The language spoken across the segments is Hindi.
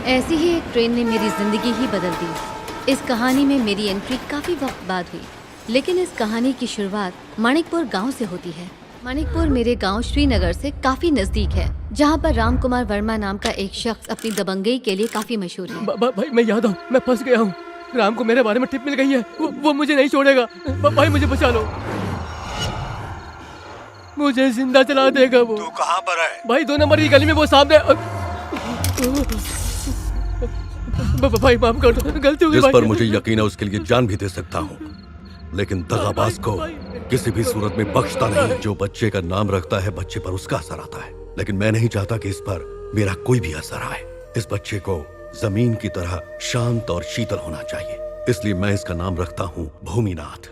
ऐसी ही एक ट्रेन ने मेरी जिंदगी ही बदल दी। इस कहानी में मेरी एंट्री काफी वक्त बाद हुई, लेकिन इस कहानी की शुरुआत मणिकपुर गांव से होती है। मणिकपुर मेरे गांव श्रीनगर से काफी नजदीक है, जहां पर राम कुमार वर्मा नाम का एक शख्स अपनी दबंगई के लिए काफी मशहूर है। भाई मैं याद हूँ, मैं फंस गया हूँ। राम को मेरे बारे में टिप मिल गई है, वो मुझे नहीं छोड़ेगा। भाई मुझे बचा लो, मुझे जिंदा चला देगा वो। तू कहाँ पर है? भाई 2 नंबर की गली में वो सामने। भाई माफ कर दो, गलती हो गई। जिस पर मुझे यकीन है उसके लिए जान भी दे सकता हूँ, लेकिन दगाबाज को किसी भी सूरत में बख्शता नहीं। जो बच्चे का नाम रखता है बच्चे पर उसका असर आता है, लेकिन मैं नहीं चाहता कि इस पर मेरा कोई भी असर आए। इस बच्चे को जमीन की तरह शांत और शीतल होना चाहिए, इसलिए मैं इसका नाम रखता हूँ भूमिनाथ।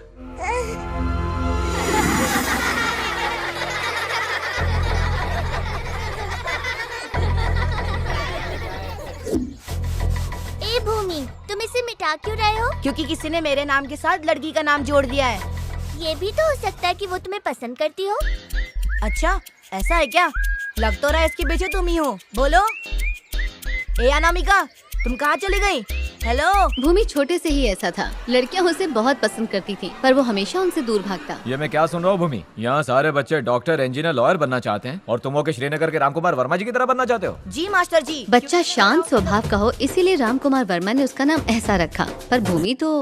ए भूमि, तुम इसे मिटा क्यों रहे हो? क्योंकि किसी ने मेरे नाम के साथ लड़की का नाम जोड़ दिया है। ये भी तो हो सकता है कि वो तुम्हें पसंद करती हो। अच्छा, ऐसा है क्या? लग तो रहा है इसके पीछे तुम ही हो। बोलो। ए अनामिका, तुम कहाँ चली गई? हेलो। भूमि छोटे से ही ऐसा था, लड़कियां उसे बहुत पसंद करती थी, पर वो हमेशा उनसे दूर भागता। ये मैं क्या सुन रहा हूँ भूमि? यहाँ सारे बच्चे डॉक्टर, इंजीनियर, लॉयर बनना चाहते हैं और तुम हो के श्रीनगर के रामकुमार वर्मा जी की तरह बनना चाहते हो। जी मास्टर जी। बच्चा शांत स्वभाव का हो, इसीलिए राम कुमार वर्मा ने उसका नाम ऐसा रखा। पर भूमि तो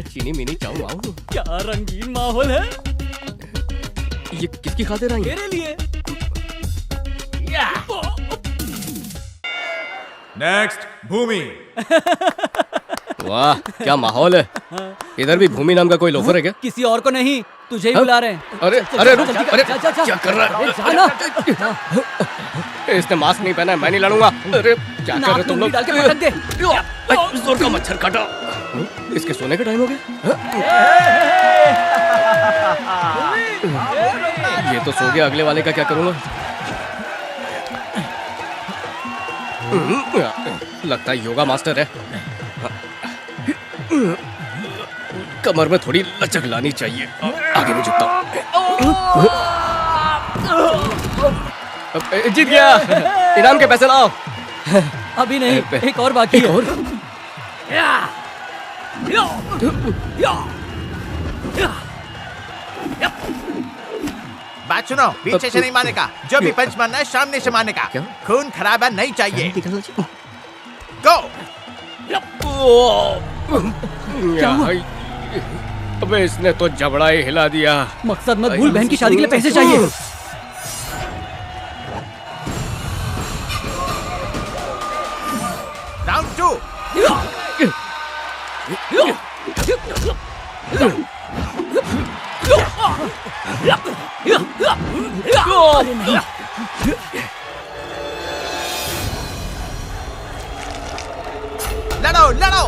चीनी मिनी चाऊ आओ। क्या रंगीन माहौल है। ये किसकी खातिर आई? मेरे लिए। नेक्स्ट भूमि। वाह क्या माहौल है। इधर भी भूमि नाम का कोई लोफर है क्या? किसी और को नहीं, तुझे ही बुला रहे हैं। अरे अरे रुक, अरे क्या कर रहा है? इसने मास्क नहीं पहना है, मैं नहीं लड़ूंगा। अरे क्या कर रहे तुम लोग? डाल के पटक दे। जोर का मच्छर काटा। इसके सोने का टाइम हो गया। ये तो सो गया, अगले वाले का क्या करूंगा? लगता है योगा मास्टर है। कमर में थोड़ी लचक लानी चाहिए। आगे में झुकता हूँ। जीत गया। इनाम के पैसे लाओ। अभी नहीं, एक और बाकी है। बात सुनो, पीछे से नहीं मारने का। जो भी पंच मारना है सामने से मारने का। खून खराबा नहीं चाहिए। गो। अबे इसने तो जबड़ा ही हिला दिया। मकसद मत भूल, बहन की शादी के लिए पैसे चाहिए। राउंड 2। लड़ो लड़ो।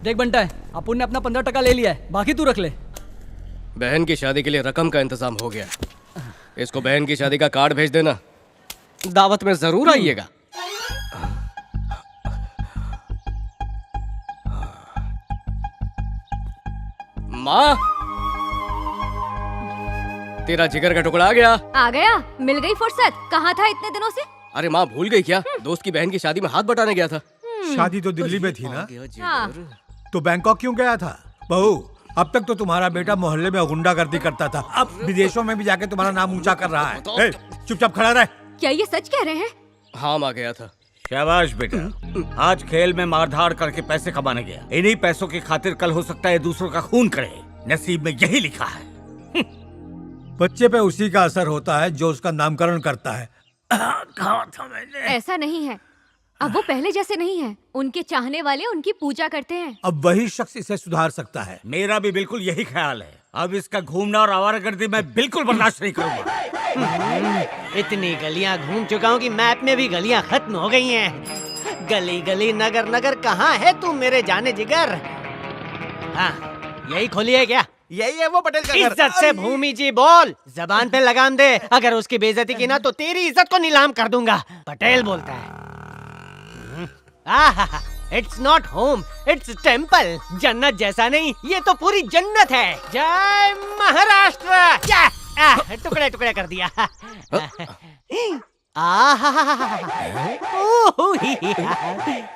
देख बंटा है, अपुन ने अपना 15% ले लिया है, बाकी तू रख ले। बहन की शादी के लिए रकम का इंतजाम हो गया। इसको बहन की शादी का कार्ड भेज देना, दावत में जरूर आइएगा। माँ, तेरा जिगर का टुकड़ा आ गया। आ गया, मिल गई फुर्सत। कहाँ था इतने दिनों से? अरे माँ भूल गई क्या? दोस्त की बहन की शादी में हाथ बटाने गया था। शादी तो दिल्ली में थी ना, हाँ। तो बैंकॉक क्यों गया था? बहू, अब तक तो तुम्हारा बेटा मोहल्ले में गुंडागर्दी करता था, अब विदेशों में भी जाके तुम्हारा नाम ऊंचा कर रहा है। ए, चुपचाप खड़ा रह। क्या ये सच कह रहे हैं? हाँ माँ गया था। शाबाश बेटा, आज खेल में मारधाड़ करके पैसे कमाने गया। इन्हीं पैसों की खातिर कल हो सकता है दूसरों का खून करे। नसीब में यही लिखा है। बच्चे पे उसी का असर होता है जो उसका नामकरण करता है। कहा था मैंने? ऐसा नहीं है, अब वो पहले जैसे नहीं है। उनके चाहने वाले उनकी पूजा करते हैं। अब वही शख्स इसे सुधार सकता है। मेरा भी बिल्कुल यही ख्याल है। अब इसका घूमना और आवारागर्दी मैं बिल्कुल बर्दाश्त नहीं करूंगा। इतनी गलियां घूम चुका हूँ कि मैप में भी गलियां खत्म हो गई हैं। गली गली नगर नगर कहाँ है तू मेरे जाने जिगर? हाँ, यही खोली है क्या? यही है वो पटेल का घर। इज्जत से भूमि जी बोल, जबान पे लगाम दे। अगर उसकी बेइज्जती की ना तो तेरी इज्जत को नीलाम कर दूंगा। पटेल बोलता है। It's not home, its temple. जन्नत जैसा नहीं, ये तो पूरी जन्नत है। जय महाराष्ट्र। टुकड़े टुकड़े कर दिया।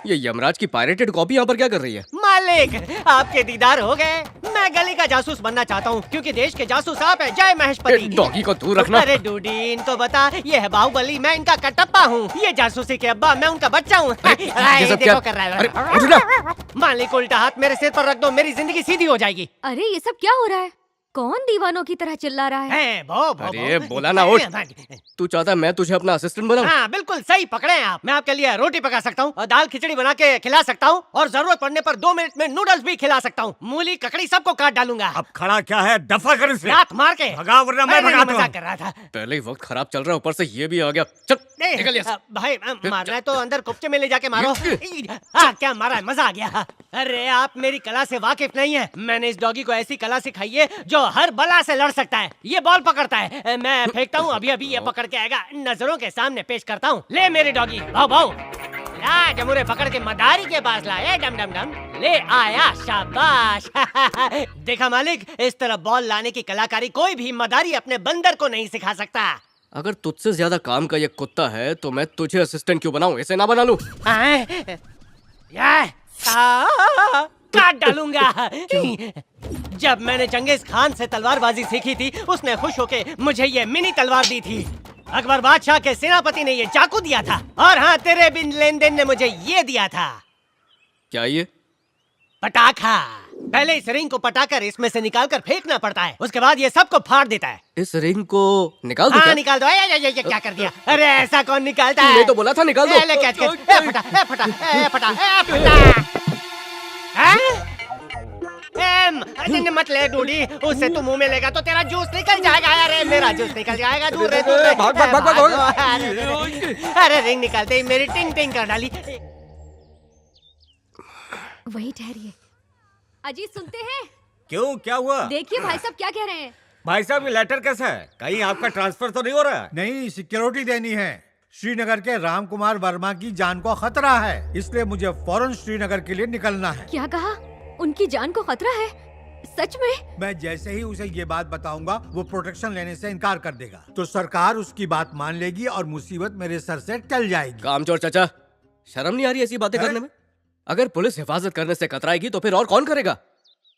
ये यमराज की पायरेटेड कॉपी यहाँ पर क्या कर रही है? मालिक, आपके दीदार हो गए। मैं गली का जासूस बनना चाहता हूँ क्योंकि देश के जासूस आप हैं। जय महेशपति। डॉगी को दूर रखना। अरे डूडी, इनको बता ये है बाहुबली, मैं इनका कटप्पा हूँ। ये जासूसी के अब्बा, मैं उनका बच्चा हूँ। ये सब क्या कर रहा है? अरे उठ ना। मालिक, उल्टा हाथ मेरे सिर पर रख दो, मेरी जिंदगी सीधी हो जाएगी। अरे ये सब क्या हो रहा है? कौन दीवानों की तरह चिल्ला रहा है? अरे बोला ना उठ। तू चाहता मैं तुझे अपना असिस्टेंट बनाऊं? हाँ बिल्कुल सही पकड़े हैं आप। मैं आपके लिए रोटी पका सकता हूँ और दाल खिचड़ी बना के खिला सकता हूँ और जरूरत पड़ने पर 2 मिनट में नूडल्स भी खिला सकता हूँ। मूली ककड़ी सबको काट डालूंगा। अब खड़ा क्या है? दफा कर इसे। लात मार के भगा, वरना मैं भगाता हूँ। मजाक कर रहा था। पहले ही वक्त खराब चल रहा है, ऊपर से ये भी आ गया। चल निकल यहाँ से। भाई मारना है तो अंदर कुप्चे में ले जाके मारो। क्या मारा है, मजा आ गया। अरे आप मेरी कला से वाकिफ नहीं है। मैंने इस डॉगी को ऐसी कला सिखाई है जो हर बला से लड़ सकता है। ये बॉल पकड़ता है, मैं फेंकता हूँ, अभी अभी ये पकड़ के आएगा। नजरों के सामने पेश करता हूँ। ले मेरे डॉगी, भाव भाव। ला जमुरे पकड़ के मदारी के पास लाए। डम डम डम ले आया, शाबाश। देखा मालिक, इस तरह बॉल लाने की कलाकारी कोई भी मदारी अपने बंदर को नहीं सिखा सकता। अगर तुझसे ज्यादा काम का ये कुत्ता है तो मैं तुझे असिस्टेंट क्यों बनाऊं? इसे ना बना लूं? काट डालूंगा। जब मैंने चंगेज खान से तलवारबाजी सीखी थी, उसने खुश होके मुझे ये मिनी तलवार दी थी। अकबर बादशाह के सेनापति ने ये चाकू दिया था। और हाँ, तेरे बिन लेन देन ने मुझे ये दिया था। क्या ये? पटाखा। पहले इस रिंग को पटाकर इसमें से निकालकर फेंकना पड़ता है, उसके बाद ये सबको फाड़ देता है। इस रिंग को निकाल दो? हाँ निकाल दो। ये क्या कर दिया? अरे ऐसा कौन निकालता है? तूने तो बोला था निकाल दो। ले कैच कैच। फटा फटा फटा फटा। मत ले डूडी, उससे तू मुंह में लेगा तो तेरा जूस निकल जाएगा। अरे मेरा जूस निकल जाएगा। दूर रे, दूर रे। भाग भाग भाग भाग। अरे रिंग निकालते ही मेरी टिंग टिंग कर डाली। वही ठहरिए। अजीत सुनते हैं? क्यों, क्या हुआ? देखिए भाई साहब क्या कह रहे हैं। भाई साहब, ये लेटर कैसा है? कहीं आपका ट्रांसफर तो नहीं हो रहा है? नहीं, सिक्योरिटी देनी है। श्रीनगर के राम कुमार वर्मा की जान को खतरा है, इसलिए मुझे फौरन श्रीनगर के लिए निकलना है। क्या कहा? उनकी जान को खतरा है? सच में? मैं जैसे ही उसे ये बात बताऊंगा, वो प्रोटेक्शन लेने से इनकार कर देगा, तो सरकार उसकी बात मान लेगी और मुसीबत मेरे सर से टल जाएगी। कामचोर चाचा, शर्म नहीं आ रही ऐसी बातें करने में? अगर पुलिस हिफाजत करने से कतराएगी तो फिर और कौन करेगा?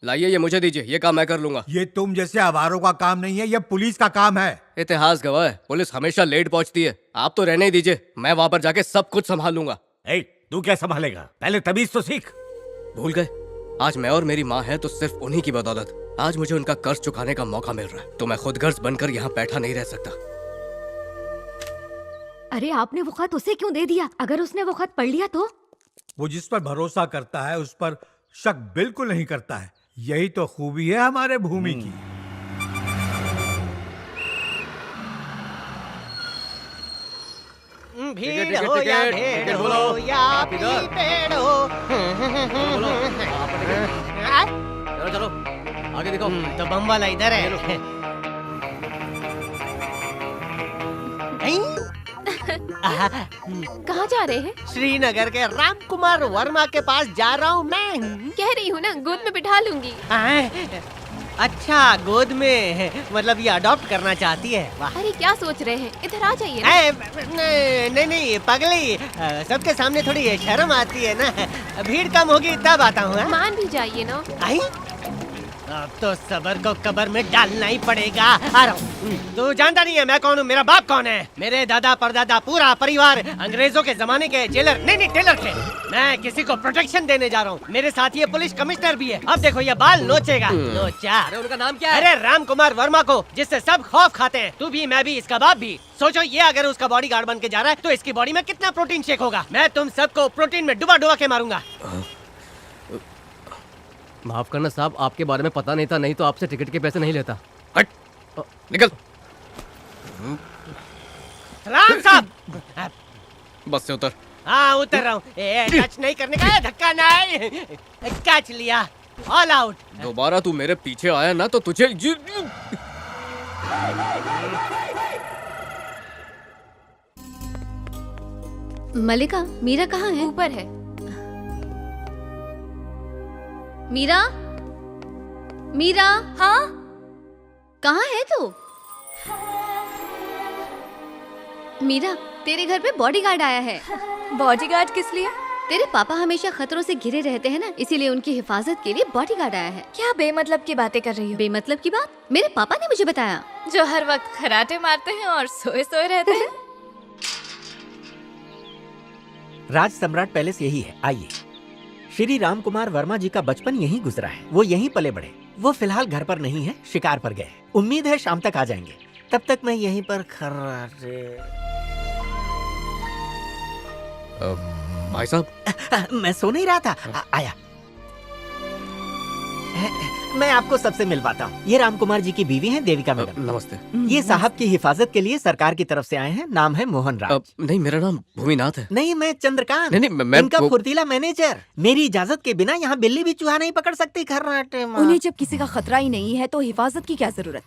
लाइए ये मुझे दीजिए, ये काम मैं कर लूंगा। ये तुम जैसे आवारों का काम नहीं है, ये पुलिस का काम है। इतिहास गवाह है, पुलिस हमेशा लेट पहुंचती है। आप तो रहने ही दीजिए, मैं वहां पर जाके सब कुछ संभाल लूंगा। तू क्या संभालेगा? पहले तमीज तो सीख। भूल गए? आज मैं और मेरी माँ है तो सिर्फ उन्हीं की बदौलत आज मुझे उनका कर्ज चुकाने का मौका मिल रहा है, तो मैं खुद गर्ज बनकर यहाँ बैठा नहीं रह सकता। अरे आपने वो खत उसे क्यों दे दिया? अगर उसने वो खत पढ़ लिया तो? वो जिस पर भरोसा करता है उस पर शक बिल्कुल नहीं करता है। यही तो खूबी है हमारे भूमि की। भीड़ हो या भेड़ हो या पेड़ हो। चलो आगे देखो। तो बम वाला इधर है। कहाँ जा रहे हैं? श्रीनगर के राम कुमार वर्मा के पास जा रहा हूँ मैं। कह रही हूँ ना, गोद में बिठा लूंगी। अच्छा गोद में, मतलब ये अडॉप्ट करना चाहती है। वाह। अरे क्या सोच रहे हैं, इधर आ जाइए ना। नहीं नहीं पगली, सबके सामने थोड़ी शर्म आती है ना। भीड़ कम होगी तब आता हूँ। मान भी जाइए ना। आई अब तो सबर को कब्र में डालना ही पड़ेगा। आ रहा हूँ। तू जानता नहीं है मैं कौन हूँ, मेरा बाप कौन है। मेरे दादा परदादा पूरा परिवार अंग्रेजों के जमाने के जेलर नहीं टेलर थे। मैं किसी को प्रोटेक्शन देने जा रहा हूँ। मेरे साथ ये पुलिस कमिश्नर भी है। अब देखो ये बाल नोचेगा। नोचा। अरे उनका नाम क्या है? अरे राम कुमार वर्मा को, जिससे सब खौफ खाते हैं। तू भी, मैं भी, इसका बाप भी। सोचो ये अगर उसका बॉडीगार्ड बन के जा रहा है तो इसकी बॉडी में कितना प्रोटीन शेक होगा। मैं तुम सबको प्रोटीन में डुबा डुबा के मारूंगा। माफ करना साहब, आपके बारे में पता नहीं था, नहीं तो आपसे टिकट के पैसे नहीं लेता। हट, निकल। राम साहब। बस से उतर। हाँ उतर रहा हूँ। टच नहीं करने का है, धक्का नहीं। कैच लिया, ऑल आउट। दोबारा तू मेरे पीछे आया ना तो तुझे मलिका, मीरा कहाँ है? ऊपर है। मीरा, मीरा। हाँ कहाँ है तू? मीरा, तेरे घर पे बॉडीगार्ड आया है। बॉडीगार्ड किस लिए? तेरे पापा हमेशा खतरों से घिरे रहते हैं ना, इसीलिए उनकी हिफाजत के लिए बॉडीगार्ड आया है। क्या बेमतलब की बातें कर रही हो? बेमतलब की बात? मेरे पापा ने मुझे बताया। जो हर वक्त खराटे मारते हैं और सोए सोए रहते हैं। राज सम्राट पैलेस यही है, आइए। श्री राम कुमार वर्मा जी का बचपन यहीं गुजरा है, वो यहीं पले बढ़े। वो फिलहाल घर पर नहीं है, शिकार पर गए। उम्मीद है शाम तक आ जाएंगे। तब तक मैं यहीं पर खर्राटे। भाई साहब। मैं सो नहीं रहा था, आया। मैं आपको सबसे मिलवाता हूँ। ये राम कुमार जी की बीवी हैं, देविका मैडम। नमस्ते। ये साहब की हिफाजत के लिए सरकार की तरफ से आए हैं। नाम है मोहन राज। नहीं, मेरा नाम भूमिनाथ है। नहीं, मैं चंद्रकांत। नहीं, मैं इनका फुर्तीला मैनेजर। मेरी इजाजत के बिना यहाँ बिल्ली भी चूहा नहीं पकड़ सकती। खर्राटे मार। उन्हें जब किसी का खतरा ही नहीं है तो हिफाजत की क्या जरूरत?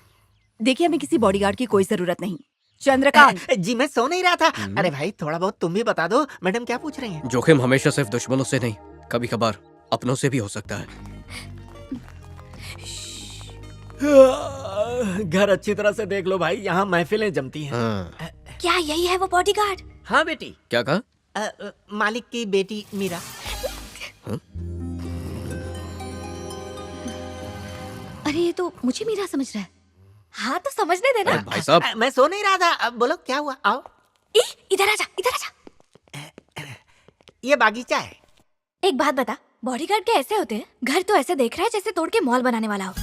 देखिए, हमें किसी बॉडीगार्ड की कोई जरूरत नहीं। चंद्रकांत जी, मैं सो नहीं रहा था। अरे भाई, थोड़ा बहुत तुम भी बता दो। मैडम क्या पूछ रही हैं? जोखिम हमेशा सिर्फ दुश्मनों से नहीं, कभी कभार अपनों से भी हो सकता है। घर अच्छी तरह से देख लो भाई, यहाँ महफिलें जमती हैं। क्या यही है वो बॉडीगार्ड? हाँ बेटी। क्या कहा? मालिक की बेटी मीरा। अरे ये तो मुझे मीरा समझ रहा है। हाँ तो समझने देना। भाई साहब, मैं सो नहीं रहा था। अब बोलो क्या हुआ? आओ। इधर आजा, इधर आजा। ये बागीचा है। एक बात बता, बॉडीगार्ड के ऐसे होते हैं? घर तो ऐसे देख रहा है जैसे तोड़ के मॉल बनाने वाला हो।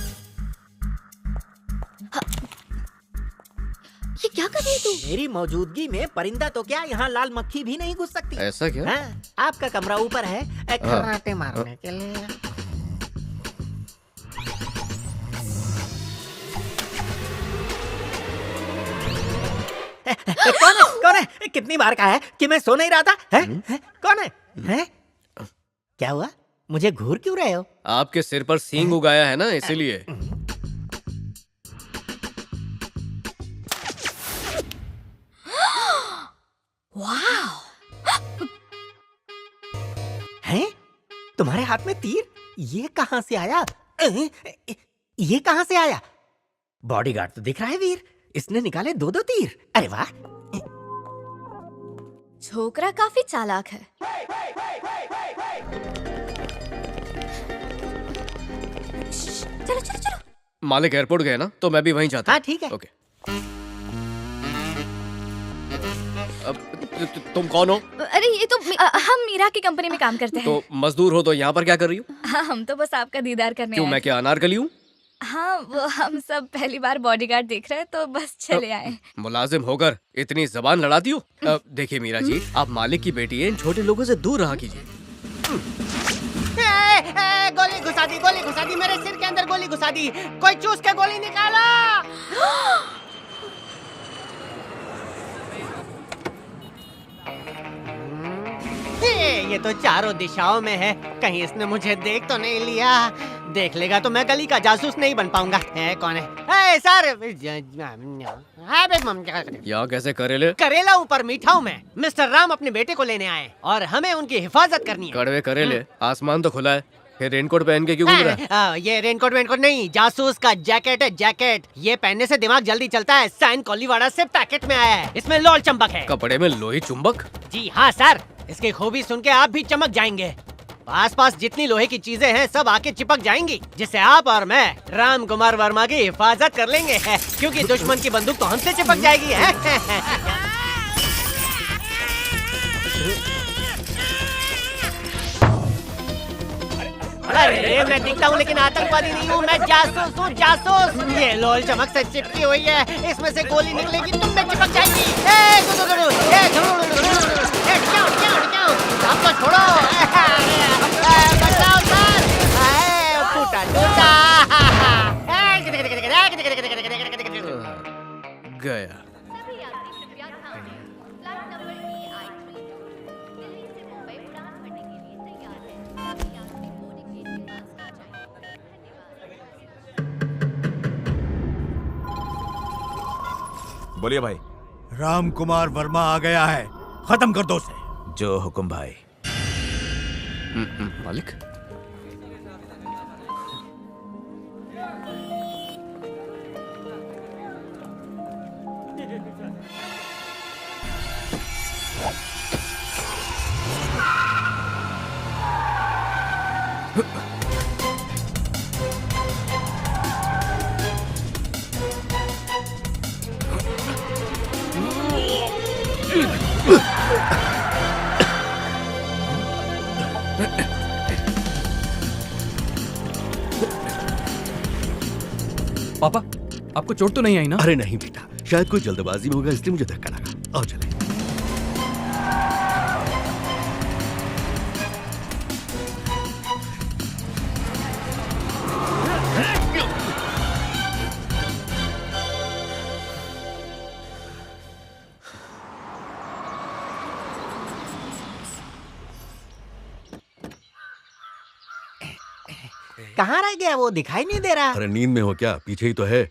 ये क्या कर रही है तू? मेरी मौजूदगी में परिंदा तो क्या, यहाँ लाल मक्खी भी नहीं घुस सकती। ऐसा क्या? हाँ, आपका कमरा ऊपर है, खर्राटे मारने के लिए। कौन है? कौन है? कितनी बार कहा है कि मैं सो नहीं रहा था? है? कौन है? हैं? क्या हुआ? मुझे घूर क्यों रहे हो? आपके सिर पर सींग उगाया है ना, इसीलिए। हैं? तुम्हारे हाथ में तीर? ये कहां से आया? ये कहां से आया? बॉडीगार्ड तो दिख रहा है वीर। इसने निकाले 2-2 तीर। अरे वाह! छोकरा काफी चालाक है। चलो चलो चलो। मालिक एयरपोर्ट गए ना, तो मैं भी वहीं जाता हूँ। हाँ ठीक है। ओके। अब तुम कौन हो? अरे ये तो हम मीरा की कंपनी में काम करते हैं। तो मजदूर हो तो यहाँ पर क्या कर रही हो? हाँ, हम तो बस आपका दीदार करने क्यों, आए। मैं क्या अनारकली हूँ? हाँ, वो हम सब पहली बार बॉडीगार्ड देख रहे हैं तो बस चले आए। मुलाजिम होकर इतनी जबान लड़ाती हो? देखिए मीरा जी, आप मालिक की बेटी हैं, इन छोटे लोगों से दूर रहा कीजिए। गोली घुसा दी, गोली घुसा दी, मेरे सिर के अंदर गोली घुसा दी। कोई चूस के गोली निकाला। ये तो चारों दिशाओं में है, कहीं इसने मुझे देख तो नहीं लिया। देख लेगा तो मैं गली का जासूस नहीं बन पाऊंगा। है कौन है? सर, यहाँ कैसे करेले? करेला हूँ पर मीठा हूँ मैं। मिस्टर राम अपने बेटे को लेने आए और हमें उनकी हिफाजत करनी है। कड़वे करेले, आसमान तो खुला है, फिर रेनकोट पहन के क्यों घूम रहा है? ये रेनकोट वेनकोट नहीं, जासूस का जैकेट है, जैकेट। ये पहनने से दिमाग जल्दी चलता है। साइन कोलीवाड़ा से पैकेट में आया है। इसमें लोल चंबक है। कपड़े में लोही चुंबक? जी हाँ सर, इसकी खूबी सुन के आप भी चमक जाएंगे। आसपास जितनी लोहे की चीजें हैं सब आके चिपक जाएंगी, जिससे आप और मैं राम कुमार वर्मा की हिफाजत कर लेंगे क्योंकि दुश्मन की बंदूक तो हमसे चिपक जाएगी। अरे मैं दिखता हूँ लेकिन आतंकवादी नहीं हूँ, मैं जासूस हूँ, जासूस। ये लोल चमक से चिपकी हुई है, इसमें से गोली निकलेगी, तुम में चिपक जाएगी। आपको छोड़ो, बचाओ सर, फूटा टूटा। गया। बोलिए भाई। राम कुमार वर्मा आ गया है, खत्म कर दो उसे। जो हुक्म भाई। मालिक। पापा, आपको चोट तो नहीं आई ना? अरे नहीं बेटा, शायद कोई जल्दबाजी में होगा इसलिए मुझे धक्का लगा। आओ चले। कहाँ रह गया वो, दिखाई नहीं दे रहा। अरे नींद में हो क्या? पीछे ही तो है।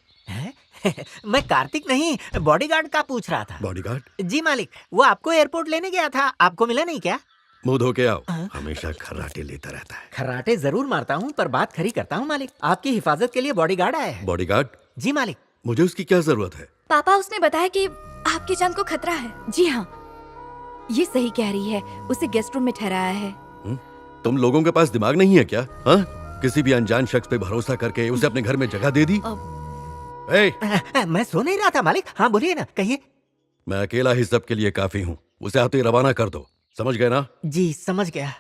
मैं कार्तिक नहीं, बॉडीगार्ड का पूछ रहा था। बॉडीगार्ड? जी मालिक, वो आपको एयरपोर्ट लेने गया था, आपको मिला नहीं क्या? मुंह धो के आओ। हमेशा खर्राटे लेता रहता है। खर्राटे जरूर मारता हूँ पर बात खरी करता हूँ मालिक। आपकी हिफाजत के लिए बॉडीगार्ड आया है। बॉडीगार्ड? जी मालिक। मुझे उसकी क्या जरूरत है? पापा, उसने बताया कि आपकी जान को खतरा है। जी हाँ, ये सही कह रही है। उसे गेस्ट रूम में ठहराया है। तुम लोगों के पास दिमाग नहीं है क्या? हाँ? किसी भी अनजान शख्स पे भरोसा करके उसे अपने घर में जगह दे दी? मैं सो नहीं रहा था मालिक। हाँ बोलिए ना, कहिए। मैं अकेला ही सब के लिए काफी हूँ। उसे आते ही रवाना कर दो, समझ गए ना? जी समझ गया।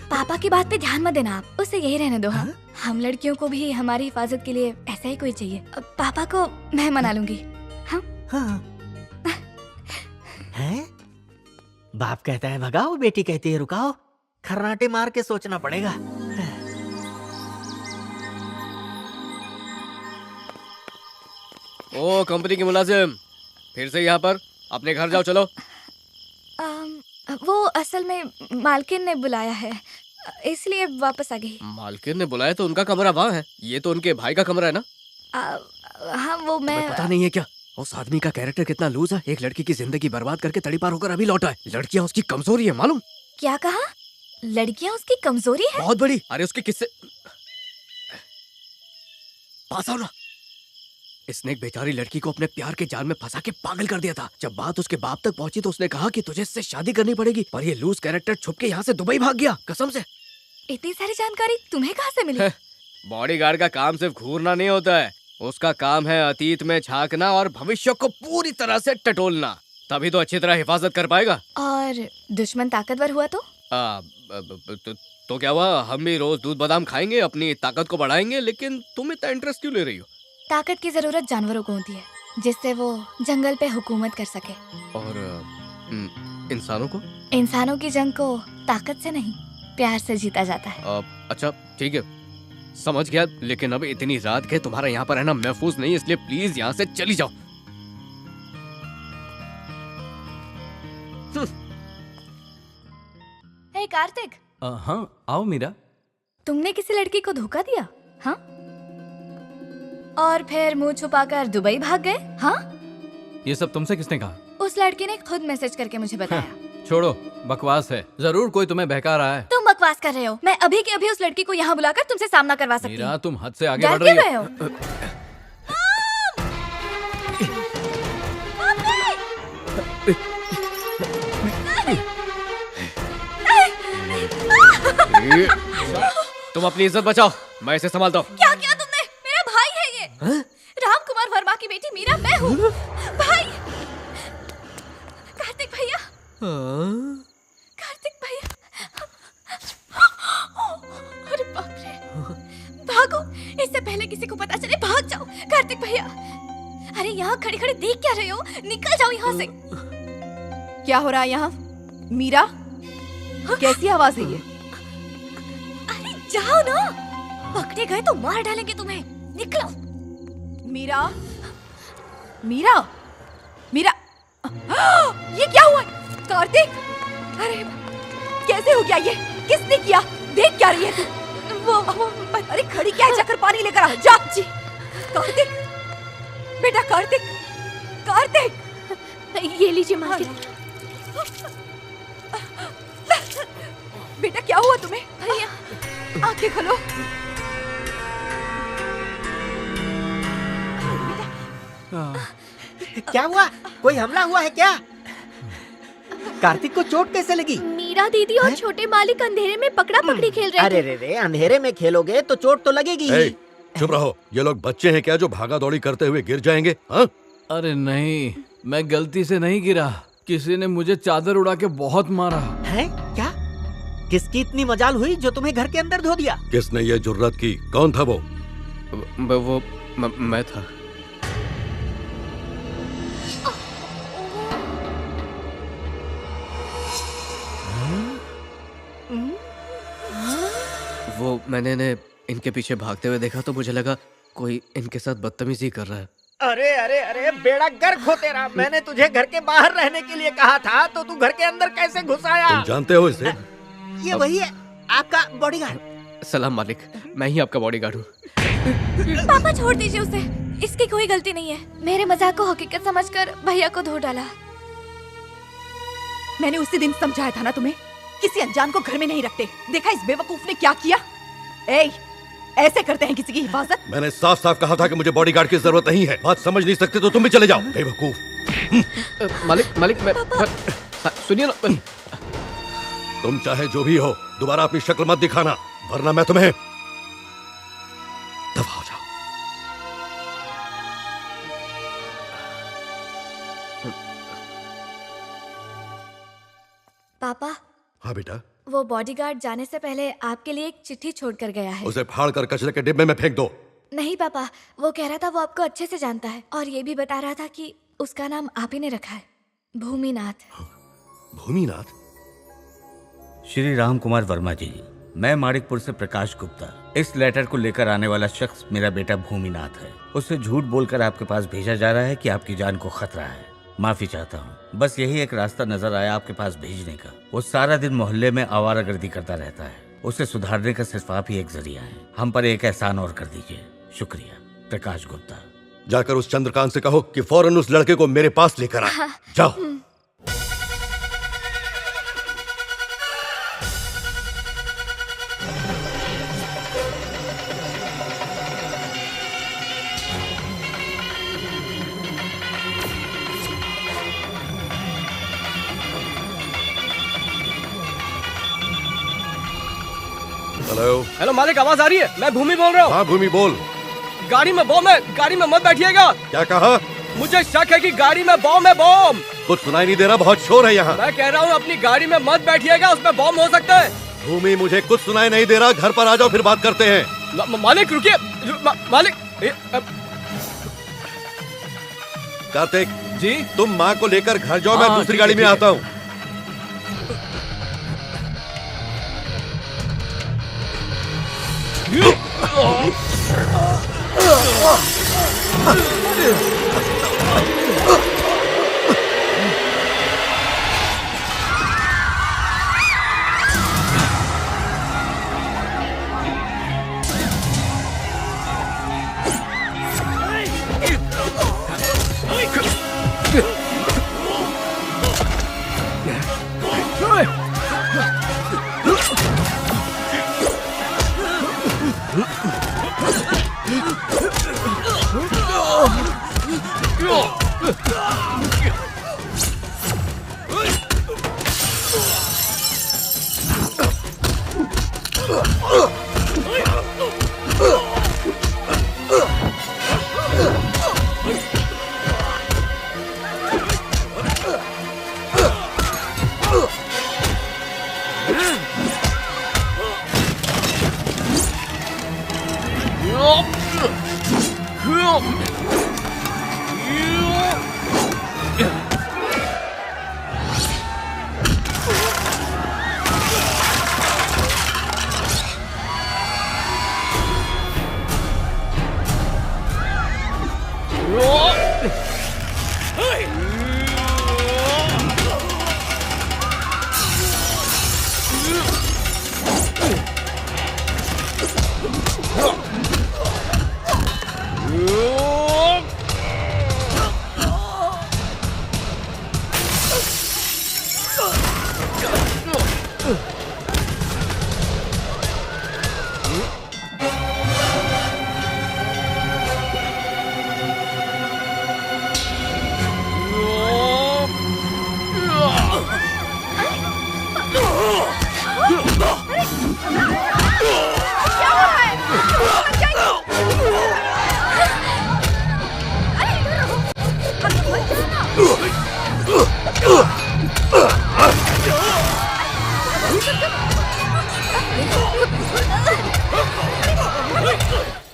पापा की बात पे ध्यान मत देना आप, उसे यही रहने दो। हाँ? हम लड़कियों को भी हमारी हिफाजत के लिए ऐसा ही कोई चाहिए। पापा को मैं मना लूंगी। हाँ? हैं? बाप कहता है भगाओ, बेटी कहती है रुकाओ। खर्राटे मार के सोचना पड़ेगा। ओ कंपनी के मुलाजिम, फिर से यहाँ पर? अपने घर जाओ, चलो। वो असल में मालकिन ने बुलाया है, इसलिए वापस आ गई। मालकिन ने बुलाया तो उनका कमरा वहाँ है, ये तो उनके भाई का कमरा है ना? हाँ वो मैं पता नहीं है क्या उस आदमी का कैरेक्टर कितना लूज है। एक लड़की की जिंदगी बर्बाद करके तड़ी पार होकर अभी लौटा है। लड़कियाँ उसकी कमजोरी है, मालूम? क्या कहा? लड़कियाँ उसकी कमजोरी है? बहुत बड़ी। अरे उसके किस्से पास आओ ना। इसने एक बेचारी लड़की को अपने प्यार के जाल में फंसा के पागल कर दिया था। जब बात उसके बाप तक पहुंची तो उसने कहा कि तुझे इससे शादी करनी पड़ेगी, पर ये लूज कैरेक्टर छुप के यहाँ से दुबई भाग गया, कसम से। इतनी सारी जानकारी तुम्हें कहाँ से मिली? बॉडीगार्ड का काम सिर्फ घूरना नहीं होता है, उसका काम है अतीत में झांकना और भविष्य को पूरी तरह से टटोलना, तभी तो अच्छी तरह हिफाजत कर पाएगा। और दुश्मन ताकतवर हुआ तो? तो क्या हुआ? हम भी रोज दूध बादाम खाएंगे, अपनी ताकत को बढ़ाएंगे, लेकिन तुम इतना इंटरेस्ट क्यों ले रही हो? ताकत की जरूरत जानवरों को होती है, जिससे वो जंगल पे हुकूमत कर सके। और इंसानों को? इंसानों की जंग को ताकत से नहीं, प्यार से जीता जाता है। अच्छा ठीक है, समझ गया, लेकिन अब इतनी रात के तुम्हारा यहाँ पर रहना महफूज नहीं, इसलिए प्लीज यहाँ से चली जाओ। हे कार्तिक। हाँ आओ मीरा। तुमने किसी लड़की को धोखा दिया? हाँ? और फिर मुंह छुपाकर दुबई भाग गए? हाँ? ये सब तुमसे किसने कहा? उस लड़की ने खुद मैसेज करके मुझे बताया। छोड़ो, बकवास है। जरूर कोई तुम्हें बहका रहा है। तुम बकवास बकवास कर रहे हो? मैं अभी के अभी उस लड़की को यहाँ बुलाकर तुमसे सामना करवा सकती हूँ। मीरा, तुम हद से आगे डर बढ़ रही क्यों रहे हो। तुम अपनी इज्जत बचाओ, मैं इसे संभालता हूँ। क्या किया तुमने? मेरा भाई है ये। राम कुमार वर्मा की बेटी मीरा मैं हूँ। भाई कार्तिक भैया, कार्तिक भैया। अरे बाप रे, भागो, इससे पहले किसी को पता चले। भाग जाओ कार्तिक भैया। अरे यहाँ खड़े खड़े देख क्या रहे हो? निकल जाओ यहाँ से। क्या हो रहा है यहाँ? मीरा, कैसी आवाज है ये? अरे जाओ ना, पकड़े गए तो मार डालेंगे तुम्हें। निकलो। मीरा, मीरा, मीरा, ये क्या हुआ? कार्तिक, अरे कैसे हो गया ये? किसने किया? देख क्या रही है तू? वो अरे खड़ी क्या है? जाकर पानी लेकर आ। जा। जी कार्तिक, बेटा कार्तिक, कार्तिक, ये लीजिए मालकिन। बेटा क्या हुआ तुम्हें? भैया आंखें खोलो। क्या हुआ? कोई हमला हुआ है क्या? कार्तिक को चोट कैसे लगी? मीरा दीदी और छोटे मालिक अंधेरे में पकड़ा पकड़ी खेल रहे अरे थे। रे, अंधेरे में खेलोगे तो चोट तो लगेगी ही। चुप रहो, ये लोग बच्चे हैं क्या जो भागा दौड़ी करते हुए गिर जाएंगे? हाँ? अरे नहीं, मैं गलती से नहीं गिरा, किसी ने मुझे चादर उड़ा के बहुत मारा है। क्या? किसकी इतनी मजाल हुई जो तुम्हें घर के अंदर धो दिया? किसने ये जुर्रत की? कौन था वो? मैं था। वो मैंने इनके पीछे भागते हुए देखा तो मुझे लगा कोई इनके साथ बदतमीजी कर रहा है। अरे अरे अरे, बेड़ा गर्क हो तेरा। मैंने तुझे घर के बाहर रहने के लिए कहा था तो तू घर के अंदर कैसे घुस आया? तुम जानते हो इसे? ये वही है आपका बॉडीगार्ड। सलाम मालिक, मैं ही आपका बॉडीगार्ड हूँ। पापा छोड़ दीजिए उसे, इसकी कोई गलती नहीं है। मेरे मजाक को हकीकत समझकर भैया को धो डाला। मैंने उसी दिन समझाया था ना तुम्हें, किसी अनजान को घर में नहीं रखते। देखा इस बेवकूफ ने क्या किया? ऐसे करते हैं किसी की हिफाजत? मैंने साफ साफ कहा था कि मुझे बॉडीगार्ड की जरूरत नहीं है। बात समझ नहीं सकते तो तुम भी चले जाओ, बेवकूफ। मालिक मैं सुनिए ना। तुम चाहे जो भी हो, दोबारा अपनी शक्ल मत दिखाना, वरना मैं तुम्हें दफा हो जाओ। पापा। हाँ बेटा। वो बॉडीगार्ड जाने से पहले आपके लिए एक चिट्ठी छोड़कर गया है। उसे फाड़ कर कचरे के डिब्बे में फेंक दो। नहीं पापा, वो कह रहा था वो आपको अच्छे से जानता है और ये भी बता रहा था कि उसका नाम आप ही ने रखा है, भूमिनाथ। भूमिनाथ? श्री राम कुमार वर्मा जी, मैं माणिकपुर से प्रकाश गुप्ता। इस लेटर को लेकर आने वाला शख्स मेरा बेटा भूमिनाथ है। उसे झूठ बोलकर आपके पास भेजा जा रहा है कि आपकी जान को खतरा है। माफी चाहता हूँ, बस यही एक रास्ता नजर आया आपके पास भेजने का। वो सारा दिन मोहल्ले में आवारागर्दी करता रहता है। उसे सुधारने का सिर्फ आप ही एक जरिया है। हम पर एक एहसान और कर दीजिए। शुक्रिया। प्रकाश गुप्ता। जाकर उस चंद्रकांत से कहो कि फौरन उस लड़के को मेरे पास लेकर आ। जाओ। हेलो। हेलो मालिक, आवाज आ रही है? मैं भूमि बोल रहा हूँ। हाँ भूमि बोल। गाड़ी में बॉम्ब है, गाड़ी में मत बैठिएगा। क्या कहा? मुझे शक है कि गाड़ी में बॉम्ब है। बॉम्ब कुछ सुनाई नहीं दे रहा, बहुत शोर है यहाँ। मैं कह रहा हूँ अपनी गाड़ी में मत बैठिएगा, उसमें बॉम्ब हो सकता है। भूमि मुझे कुछ सुनाई नहीं दे रहा, घर पर आ जाओ फिर बात करते हैं। मालिक रुकिए, मालिक। कार्तिक जी, तुम माँ को लेकर घर जाओ, मैं दूसरी गाड़ी में आता हूँ।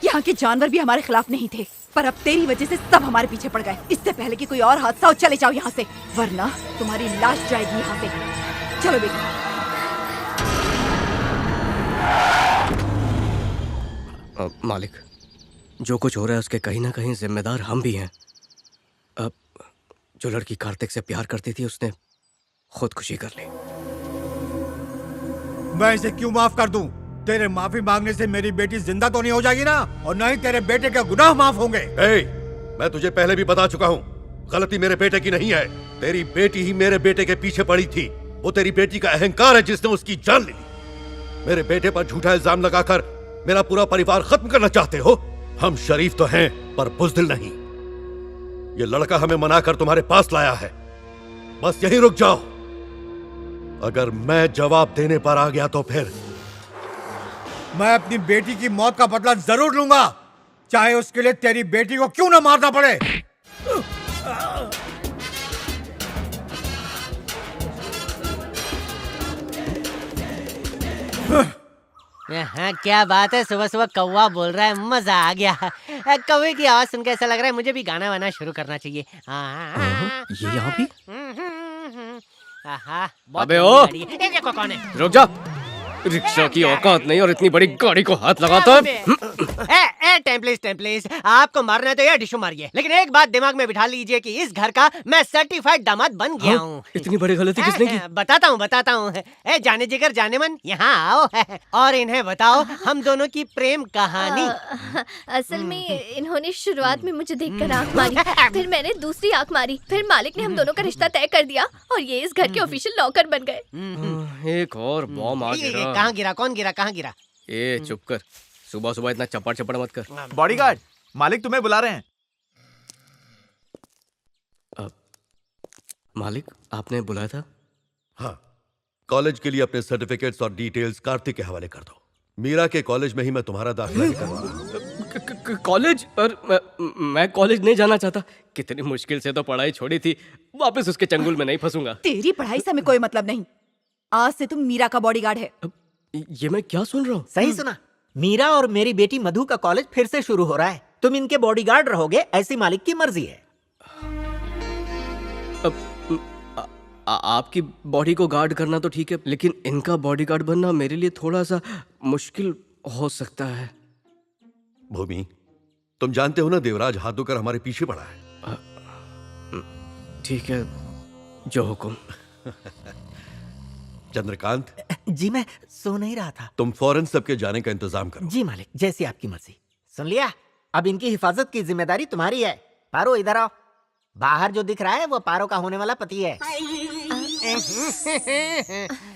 यहाँ के जानवर भी हमारे खिलाफ नहीं थे, पर अब तेरी वजह से सब हमारे पीछे पड़ गए। इससे पहले कि कोई और हादसा हो, चले जाओ यहाँ से, वरना तुम्हारी लाश जाएगी यहाँ से। चलो बेटा। मालिक, जो कुछ हो रहा है उसके कहीं ना कहीं जिम्मेदार हम भी हैं। अब जो लड़की कार्तिक से प्यार करती थी उसने खुदकुशी कर ली। मैं इसे क्यों माफ कर दूं? तेरे माफी मांगने से मेरी बेटी जिंदा तो नहीं हो जाएगी ना, और न ही तेरे बेटे के गुनाह माफ होंगे। मैं तुझे पहले भी बता चुका हूँ, गलती मेरे बेटे की नहीं है। तेरी बेटी ही मेरे बेटे के पीछे पड़ी थी। वो तेरी बेटी का अहंकार है जिसने उसकी जान ले ली। मेरे बेटे पर झूठा इल्जाम लगाकर मेरा पूरा परिवार खत्म करना चाहते हो? हम शरीफ तो हैं पर बुज़दिल नहीं। ये लड़का हमें मनाकर तुम्हारे पास लाया है, बस यहीं रुक जाओ। अगर मैं जवाब देने पर आ गया तो फिर मैं अपनी बेटी की मौत का बदला जरूर लूंगा, चाहे उसके लिए तेरी बेटी को क्यों ना मारना पड़े। हाँ, क्या बात है, सुबह सुबह कौवा बोल रहा है, मजा आ गया। कौवे की आवाज सुन के ऐसा लग रहा है मुझे भी गाना वाना शुरू करना चाहिए। ये यहाँ भी? अबे ओ! ये देखो कौन है। रुक जा, रिक्शा की औकात नहीं और इतनी बड़ी गाड़ी को हाथ लगाता है। टाइम प्लीज, आपको मारना है तो ये डिशू मारिए, लेकिन एक बात दिमाग में बिठा लीजिए कि इस घर का मैं सर्टिफाइड दामाद बन गया हूँ। इतनी बड़ी गलती किसने की? बताता हूँ। जाने जिगर जाने मन, यहाँ आओ और इन्हें बताओ हम दोनों की प्रेम कहानी। असल में इन्होंने शुरुआत में मुझे देखकर आंख मारी, फिर मैंने दूसरी आंख मारी, फिर मालिक ने हम दोनों का रिश्ता तय कर दिया और ये इस घर के ऑफिशियल नौकर बन गए। एक और बॉम्ब आ गिरा। कहाँ गिरा? कौन गिरा? कहाँ गिरा? ए चुप कर, सुबह सुबह इतना चपड़ मत कर। बॉडीगार्ड, मालिक तुम्हें बुला रहे हैं। मालिक, आपने बुलाया था? हाँ, कॉलेज के लिए अपने सर्टिफिकेट्स और डिटेल्स कार्तिक के हवाले कर दो। मीरा के कॉलेज में ही मैं तुम्हारा दाखिला करवा रहा हूँ। कॉलेज? और मैं कॉलेज नहीं जाना चाहता। कितनी मुश्किल से तो पढ़ाई छोड़ी थी, वापस उसके चंगुल में नहीं फंसूंगा। तेरी पढ़ाई से हमें कोई मतलब नहीं। आज से तुम मीरा का बॉडीगार्ड है। ये मैं क्या सुन रहा हूँ? सही सुना, मीरा और मेरी बेटी मधु का कॉलेज फिर से शुरू हो रहा है। तुम इनके बॉडीगार्ड रहोगे, ऐसी मालिक की मर्जी है। आपकी बॉडी को गार्ड करना तो ठीक है, लेकिन इनका बॉडीगार्ड बनना मेरे लिए थोड़ा सा मुश्किल हो सकता है। भूमि, तुम जानते हो ना देवराज हाथ धोकर हमारे पीछे पड़ा है। ठीक है, जो हुकुम। चंद्रकांत जी, मैं सो नहीं रहा था। तुम फौरन सबके जाने का इंतजाम करो। जी मालिक, जैसी आपकी मर्जी। सुन लिया, अब इनकी हिफाजत की जिम्मेदारी तुम्हारी है। पारो इधर आओ। बाहर जो दिख रहा है वो पारो का होने वाला पति है।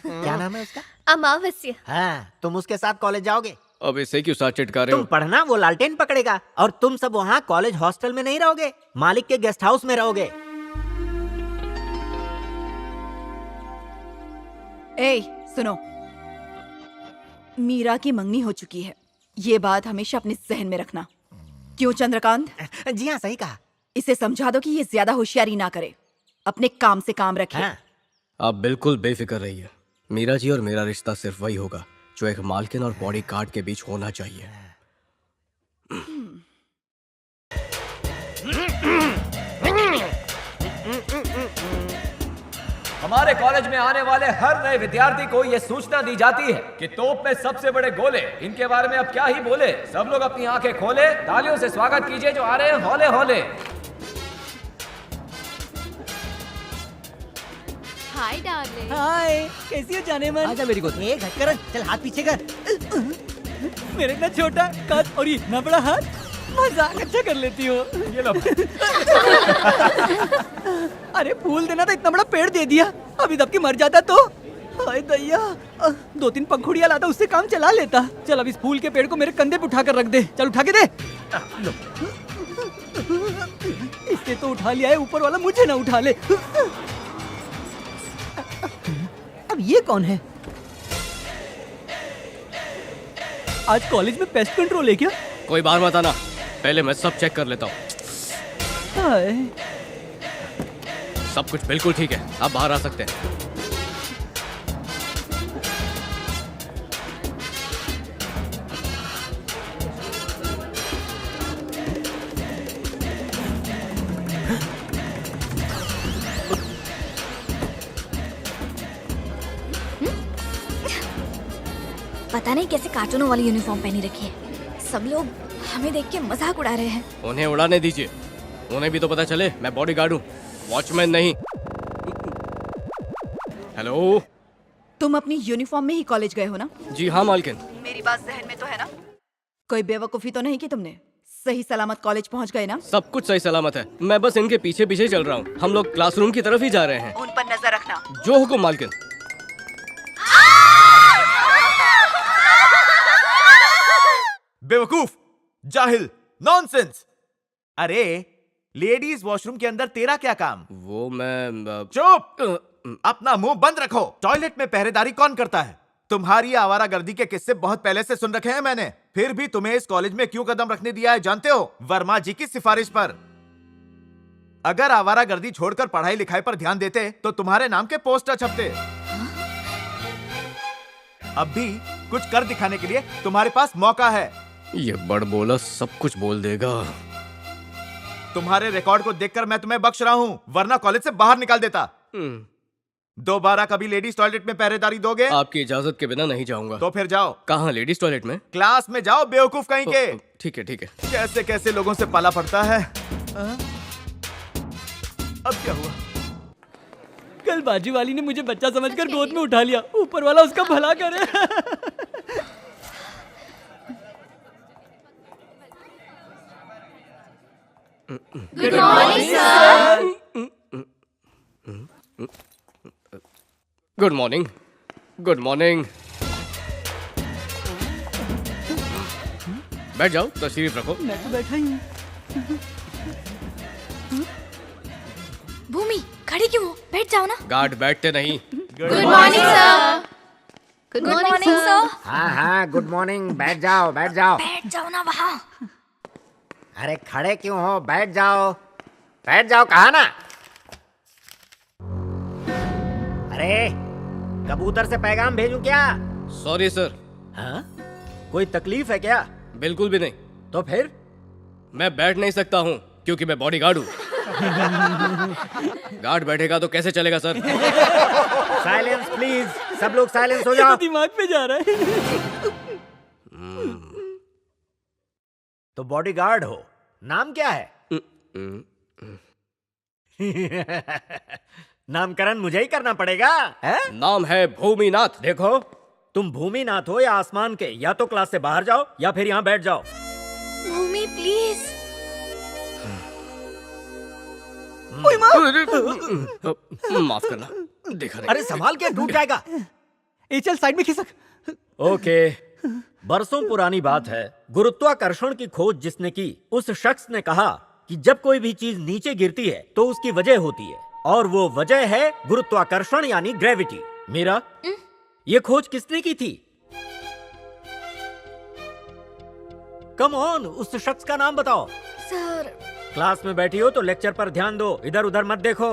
क्या नाम है उसका? अमावस्या। हाँ, तुम उसके साथ कॉलेज जाओगे। अब इसे क्यों साथ चिटका रहे तुम हो? पढ़ना, वो लालटेन पकड़ेगा, और तुम सब वहाँ कॉलेज हॉस्टल में नहीं रहोगे, मालिक के गेस्ट हाउस में रहोगे। ए, सुनो, मीरा की मंगनी हो चुकी है, ये बात हमेशा अपने जहन में रखना। क्यों चंद्रकांत? जी हाँ, सही कहा। इसे समझा दो कि ये ज्यादा होशियारी ना करे, अपने काम से काम रखे। आप बिल्कुल बेफिक्र रहिए। मीरा जी और मेरा रिश्ता सिर्फ वही होगा जो एक मालकिन और बॉडी गार्ड के बीच होना चाहिए। हमारे कॉलेज में आने वाले हर नए विद्यार्थी को यह सूचना दी जाती है कि तोप में सबसे बड़े गोले, इनके बारे में अब क्या ही बोले। सब लोग अपनी आंखें खोले, तालियों से स्वागत कीजिए जो आ रहे हैं हौले हौले। Hi darling. हाय, कैसी हो जाने मन? आजा मेरी गोद। ए घटकर चल, हाथ पीछे कर। मेरे इतना छोटा कद और ये इतना बड़ा हाथ, मजाक अच्छा कर लेती हो। ये लो। अरे फूल देना था, इतना बड़ा पेड़ दे दिया, अभी दब के मर जाता तो। हाय दैया, 2-3 पंखुड़ियां लाता, उससे काम चला लेता। चल अब इस फूल के पेड़ को मेरे कंधे पे उठा कर रख दे। चल उठा के दे। इससे तो उठा लिया है, ऊपर वाला मुझे ना उठा ले। अब ये कौन है? आज कॉलेज में पेस्ट कंट्रोल है क्या? कोई बाहर मत आना, पहले मैं सब चेक कर लेता हूँ। हाय, सब कुछ बिल्कुल ठीक है, आप बाहर आ सकते हैं। पता नहीं कैसे कार्टूनों वाली यूनिफॉर्म पहनी रखी है। सब लोग हमें देख के मजाक उड़ा रहे हैं। उन्हें उड़ाने दीजिए, उन्हें भी तो पता चले मैं बॉडीगार्ड हूँ, वॉचमैन नहीं। हेलो, तुम अपनी यूनिफॉर्म में ही कॉलेज गए हो ना? जी हाँ मालकिन। मेरी बात जहन में तो है ना? कोई बेवकूफी तो नहीं की तुमने? सही सलामत कॉलेज पहुंच गए ना? सब कुछ सही सलामत है, मैं बस इनके पीछे पीछे चल रहा हूँ। हम लोग क्लासरूम की तरफ ही जा रहे हैं। उन पर नजर रखना। जो हुकुम मालकिन। बेवकूफ, जाहिल, नॉनसेंस। अरे लेडीज वॉशरूम के अंदर तेरा क्या काम? वो मैं चुप, अपना मुंह बंद रखो। टॉयलेट में पहरेदारी कौन करता है? तुम्हारी आवारागर्दी के किस्से बहुत पहले से सुन रखे हैं मैंने। फिर भी तुम्हें इस कॉलेज में क्यों कदम रखने दिया है जानते हो? वर्मा जी की सिफारिश पर। अगर आवारागर्दी छोड़कर पढ़ाई लिखाई पर ध्यान देते तो तुम्हारे नाम के पोस्टर छपते। अब भी कुछ कर दिखाने के लिए तुम्हारे पास मौका है। ये बड़ बोला सब कुछ बोल देगा। तुम्हारे रिकॉर्ड को देखकर मैं तुम्हें बख्श रहा हूं, वरना कॉलेज से बाहर निकाल देता। दोबारा कभी लेडीज टॉयलेट में पहरेदारी दोगे? आपकी इजाजत के बिना नहीं जाऊंगा। तो फिर जाओ। कहाँ लेडीज टॉयलेट में? क्लास में जाओ बेवकूफ कहीं के। ठीक है ठीक है। कैसे कैसे लोगों से पाला पड़ता है। अब क्या हुआ? कल बाजू वाली ने मुझे बच्चा समझकर गोद में उठा लिया, ऊपर वाला उसका भला करे। Good morning sir. Good morning, good morning. बैठ जाओ, तशरीफ रखो। मैं तो बैठा ही हूँ। भूमि, खड़ी क्यों हो? बैठ जाओ ना। गार्ड बैठते नहीं। Good morning sir. Good morning sir. हाँ हाँ, गुड मॉर्निंग। बैठ जाओ, बैठ जाओ। बैठ जाओ ना वहाँ। अरे खड़े क्यों हो? बैठ जाओ, बैठ जाओ, कहा ना। अरे कबूतर से पैगाम भेजूं क्या? Sorry sir. हाँ? कोई तकलीफ है क्या? बिल्कुल भी नहीं। तो फिर? मैं बैठ नहीं सकता हूँ क्योंकि मैं बॉडीगार्ड हूँ। गार्ड बैठेगा तो कैसे चलेगा सर? साइलेंस प्लीज, सब लोग साइलेंस हो जाओ। दिमाग पे जा रहा है। तो बॉडीगार्ड हो, नाम क्या है? नामकरण मुझे ही करना पड़ेगा है? नाम है भूमिनाथ। देखो, तुम भूमिनाथ हो या आसमान के, या तो क्लास से बाहर जाओ या फिर यहाँ बैठ जाओ। भूमि प्लीज। माफ करना, देखा नहीं। अरे संभाल के, टूट जाएगा। ए चल साइड में खिसक। ओके, बरसों पुरानी बात है, गुरुत्वाकर्षण की खोज जिसने की, उस शख्स ने कहा कि जब कोई भी चीज नीचे गिरती है तो उसकी वजह होती है, और वो वजह है गुरुत्वाकर्षण यानी ग्रेविटी। मीरा, ये खोज किसने की थी? कम ऑन, उस शख्स का नाम बताओ। सर, क्लास में बैठी हो तो लेक्चर पर ध्यान दो, इधर उधर मत देखो।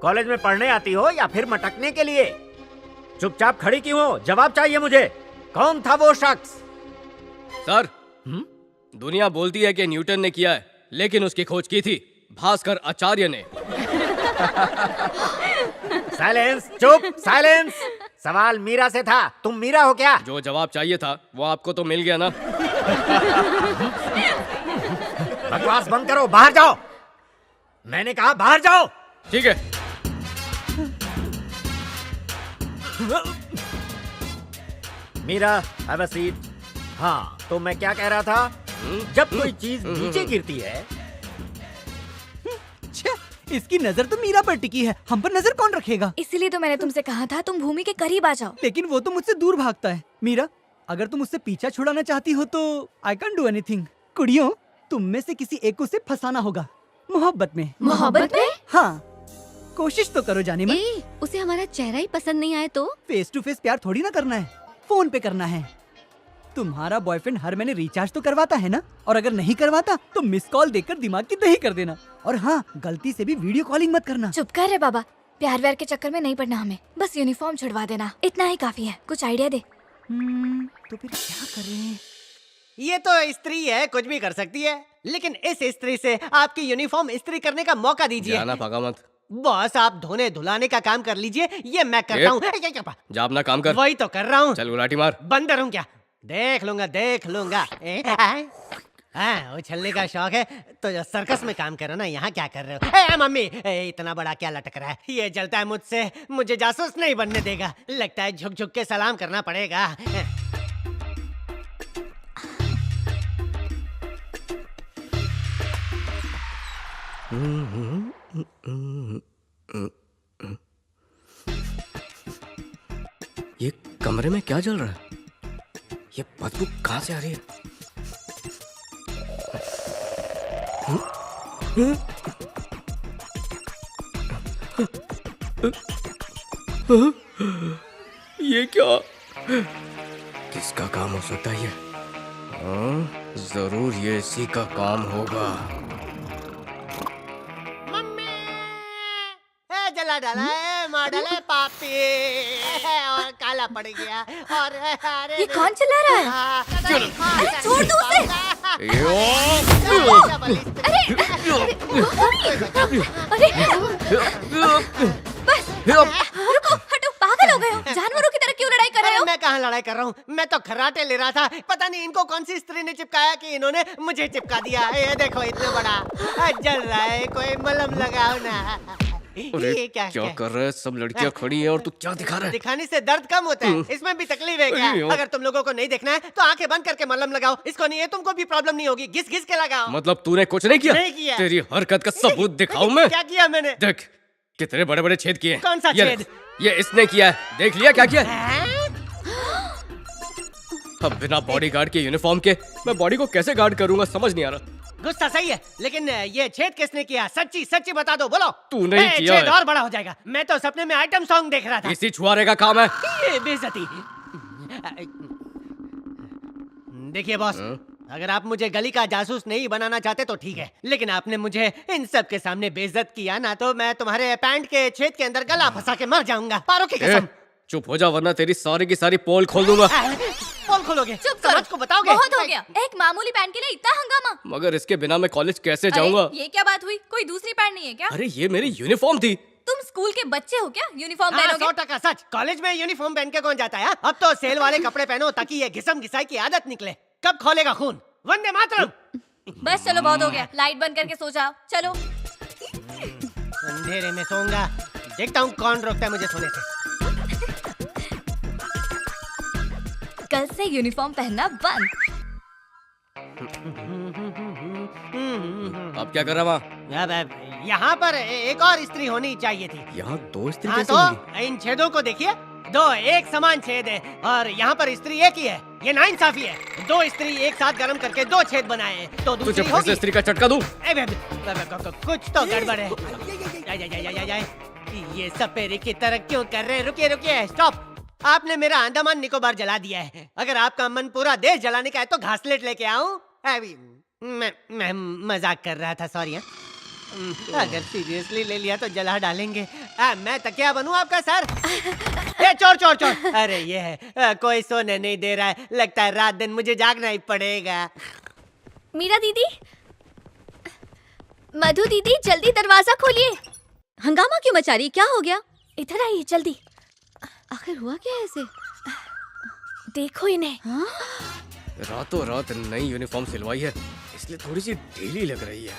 कॉलेज में पढ़ने आती हो या फिर मटकने के लिए? चुपचाप खड़ी क्यों हो? जवाब चाहिए मुझे। कौन था वो शख्स? सर, दुनिया बोलती है कि न्यूटन ने किया है, लेकिन उसकी खोज की थी भास्कर आचार्य ने। साइलेंस, चुप, साइलेंस। सवाल मीरा से था, तुम मीरा हो क्या? जो जवाब चाहिए था वो आपको तो मिल गया ना। बकवास बंद करो, बाहर जाओ। मैंने कहा बाहर जाओ। ठीक है। Meera, have a seat. हाँ, तो मैं क्या कह रहा था? जब कोई चीज नीचे गिरती है, इसकी नजर तो मीरा पर टिकी है, हम पर नजर कौन रखेगा? इसीलिए तो मैंने तुमसे कहा था तुम भूमि के करीब आ जाओ। लेकिन वो तो मुझसे दूर भागता है। मीरा, अगर तुम उससे पीछा छुड़ाना चाहती हो तो आई कैन डू एनीथिंग। कुड़ियों, तुम में से किसी एक को उसे फंसाना होगा, मोहब्बत में। मोहब्बत में? हाँ, कोशिश तो करो जाने में। उसे हमारा चेहरा ही पसंद नहीं आए तो? फेस टू फेस प्यार थोड़ी ना करना है, फोन पे करना है। तुम्हारा बॉयफ्रेंड हर महीने रिचार्ज तो करवाता है ना, और अगर नहीं करवाता तो मिस कॉल देकर दिमाग की दही कर देना। और हाँ, गलती से भी वीडियो कॉलिंग मत करना। चुप कर रे बाबा, प्यार व्यार के चक्कर में नहीं पड़ना हमें, बस यूनिफॉर्म छुड़वा देना, इतना ही काफी है। कुछ आइडिया दे। तो फिर क्या करें? ये तो स्त्री है, कुछ भी कर सकती है, लेकिन इस स्त्री से आपकी यूनिफॉर्म इस्त्री करने का मौका दीजिए। जाना भागा मत। बॉस, आप धोने धुलाने का काम कर लीजिए, ये मैं करता हूँ। जा अपना काम कर। वही तो कर रहा हूँ। चल गुलाटी मार। बंदर हूँ क्या? देख लूंगा, देख लूंगा। हाँ, उछलने का शौक है तो जो सर्कस में काम करो ना, यहाँ क्या कर रहे हो? मम्मी, इतना बड़ा क्या लटक रहा है? ये जलता है मुझसे, मुझे जासूस नहीं बनने देगा। लगता है झुक झुक के सलाम करना पड़ेगा। ये कमरे में क्या जल रहा है? ये बदबू कहाँ से आ रही है? ये क्या? किसका काम हो सकता है ये? जरूर ये इसी का काम होगा। जला डाला है, मार डाला है पापी, और काला पड़ गया। और अरे ये कौन चिल्ला रहा है? अरे छोड़ दो उसे। बस रुको, हटो, पागल हो गए हो? जानवरों की तरह क्यों लड़ाई कर रहे हो? मैं कहाँ लड़ाई कर रहा हूँ, मैं तो खर्राटे ले रहा था। पता नहीं इनको कौन सी स्त्री ने चिपकाया कि इन्होंने मुझे चिपका दिया। ये देखो, इतना बड़ा जल रहा है, कोई मलहम लगाओ ना। ये क्या कर रहे हैं? सब लड़कियां खड़ी हैं और तू क्या दिखा रहा है? दिखाने से दर्द कम होता है, इसमें भी तकलीफ है क्या? अगर तुम लोगों को नहीं देखना है तो आंखें बंद करके मलहम लगाओ। इसको नहीं है, तुमको भी प्रॉब्लम नहीं होगी, घिस घिस के लगाओ। मतलब तूने कुछ नहीं किया? नहीं किया। तेरी हरकत का सबूत दिखाऊं मैं? क्या किया मैंने? देख, कितने बड़े बड़े छेद किए। कौन सा छेद? ये इसने किया है, देख लिया क्या किया? अब बिना बॉडीगार्ड के यूनिफॉर्म के मैं बॉडी को कैसे गार्ड करूंगा, समझ नहीं आ रहा। गुस्सा सही है, लेकिन ये छेद किसने किया? सच्ची सच्ची बता दो, बोलो। तूने ही किया छेद है। और बड़ा हो जाएगा। मैं तो सपने में आइटम सॉन्ग देख रहा था। इसी छुआरे का काम है। ये बेइज्जती। देखिए बॉस, अगर आप मुझे गली का जासूस नहीं बनाना चाहते तो ठीक है, लेकिन आपने मुझे इन सब के सामने बेइज्जत किया ना, तो मैं तुम्हारे पैंट के छेद के अंदर गला फंसा के मर जाऊंगा। पारो की कसम। चुप हो जा, वरना तेरी सारी की सारी पोल खोल दूंगा। पोल खोलोगे? चुप करो, समाज को बताओगे? बहुत हो गया, एक मामूली पैंट के लिए इतना हंगामा। मगर इसके बिना मैं कॉलेज कैसे जाऊंगा? अरे, ये क्या बात हुई? कोई दूसरी पैंट नहीं है क्या? अरे ये मेरी यूनिफॉर्म थी। तुम स्कूल के बच्चे हो क्या? यूनिफॉर्म हाँ, पहनोगे? 100% सच। कॉलेज में यूनिफॉर्म पहन के कौन जाता है? अब तो सेल वाले कपड़े पहनो ताकि ये घिसम घिसाई की आदत निकले। कब खोलेगा खून? वंदे मातरम। बस चलो, बहुत हो गया, लाइट बंद करके सो जाओ। चलो। अंधेरे में सोऊंगा, देखता हूँ कौन रोकता है मुझे सोने से। कल से यूनिफॉर्म पहनना बंद। अब क्या कर रहा वहाँ? अब यहाँ पर एक और स्त्री होनी चाहिए थी। यहाँ दो स्त्री हाँ, कैसे तो होंगी? इन छेदों को देखिए, दो एक समान छेद है और यहाँ पर स्त्री एक ही है। ये नाइंसाफी है। 2 इस्त्री एक साथ गरम करके 2 छेद बनाए हैं, तो तुझे दूसरी फिर होगी। से स्त्री का चटका दूं? कुछ तो गड़बड़ है। जाए, ये सपेरे की तरह क्यों कर रहे हैं? रुकिए, स्टॉप। आपने मेरा अंडमान निकोबार जला दिया है। अगर आपका मन पूरा देश जलाने का है तो घासलेट लेके आऊं? अभी मैं मजाक कर रहा था, सॉरी। अगर सीरियसली ले लिया तो जला डालेंगे। मैं तकिया बनूं आपका सर? ए चोर। अरे ये है, कोई सोने नहीं दे रहा है। लगता है रात दिन मुझे जागना ही पड़ेगा। मीरा दीदी, मधु दीदी, जल्दी दरवाजा खोलिए। हंगामा क्यों मचा रही? क्या हो गया? इधर आइए जल्दी। आखिर हुआ क्या ऐसे? देखो इन्हें। हाँ? रातों रात नई यूनिफॉर्म सिलवाई है, इसलिए थोड़ी सी ढीली लग रही है।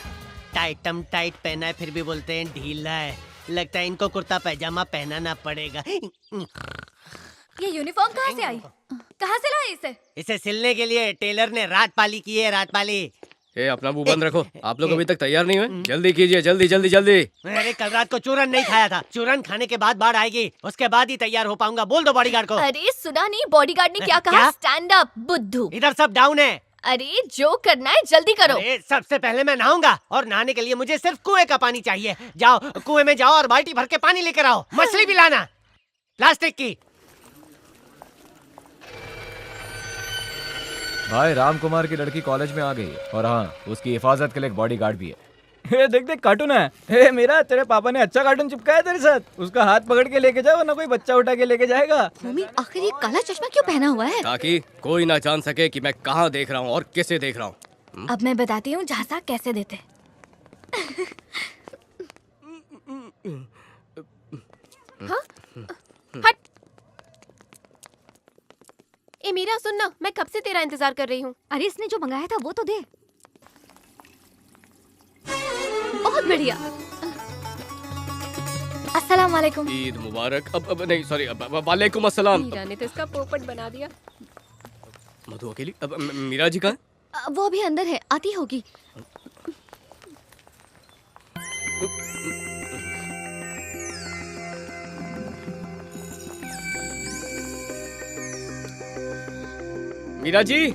टाइटम टाइट पहना है, फिर भी बोलते हैं ढीला है। लगता है इनको कुर्ता पैजामा पहनाना पड़ेगा। ये यूनिफॉर्म कहाँ से आई? कहाँ से लाए इसे? इसे सिलने के लिए टेलर ने रात पाली की है, रात पाली। ए, अपना मुंह बंद रखो। आप लोग अभी तक तैयार नहीं हुए? जल्दी कीजिए, जल्दी। मैंने कल रात को चूरन नहीं खाया था। चूरन खाने के बाद बाढ़ आएगी, उसके बाद ही तैयार हो पाऊंगा। बोल दो बॉडीगार्ड को। अरे सुना नहीं, बॉडीगार्ड ने क्या कहा? स्टैंड अप बुद्धू। इधर सब डाउन है। अरे जो करना है जल्दी करो। अरे सबसे पहले मैं नहाऊंगा, और नहाने के लिए मुझे सिर्फ कुएं का पानी चाहिए। जाओ कुएं में जाओ और बाल्टी भर के पानी लेकर आओ। मछली भी लाना, प्लास्टिक की। भाई राम कुमार की लड़की कॉलेज में आ गई, और हाँ, उसकी हिफाजत के लिए एक बॉडीगार्ड भी है। देख कार्टून है। मेरा तेरे पापा ने अच्छा कार्टून चिपकाया तेरे साथ। उसका हाथ पकड़ के लेके जाओ, वरना कोई बच्चा उठा के लेके जाएगा। मम्मी, आखिर ये काला चश्मा क्यों पहना हुआ है? ताकि कोई ना जान सके कि मैं कहाँ देख रहा हूँ और किसे देख रहा हूँ। अब मैं बताती हूँ झांसा कैसे देते। हाँ? हट। ए मीरा सुन ना, मैं कब से तेरा इंतजार कर रही हूँ। अरे इसने जो मंगाया था वो तो दे। बहुत बढ़िया। अस्सलाम वालेकुम। ईद मुबारक। अब नहीं, सॉरी, वालेकुम अस्सलाम। मीरा ने तो इसका पोपट बना दिया। मधु अकेली? अब मीरा जी कहाँ है? वो अभी अंदर है, आती होगी। मीरा जी,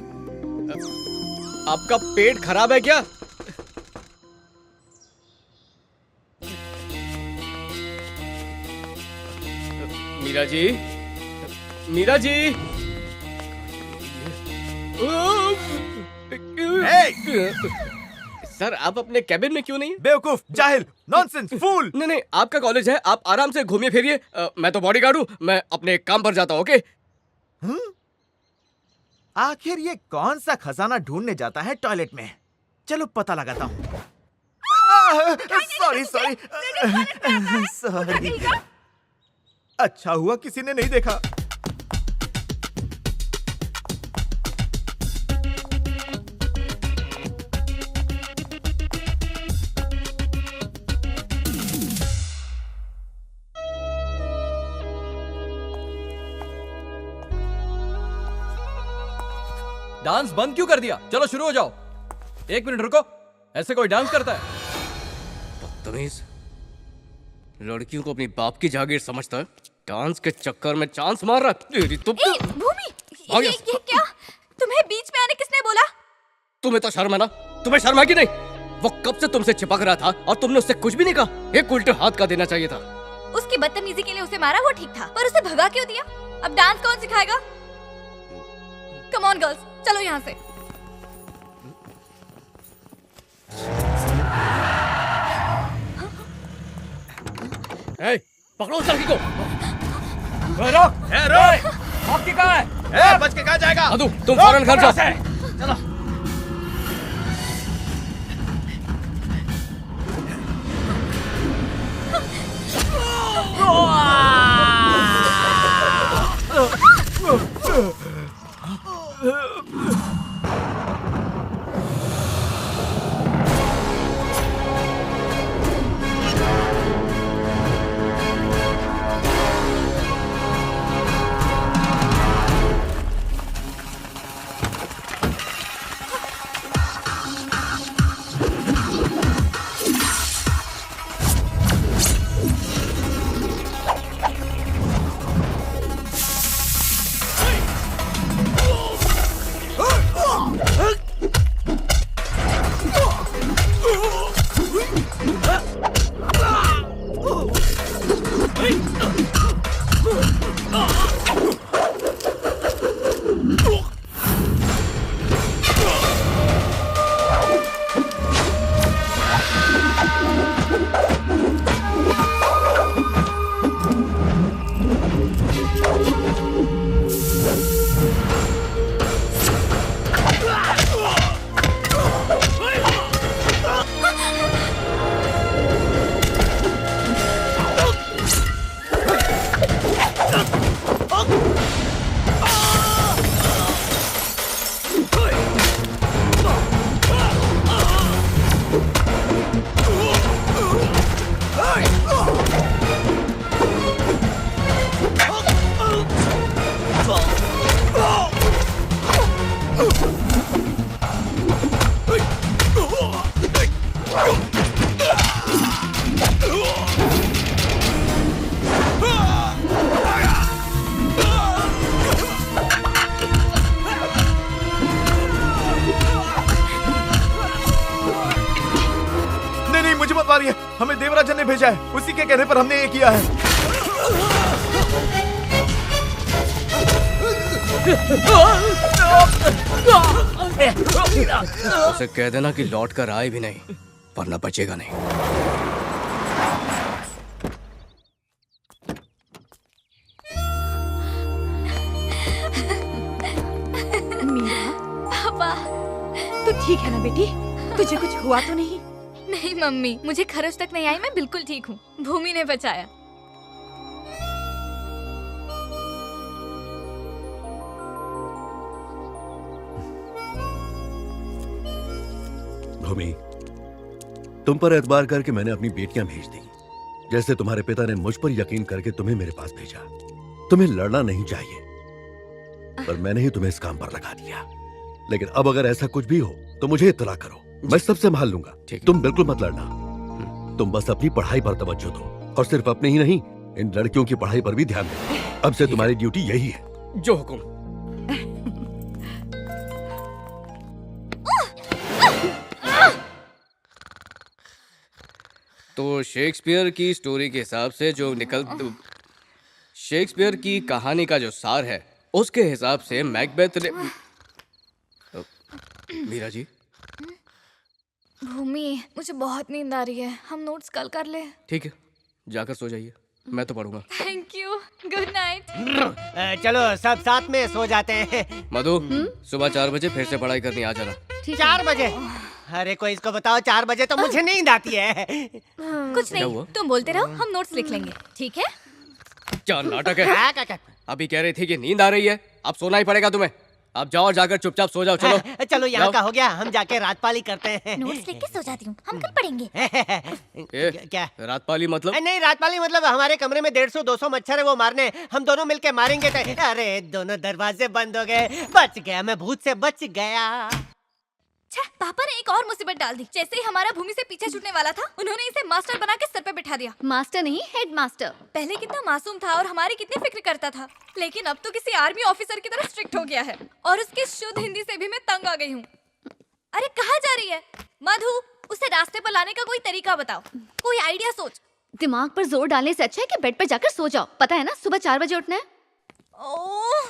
आपका पेट खराब है क्या? मीरा जी। सर, आप अपने कैबिन में क्यों नहीं? बेवकूफ, जाहिल, नॉनसेंस, फूल। नहीं, आपका कॉलेज है, आप आराम से घूमिए फिरिए। मैं तो बॉडीगार्ड हूँ, मैं अपने काम पर जाता हूँ। ओके? आखिर ये कौन सा खजाना ढूंढने जाता है टॉयलेट में? चलो पता लगाता हूँ। सॉरी। अच्छा हुआ किसी ने नहीं देखा। डांस बंद क्यों कर दिया? चलो शुरू हो जाओ। 1 मिनट रुको, ऐसे कोई डांस करता है? बदतमीज, लड़कियों को अपनी बाप की जागीर समझता है। डांस के चक्कर में चांस मार रहा। तेरी तो भूमि, ये क्या? तुम्हें बीच में आने किसने बोला? तुम्हें तो शर्म है ना? तुम्हें शर्म है कि नहीं? वो कब से तुमसे चिपक रहा था और तुमने उससे कुछ भी नहीं कहा। एक उल्टे हाथ का देना चाहिए था। उसकी बदतमीजी के लिए उसे मारा, वो ठीक था, पर उसे भगा क्यों दिया? अब डांस कौन सिखाएगा? कम ऑन गर्ल्स, चलो यहाँ से। पकड़ो उस लड़की को। हॉकी कहाँ है? बच के कहाँ जाएगा? मधु, तुम फौरन घर जाओ। चलो। हमें देवराजन ने भेजा है, उसी के कहने पर हमने ये किया है। उसे कह देना कि लौट कर आए भी नहीं, वरना बचेगा नहीं। मीरा, पापा, तू ठीक है ना बेटी? तुझे कुछ हुआ तो नहीं? नहीं मम्मी, मुझे खरोच तक नहीं आई, मैं बिल्कुल ठीक हूँ। भूमि ने बचाया। भूमि, तुम पर एतबार करके मैंने अपनी बेटियां भेज दी, जैसे तुम्हारे पिता ने मुझ पर यकीन करके तुम्हें मेरे पास भेजा। तुम्हें लड़ना नहीं चाहिए, पर मैंने ही तुम्हें इस काम पर लगा दिया। लेकिन अब अगर ऐसा कुछ भी हो तो मुझे इत्तला करो, मैं सब संभाल लूंगा। तुम बिल्कुल मत लड़ना। तुम बस अपनी पढ़ाई पर तवज्जो दो, और सिर्फ अपने ही नहीं, इन लड़कियों की पढ़ाई पर भी ध्यान दो। अब से तुम्हारी ड्यूटी यही है। जो हुकुम। तो शेक्सपियर की स्टोरी के हिसाब से जो शेक्सपियर की कहानी का जो सार है, उसके हिसाब से मैकबेथ ने मीरा जी। भूमि, मुझे बहुत नींद आ रही है, हम नोट्स कल कर ले। ठीक है, जाकर सो जाइए, मैं तो पढ़ूंगा। Thank you, good night. चलो सब साथ में सो जाते हैं। मधु, सुबह 4 बजे फिर से पढ़ाई करनी आ जाना। 4 बजे? अरे कोई इसको बताओ, 4 बजे तो मुझे नींद आती है। कुछ नहीं, तुम बोलते रहो, हम नोट्स लिख लेंगे, ठीक है? क्या नाटक है? अभी कह रही थी कि नींद आ रही है, अब सोना ही पड़ेगा तुम्हें। अब जाओ और जाकर चुपचाप सो जाओ। चलो चलो, यहाँ का हो गया, हम जाके रातपाली करते हैं। नोट्स लिख के सो जाती हूँ, हम कल पढ़ेंगे। क्या रातपाली मतलब? नहीं, रातपाली मतलब हमारे कमरे में 150-200 मच्छर है, वो मारने हम दोनों मिलके मारेंगे। अरे दोनों दरवाजे बंद हो गए, बच गया, मैं भूत से बच गया। पापा ने एक और मुसीबत डाल दी। जैसे ही हमारा भूमि से पीछे छूटने वाला था, उन्होंने इसे मास्टर बना के सर पे बिठा दिया। मास्टर नहीं, हेड मास्टर। पहले कितना मासूम था और हमारी कितनी फिक्र करता था, लेकिन अब तो किसी आर्मी ऑफिसर की तरह स्ट्रिक्ट हो गया है। और उसकी शुद्ध हिंदी से भी मैं तंग आ गई हूँ। अरे कहाँ जा रही है मधु? उसे रास्ते पर लाने का कोई तरीका बताओ, कोई आइडिया सोच। दिमाग पर जोर डालने से अच्छा है कि बेड पर जाकर सो जाओ। पता है ना, सुबह 4 बजे उठना है।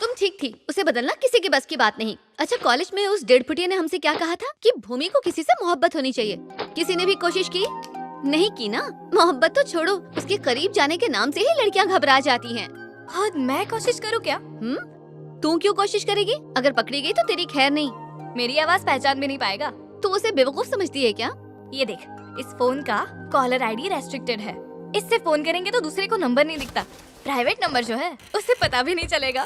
तुम ठीक थी, उसे बदलना किसी की बस की बात नहीं। अच्छा, कॉलेज में उस 1.5 फुटिया ने हमसे क्या कहा था कि भूमि को किसी से मोहब्बत होनी चाहिए। किसी ने भी कोशिश की? नहीं की ना। मोहब्बत तो छोड़ो, उसके करीब जाने के नाम से ही लड़कियां घबरा जाती हैं। खुद मैं कोशिश करूँ क्या? तू क्यों कोशिश करेगी? अगर पकड़ी गई तो तेरी खैर नहीं। मेरी आवाज पहचान भी नहीं पाएगा। तू उसे बेवकूफ समझती है क्या? ये देख, इस फोन का कॉलर आईडी रेस्ट्रिक्टेड है। इससे फोन करेंगे तो दूसरे को नंबर नहीं दिखता। प्राइवेट नंबर जो है उसे पता भी नहीं चलेगा।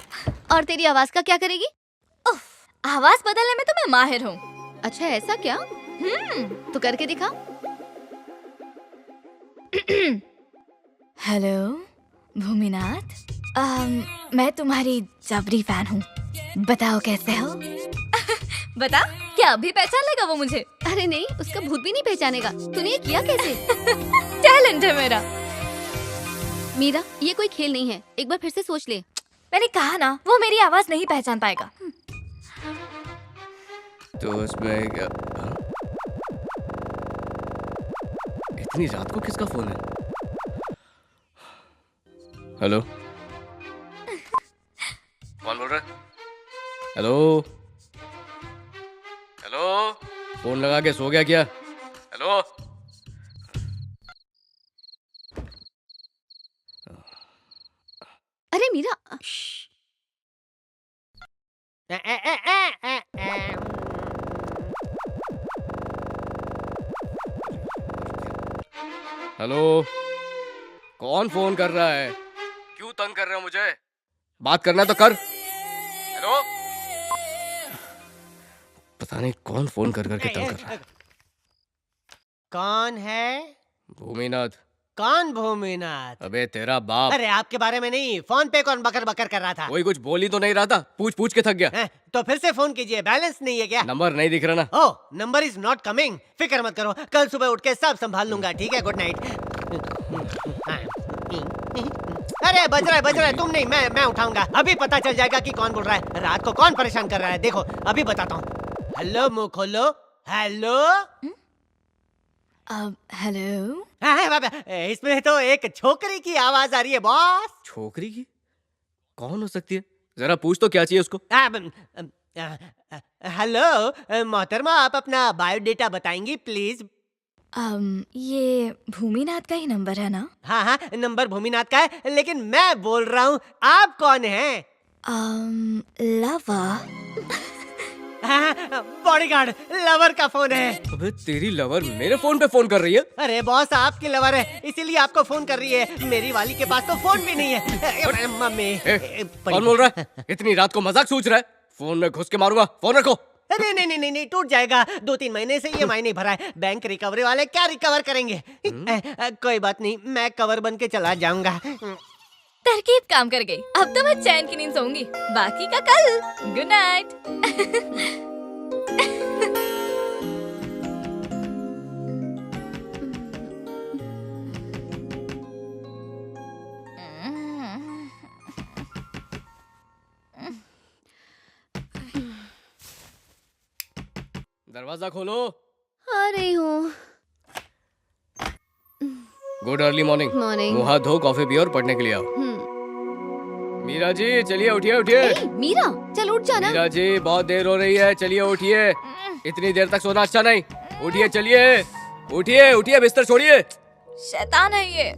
और तेरी आवाज का क्या करेगी? आवाज बदलने में तो मैं माहिर हूँ। अच्छा ऐसा क्या? तो करके दिखा। हेलो भूमिनाथ, मैं तुम्हारी जबरी फैन हूँ, बताओ कैसे हो? बता, क्या अभी पहचान लेगा वो मुझे? अरे नहीं, उसका भूत भी नहीं पहचानेगा। तूने ये किया कैसे? टैलेंट है मेरा। मीरा, ये कोई खेल नहीं है, एक बार फिर से सोच ले। मैंने कहा ना, वो मेरी आवाज नहीं पहचान पाएगा। तो उसमें इतनी रात को किसका फोन है? हेलो, कौन बोल रहा है? हेलो हेलो, फोन लगा के सो गया क्या? हेलो, अरे मीरा, हेलो, कौन फोन कर रहा है? क्यों तंग कर रहे हो मुझे? बात करना है तो कर। हेलो, पता नहीं कौन फोन कर करके तंग कर रहा है। कौन है? भूमिनाथ। कौन भूमिनाथ? अबे तेरा बाप। अरे आपके बारे में नहीं, फोन पे कौन बकर बकर कर रहा था? कोई कुछ बोल ही तो नहीं रहा था, पूछ पूछ के थक गया। तो फिर से फोन कीजिए, बैलेंस नहीं है क्या? नंबर नहीं दिख रहा ना। ओह, नंबर इज नॉट कमिंग। फिक्र मत करो, कल सुबह उठ के सब संभाल लूंगा। ठीक है, गुड नाइट। अरे बज रहा है, तुम नहीं, मैं उठाऊंगा। अभी पता चल जाएगा कि कौन बोल रहा है, रात को कौन परेशान कर रहा है। देखो अभी बताता हूँ। हेलो, मुंह खोलो। Hello, hello. बाबा, इसमें तो एक छोकरी की आवाज आ रही है बॉस। छोकरी की? कौन हो सकती है? जरा पूछ तो क्या चाहिए उसको। हेलो मोहतरमा, आप अपना बायोडेटा बताएंगी प्लीज? ये भूमिनाथ का ही नंबर है ना? हाँ हाँ, नंबर भूमिनाथ का है, लेकिन मैं बोल रहा हूँ आप कौन हैं? लवर। बॉडीगार्ड, लवर का फोन है। अबे तेरी लवर मेरे फोन पे फोन कर रही है? अरे बॉस, आपकी लवर है इसीलिए आपको फोन कर रही है। मेरी वाली के पास तो फोन भी नहीं है। मम्मी। कौन बोल रहा है? इतनी रात को मजाक सूझ रहा है? फोन में घुस के मारूंगा, फोन रखो। अरे नहीं, टूट जाएगा। 2-3 महीने से EMI नहीं भरा है। बैंक रिकवरी वाले क्या रिकवर करेंगे? कोई बात नहीं, मैं कवर बन के चला जाऊंगा। तरकीब काम कर गई। अब तो मैं चैन की नींद सोऊंगी, बाकी का कल। Good night. दरवाजा खोलो। आ रही हूँ। Good early morning. मॉर्निंग। मुंह हाथ धो, कॉफी पियो और पढ़ने के लिए आओ। मीरा जी चलिए, उठिए उठिए। मीरा चल उठ जाना। मीरा जी बहुत देर हो रही है, चलिए उठिए। इतनी देर तक सोना अच्छा नहीं। उठिए, चलिए उठिए उठिए, बिस्तर छोड़िए। शैतान है ये।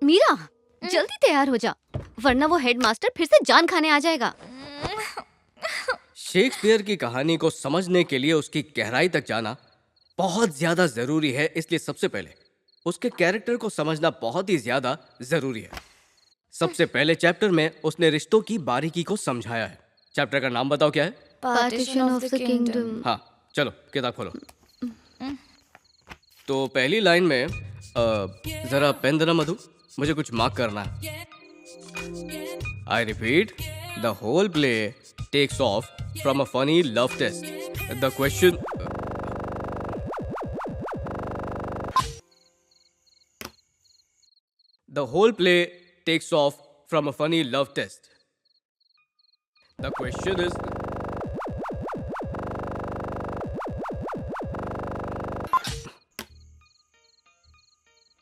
मीरा जल्दी तैयार हो जा, वरना वो हेडमास्टर फिर से जान खाने आ जाएगा। शेक्सपियर की कहानी को समझने के लिए उसकी गहराई तक जाना बहुत ज्यादा जरूरी है, इसलिए सबसे पहले उसके कैरेक्टर को समझना बहुत ही ज्यादा जरूरी है। सबसे पहले चैप्टर में उसने रिश्तों की बारीकी को समझाया है। चैप्टर का नाम बताओ क्या है? Partition of the kingdom. हाँ चलो किताब खोलो। तो पहली लाइन में जरा पेन देना मधु, मुझे कुछ मार्क करना है। I repeat, the whole play takes off from a funny love test. The question The whole play takes off from a funny love test. The question is,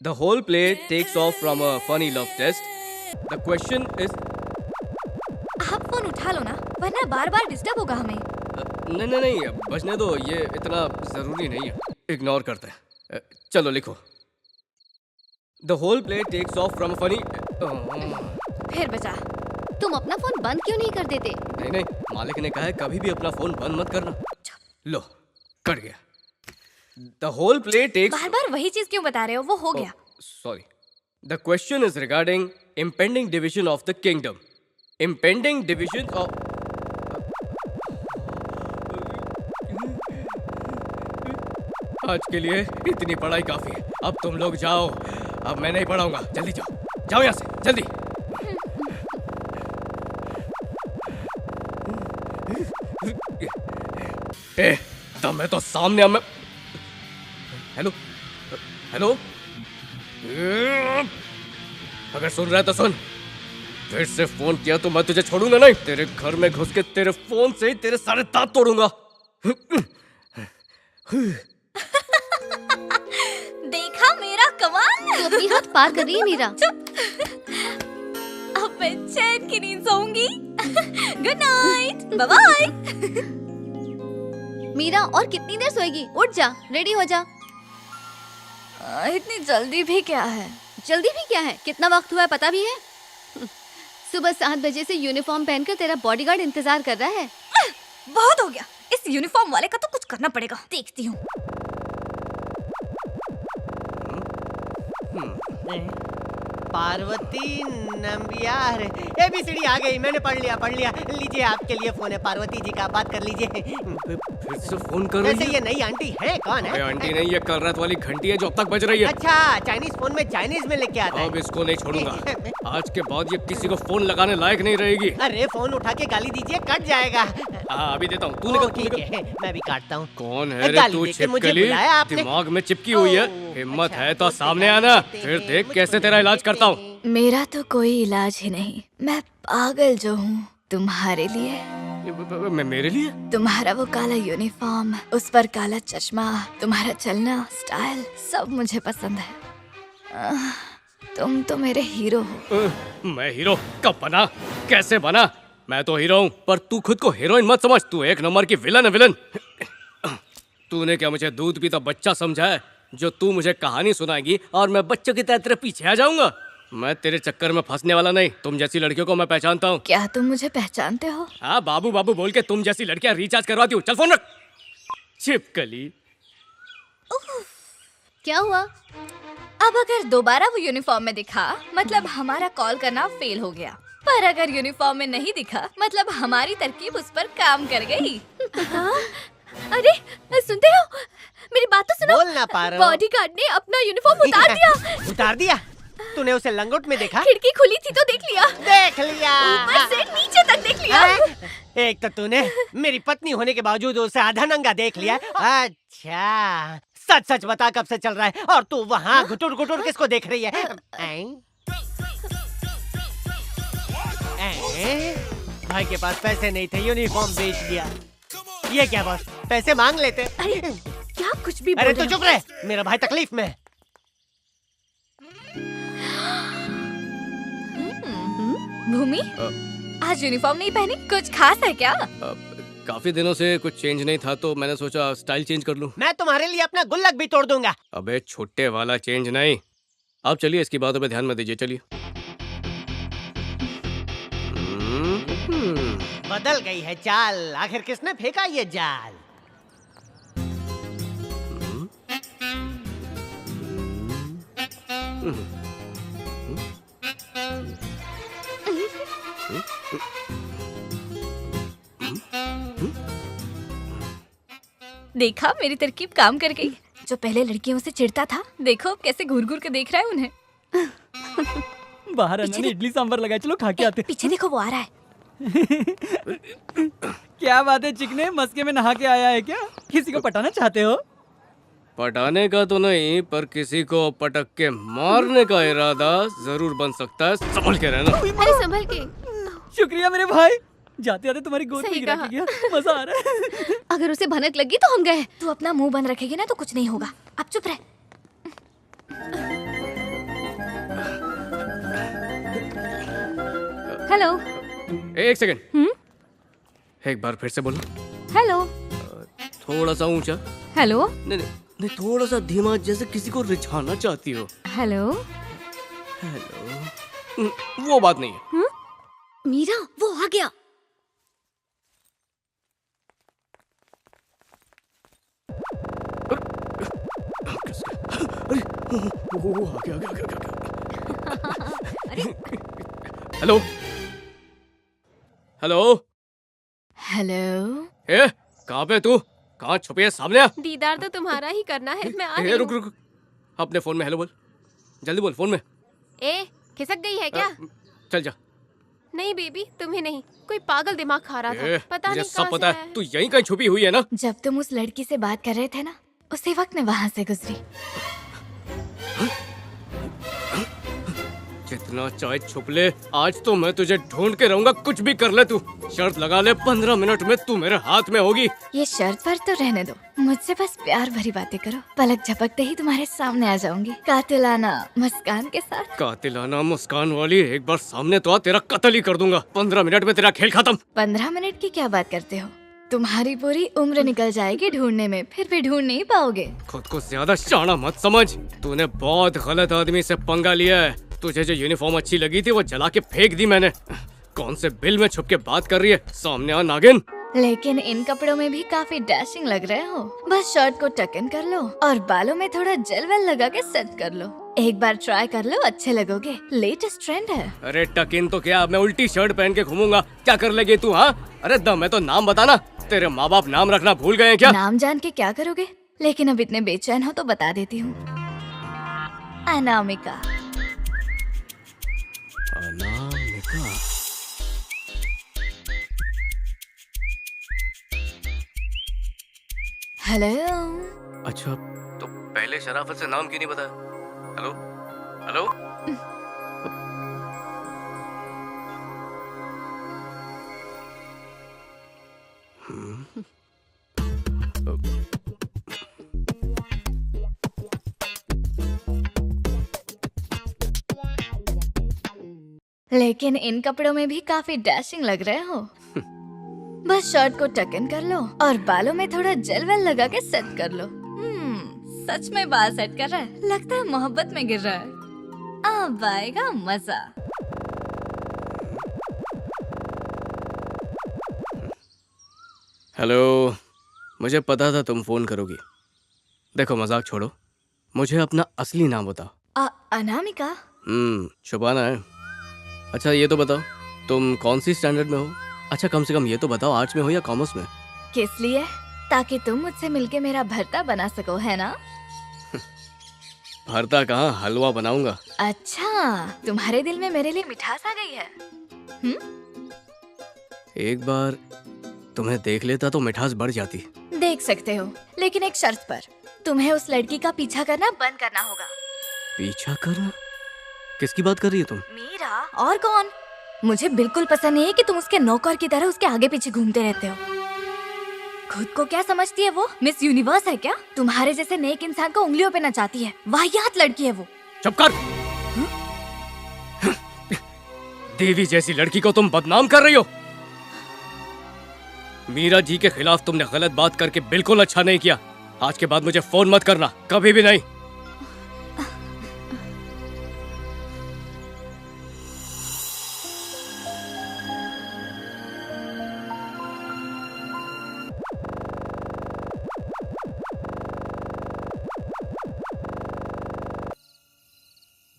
the whole play takes off from a funny love test. The question is, आप फोन उठा लो ना, वरना बार बार डिस्टर्ब होगा हमें। नहीं बजने दो, ये इतना जरूरी नहीं है, इग्नोर करते हैं। चलो लिखो। The whole play takes off from a funny. फिर बचा। तुम अपना फोन बंद क्यों नहीं कर देते? नहीं, मालिक ने कहा है कभी भी अपना फोन बंद मत करना। लो, कट गया। The whole play takes. बार बार वही चीज क्यों बता रहे हो? वो हो गया। Sorry. The question is regarding impending division of the kingdom. Impending division of. आज के लिए इतनी पढ़ाई काफी है। अब तुम लोग जाओ, अब मैं नहीं पढ़ाऊंगा। जल्दी जाओ, जाओ यहाँ से जल्दी। दम है तो सामने अब मैं। हेलो हेलो, अगर सुन रहा है तो सुन। फिर से फोन किया तो मैं तुझे छोड़ूंगा नहीं। तेरे घर में घुस के तेरे फोन से ही तेरे सारे दांत तोड़ूंगा। देखा मेरा कमाल। तू अपनी हाथ पार कर रही है मीरा। अब मैं चैन की नींद सोऊंगी। Good night, bye bye. Meera और कितनी देर सोएगी? उठ जा, रेडी हो जा। इतनी जल्दी भी क्या है? जल्दी भी क्या है? कितना वक्त हुआ है पता भी है? सुबह 7 बजे से यूनिफॉर्म पहनकर तेरा बॉडीगार्ड इंतजार कर रहा है। बहुत हो गया, इस यूनिफॉर्म वाले का तो कुछ करना पड़ेगा। देखती हूँ। पार्वती नंबियार ABCD आ गई। मैंने पढ़ लिया। लीजिए आपके लिए फोन है, पार्वती जी का, बात कर लीजिए। फिर से फोन कर रही वैसे है? ये नई आंटी है? कौन है? अरे आंटी नहीं, ये कल रात वाली घंटी है जो अब तक बज रही है। अच्छा, चाइनीज फोन में चाइनीज में लेके आता है। अब इसको नहीं छोड़ूंगा। आज के बाद ये किसी को फोन लगाने लायक नहीं रहेगी। अरे फोन उठा के गाली दीजिए, कट जाएगा। हाँ अभी देता हूँ, तू निकल। ठीक है, मैं भी काटता हूँ। कौन है रे गाली तू देके मुझे छिपकली? बुलाया आपने? दिमाग में चिपकी हुई है। हिम्मत है तो सामने आना, फिर देख कैसे तेरा इलाज करता हूँ। मेरा तो कोई इलाज ही नहीं। मैं पागल जो हूँ तुम्हारे लिए। मेरे लिए? तुम्हारा वो काला यूनिफॉर्म, उस पर काला चश्मा, तुम्हारा चलना, स्टाइल, सब मुझे पसंद है। तुम तो मेरे हीरो हो। मैं हीरो कब बना? कैसे बना? मैं तो हीरो हूँ, पर तू खुद को हीरोइन मत समझ। तू एक नंबर की विलन है, विलन। तूने क्या मुझे दूध पीता बच्चा समझा है जो तू मुझे कहानी सुनाएगी और मैं बच्चों की तरह तेरे पीछे आ जाऊंगा? मैं तेरे चक्कर में फंसने वाला नहीं। तुम जैसी लड़कियों को मैं पहचानता हूँ। क्या तुम मुझे पहचानते हो? हाँ, बाबू बाबू बोल के तुम जैसी लड़कियां रिचार्ज करवाती हूँ। चल फोन रख। छिपकली। क्या हुआ? अब अगर दोबारा वो यूनिफॉर्म में दिखा मतलब हमारा कॉल करना फेल हो गया, पर अगर यूनिफॉर्म में नहीं दिखा मतलब हमारी तरकीब उस पर काम कर गई। अरे सुनते हो? मेरी बात तो सुनो। बोलना पारो। बॉडीगार्ड ने अपना यूनिफॉर्म उतार दिया। उतार दिया? तूने उसे लंगोट में देखा? खिड़की खुली थी तो देख लिया। देख लिया। ऊपर से नीचे तक देख लिया। एक तो तूने मेरी पत्नी होने के बावजूद उसे आधा नंगा देख लिया। अच्छा, सच सच बता कब से चल रहा है और तू वहाँ घुटुर घुटुर किसको देख रही है? भाई के पास पैसे नहीं थे, यूनिफॉर्म बेच दिया। ये क्या बॉस, पैसे मांग लेते? अरे क्या कुछ भी अरे बोल तू चुप रहे, मेरा भाई तकलीफ में है। भूमि, आज यूनिफॉर्म नहीं पहनी, कुछ खास है क्या? काफी दिनों से कुछ चेंज नहीं था तो मैंने सोचा स्टाइल चेंज कर लूं। मैं तुम्हारे लिए अपना गुल्लक भी तोड़ दूंगा। अबे छोटे वाला चेंज नहीं। आप चलिए, इसकी बातों पे ध्यान मत दीजिए, चलिए। बदल गई है चाल, आखिर किसने फेंका ये जाल? देखा, मेरी तरकीब काम कर गई। जो पहले लड़कियों से चिढ़ता था, देखो अब कैसे घूर घूर के देख रहा है उन्हें। बाहर अन्ना ने इडली सांभर लगाया, चलो खा के आते। पीछे देखो, वो आ रहा है। क्या बात है चिकने, मस्के में नहा के आया है क्या? किसी को पटाना चाहते हो? पटाने का तो नहीं, पर किसी को पटक के मारने का इरादा जरूर बन सकता है। संभल के रहना। अरे संभल के। शुक्रिया मेरे भाई, जाते जाते तुम्हारी गोद में सही गिरा कहा। के गया, मजा आ रहा है। अगर उसे भनक लगी तो हम गए। तू अपना मुंह बंद रखेगी ना तो कुछ नहीं होगा। अब चुप रह। हेलो। एक सेकंड। एक बार फिर से बोलो। हेलो। थोड़ा सा ऊंचा। हेलो। नहीं नहीं नहीं, थोड़ा सा धीमा, जैसे किसी को रिझाना चाहती हो। हेलो। हेलो। वो बात नहीं है। मीरा, वो आ गया। अरे वो आ गया, हेलो हेलो हेलो। ए, कहाँ पे तू? कहाँ छुपी है? सामने आ। दीदार तो तुम्हारा ही करना है, मैं आ रही रुक हूँ। रुक, अपने फोन में हेलो बोल, जल्दी बोल फोन में। ए, खिसक गई है क्या? चल जा। नहीं बेबी, तुम्हें नहीं, कोई पागल दिमाग खा रहा था। पता मुझे नहीं सब कहाँ पता से है, तू यहीं कहीं छुपी हुई है ना? जब तुम उस लड़की से बात कर रहे थे ना, उसी वक्त मैं वहां से गुजरी। जितना चाहे छुप ले, आज तो मैं तुझे ढूंढ के रहूंगा, कुछ भी कर ले तू। शर्त लगा ले, 15 मिनट में तू मेरे हाथ में होगी। ये शर्त पर तो रहने दो, मुझसे बस प्यार भरी बातें करो, पलक झपकते ही तुम्हारे सामने आ जाऊंगी कातिलाना मुस्कान के साथ। कातिलाना मुस्कान वाली, एक बार सामने तो आ, तेरा कत्ल ही कर दूंगा। 15 मिनट में तेरा खेल खत्म। 15 मिनट की क्या बात करते हो? तुम्हारी पूरी उम्र निकल जाएगी ढूंढने में, फिर भी ढूंढ नहीं पाओगे। खुद को ज्यादा शाना मत समझ, तूने बहुत गलत आदमी से पंगा लिया है। तुझे जो यूनिफॉर्म अच्छी लगी थी वो जला के फेंक दी मैंने। कौन से बिल में छुप के बात कर रही है? सामने आ नागिन। लेकिन इन कपड़ों में भी काफी डैशिंग लग रहे हो। बस शर्ट को टक इन कर लो और बालों में थोड़ा जेल वेल लगा के सेट कर लो। एक बार ट्राई कर लो, अच्छे लगोगे, लेटेस्ट ट्रेंड है। अरे टक इन तो क्या, मैं उल्टी शर्ट पहन के घूमूंगा, क्या कर लेगी तू? हाँ, अरे दम है तो नाम बताना। तेरे माँ बाप नाम रखना भूल गए हैं क्या? नाम जान के क्या करोगे? लेकिन अब इतने बेचैन हो तो बता देती हूँ, अनामिका। अनामिका? हेलो। अच्छा, तो पहले शराफत से नाम क्यों नहीं बताया? Hello hello. लेकिन इन कपड़ों में भी काफी डैशिंग लग रहे हो। बस शर्ट को टक इन कर लो और बालों में थोड़ा जेल वेल लगा के सेट कर लो। सच में बाल सेट कर रहा है, लगता है मोहब्बत में गिर रहा है। अब आएगा मजा। हेलो, मुझे पता था तुम फोन करोगी। देखो मजाक छोड़ो, मुझे अपना असली नाम बताओ। अनामिका। छुपाना है? अच्छा ये तो बताओ, तुम कौन सी स्टैंडर्ड में हो? अच्छा कम से कम ये तो बताओ, आर्ट्स में हो या कॉमर्स में? किस लिए? ताकि तुम मुझसे मिलके मेरा भरता बना सको, है ना? भरता कहाँ, हलवा बनाऊंगा। अच्छा, तुम्हारे दिल में मेरे लिए मिठास आ गई है। एक बार तुम्हें देख लेता तो मिठास बढ़ जाती। देख सकते हो, लेकिन एक शर्त पर। तुम्हें उस लड़की का पीछा करना बंद करना होगा। पीछा करना? किसकी बात कर रही है तुम? मीरा। और कौन? मुझे बिल्कुल पसंद नहीं है कि तुम उसके नौकर की तरह उसके आगे पीछे घूमते रहते हो। खुद को क्या समझती है वो? मिस यूनिवर्स है क्या? तुम्हारे जैसे नेक इंसान को उंगलियों पे नचाती है। वाहियात लड़की है वो। चुप कर। देवी जैसी लड़की को तुम बदनाम कर रही हो। मीरा जी के खिलाफ तुमने गलत बात करके बिल्कुल अच्छा नहीं किया। आज के बाद मुझे फोन मत करना, कभी भी नहीं।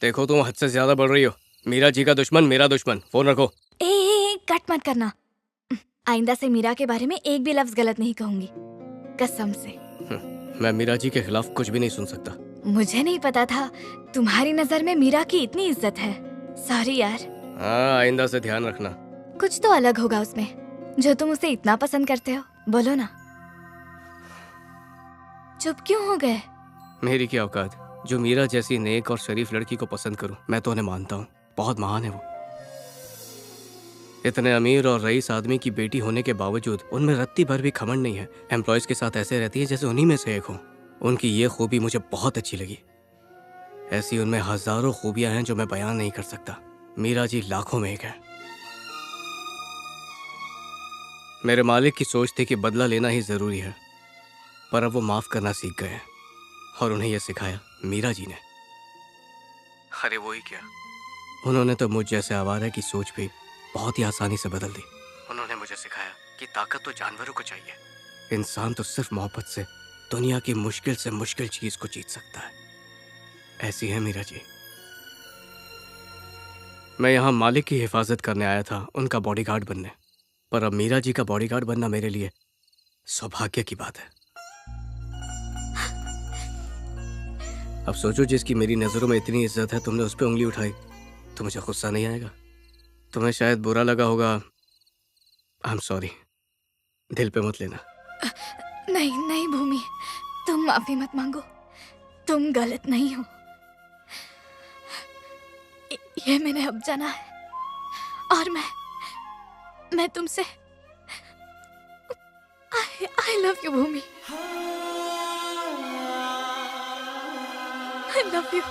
देखो तुम हद से ज्यादा बढ़ रही हो। मीरा जी का दुश्मन मेरा दुश्मन। फोन रखो। कट मत करना। आइंदा से मीरा के बारे में एक भी लफ्ज गलत नहीं कहूंगी, कसम से। मैं मीरा जी के खिलाफ कुछ भी नहीं सुन सकता। मुझे नहीं पता था तुम्हारी नजर में मीरा की इतनी इज्जत है। सॉरी यार। हाँ, आइंदा से ध्यान रखना। कुछ तो अलग होगा उसमें जो तुम उसे इतना पसंद करते हो। बोलो ना। चुप क्यों हो गए? मेरी क्या औकात जो मीरा जैसी नेक और शरीफ लड़की को पसंद करूं। मैं तो उन्हें मानता हूँ, बहुत महान है वो। इतने अमीर और रईस आदमी की बेटी होने के बावजूद उनमें रत्ती भर भी घमंड नहीं है। एम्प्लॉयज के साथ ऐसे रहती है जैसे उन्हीं में से एक हो। उनकी ये खूबी मुझे बहुत अच्छी लगी। ऐसी उनमें हजारों खूबियां हैं जो मैं बयान नहीं कर सकता। मीरा जी लाखों में एक है। मेरे मालिक की सोच थी कि बदला लेना ही जरूरी है, पर अब वो माफ करना सीख गए हैं और उन्हें यह सिखाया मीरा जी ने। अरे वो ही क्या, उन्होंने तो मुझ जैसे आवारा की सोच भी बहुत ही आसानी से बदल दी। उन्होंने मुझे सिखाया कि ताकत तो जानवरों को चाहिए, इंसान तो सिर्फ मोहब्बत से दुनिया की मुश्किल से मुश्किल चीज को जीत सकता है। ऐसी है मीरा जी। मैं यहाँ मालिक की हिफाजत करने आया था, उनका बॉडीगार्ड बनने, पर अब मीरा जी का बॉडीगार्ड बनना मेरे लिए सौभाग्य की बात है। अब सोचो, जिसकी मेरी नजरों में इतनी इज्जत है, तुमने उस पर उंगली उठाई तो मुझे गुस्सा नहीं आएगा? तुम्हें शायद बुरा लगा होगा। आई एम सॉरी, दिल पे मत लेना। नहीं नहीं भूमि, तुम माफी मत मांगो। तुम गलत नहीं हो। ये मैंने अब जाना है। और मैं तुमसे I love you, Bhumi. I love you।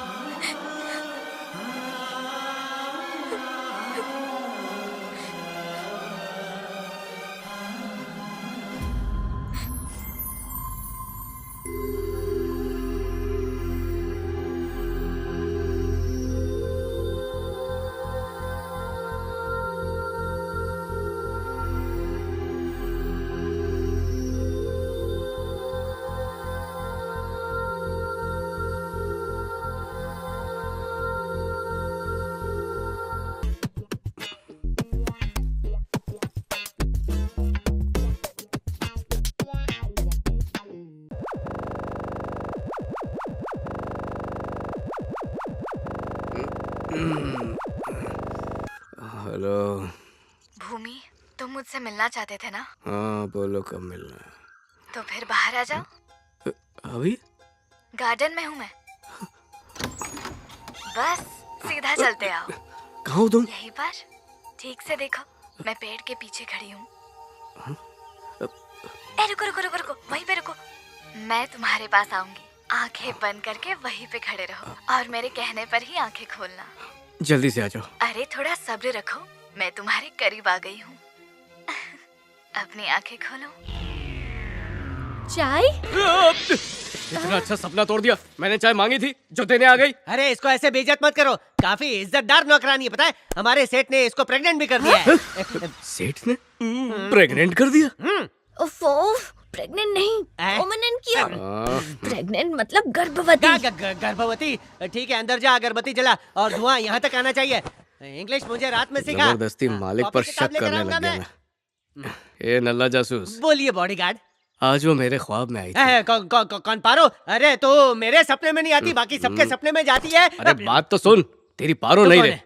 Hello. Bhumi, तुम मुझसे मिलना चाहते थे ना? हाँ बोलो, कब मिलना है? तो फिर बाहर आ जाओ। अभी? गार्डन में हूँ मैं। बस सीधा चलते आओ। कहाँ हो तुम? यहीं पर, ठीक से देखो, मैं पेड़ के पीछे खड़ी हूँ। रुको रुको रुको रुको, वहीं पे रुको। मैं तुम्हारे पास आऊंगी। आंखें बंद करके वहीं पे खड़े रहो और मेरे कहने पर ही आंखें खोलना। जल्दी से आ जाओ। अरे थोड़ा सब्र रखो, मैं तुम्हारे करीब आ गई हूँ। अपनी आंखें खोलो। चाय? इतना अच्छा सपना तोड़ दिया। मैंने चाय मांगी थी, जो देने आ गई। अरे इसको ऐसे बेइज्जत मत करो। काफी इज्जतदार नौकरानी है, पता है? हमारे सेठ ने इसको प्रेग्नेंट भी कर दिया है। सेठ ने प्रेग्नेंट कर दिया? ओफो, प्रेग्नेंट नहीं, परमानेंट किया। प्रेग्नेंट मतलब गर्भवती। गर्भवती? ठीक है, अंदर जा, अगरबत्ती जला और धुआं यहाँ तक आना चाहिए। इंग्लिश मुझे रात में सिखा। जबरदस्ती मालिक पर शक करने लग गया मैं। ए नल्ला जासूस। बोलिए बॉडीगार्ड। आज वो मेरे ख्वाब में आई थी। कौन पारो? अरे तो मेरे सपने में नहीं आती, बाकी सबके सपने में जाती है। अरे बात तो सुन, तेरी पारो तो नहीं कौन रे,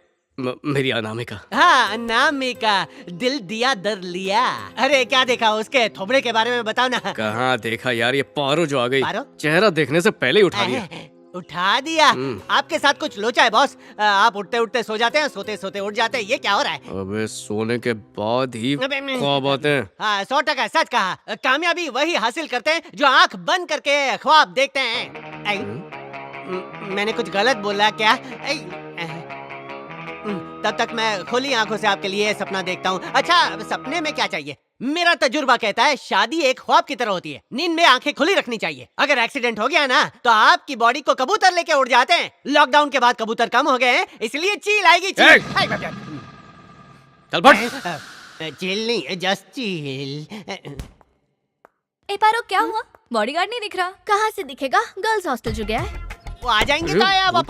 मेरी अनामिका। हाँ, अनामिका, दिल दिया दर लिया। अरे क्या देखा उसके थोबड़े के बारे में बताओ ना। कहाँ देखा यार, ये पारो जो आ गई, पारो? चेहरा देखने से पहले ही उठा लिया। उठा दिया? आपके साथ कुछ लोचा है बॉस। आप उठते उठते सो जाते हैं, सोते सोते उठ जाते हैं, ये क्या हो रहा है? अबे सोने के बाद ही ख्वाब आते हैं। हाँ 100% सच कहा। कामयाबी वही हासिल करते हैं जो आंख बंद करके ख्वाब देखते हैं। मैंने कुछ गलत बोला क्या? तब तक मैं खुली आंखों से आपके लिए सपना देखता हूँ। अच्छा, सपने में क्या चाहिए? मेरा तजुर्बा कहता है शादी एक ख्वाब की तरह होती है, नींद में आंखें खुली रखनी चाहिए। अगर एक्सीडेंट हो गया ना तो आपकी बॉडी को कबूतर लेके उड़ जाते हैं। लॉकडाउन के बाद कबूतर कम हो गए हैं, इसलिए चील आएगी। चील चल बढ़। चील नहीं, जस्ट चील। ए पारो, क्या हुआ? बॉडीगार्ड नहीं दिख रहा। कहाँ से दिखेगा? गर्ल्स हॉस्टल जो गया है। वो आ जाएंगे तो आया, वो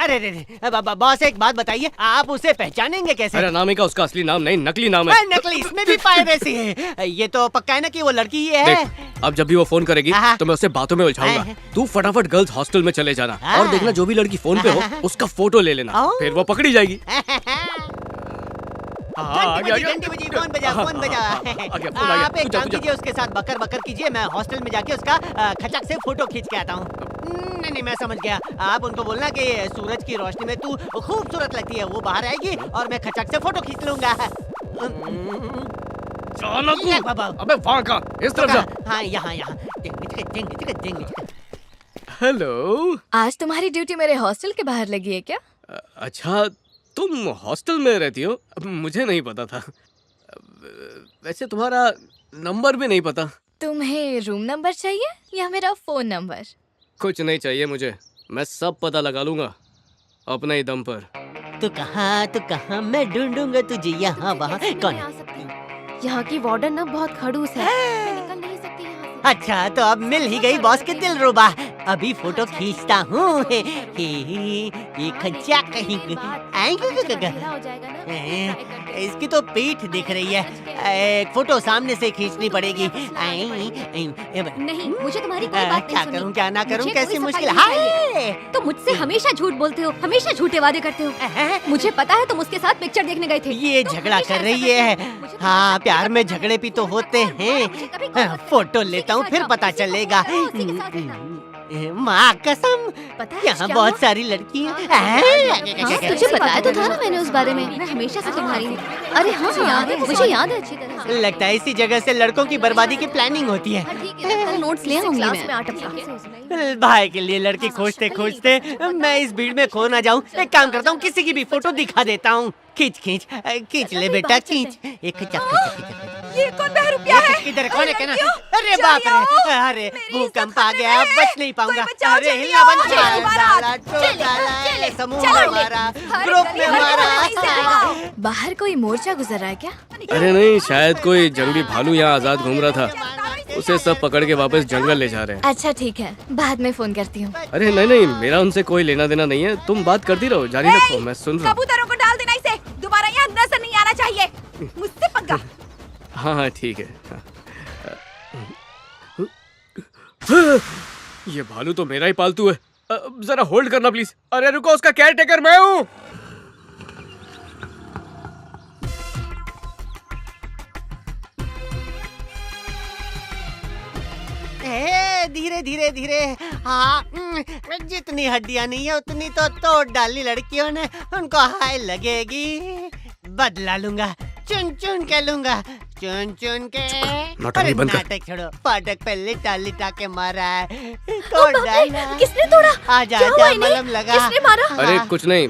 अरे बॉस एक बात बताइए, आप उसे पहचानेंगे कैसे? अरे अनामिका उसका असली नाम नहीं, नकली नाम है। नकली? इसमें भी पायरेसी है। ये तो पक्का है ना कि वो लड़की ही है। देख, अब जब भी वो फोन करेगी तो मैं उसे बातों में उलझाऊंगा। तू फटाफट गर्ल्स हॉस्टल में चले जाना और देखना जो भी लड़की फोन पे हो उसका फोटो ले लेना, फिर वो पकड़ी जाएगी। घंटी बजी, फोन बजा, फोन बजा। आप एक काम कीजिए, उसके साथ बकर बकर कीजिए, मैं हॉस्टल में जाके उसका खचक से फोटो खींच के आता हूँ। नहीं, मैं समझ गया। आप उनको बोलना कि सूरज की रोशनी में तू खूबसूरत लगती है। वो बाहर आएगी और मैं खचक से फोटो खींच लूंगा। अबे वहाँ का, इस तरफ जा। हाँ, यहाँ। हेलो, आज तुम्हारी ड्यूटी मेरे हॉस्टल के बाहर लगी है क्या? अच्छा, तुम हॉस्टल में रहती हो? मुझे नहीं पता था। वैसे तुम्हारा नंबर भी नहीं पता। तुम्हें रूम नंबर चाहिए या मेरा फोन नंबर? कुछ नहीं चाहिए मुझे, मैं सब पता लगा लूंगा अपने ही दम पर। तू कहाँ मैं ढूंढूंगा तुझे यहाँ वहाँ। कौन? यहाँ की वार्डन ना बहुत खड़ूस है, मैं निकल नहीं सकती यहाँ से। अच्छा, तो अब मिल ही गई बॉस के दिलरुबा। अभी फोटो खींचता हूँ। खच्चा कहीं इसकी तो पीठ दिख रही है। एक फोटो सामने से खींचनी पड़ेगी। नहीं, मुझे तुम्हारी कोई बात क्या नहीं करूँ, क्या ना करूँ, मुझे कैसी कोई मुश्किल। सफाई नहीं चाहिए। तुम मुझसे हमेशा झूठ बोलते हो, हमेशा झूठे वादे करते हो। मुझे पता है तुम उसके साथ पिक्चर देखने गए थे। ये झगड़ा कर रही है। हाँ, प्यार में झगड़े भी तो होते हैं। फोटो लेता हूँ, फिर पता चलेगा। माँ कसम, पता है यहाँ क्या बहुत हुआ? सारी लड़कियाँ हाँ, तुझे बताया तो था ना मैंने उस बारे में। मैं हमेशा से तुम्हारी हूँ। अरे हाँ याद है, मुझे याद है अच्छी तरह से। लगता है इसी जगह से लड़कों की बर्बादी की प्लानिंग होती है। ठीक है, कल नोट्स ले आऊंगी क्लास मैं। में अटक भाई के लिए लड़की खोजते खोजते मैं इस भीड़ में खो ना जाऊं, एक काम करता हूँ, किसी की भी फोटो दिखा देता हूँ। खींच खींच खींच ले बेटा, खींच। एक ये कौन बहरू क्या है? किधर कौन है कहना? लड़कियों, अरे बाप चलिए आओ। रे, अरे मेरी भूकंप इज्जत आ खाने गया, में। बच नहीं पाऊंगा। कोई बचाओ, अरे जल्दी हिलना आओ। बंद चलो, कर, बारात। डाला, टोक डाला, समूह चलो, हमारा, हर ग्रुप गली में हर हमारा। गली से आओ। बाहर कोई मोर्चा गुजर रहा है क्या? अरे नहीं, शायद कोई जंगली भालू यहाँ आजाद घूम रहा था, उसे सब पकड़ के वापस जंगल ले जा रहे हैं। अच्छा ठीक है, बाद में फोन करती हूँ। अरे नहीं नहीं, मेरा उनसे कोई लेना देना नहीं है, तुम बात करती रहो, जारी रखो, मैं सुन रहा हूँ। कबूतरों को डाल देना इसे, दोबारा यहाँ नजर नहीं आना चाहिए। मुझसे पंगा। हाँ हाँ ठीक है। ये भालू तो मेरा ही पालतू है। जरा होल्ड करना प्लीज। अरे रुको, उसका केयर टेकर मैं हूँ। धीरे धीरे धीरे। हाँ, जितनी हड्डियां नहीं है उतनी तो तोड़ डाली लड़कियों ने, उनको हाय लगेगी। बदला लूंगा, चुन चुन के लूंगा, चुन चुन के। नाटक बंद कर। नाटक छोड़ो, फाटक पे लिटा लिटा के मारा है, तोड़ डाला। किसने तोड़ा? आजा क्या हुआ आजा, इन्हें? मलम लगा। किसने मारा? अरे कुछ नहीं,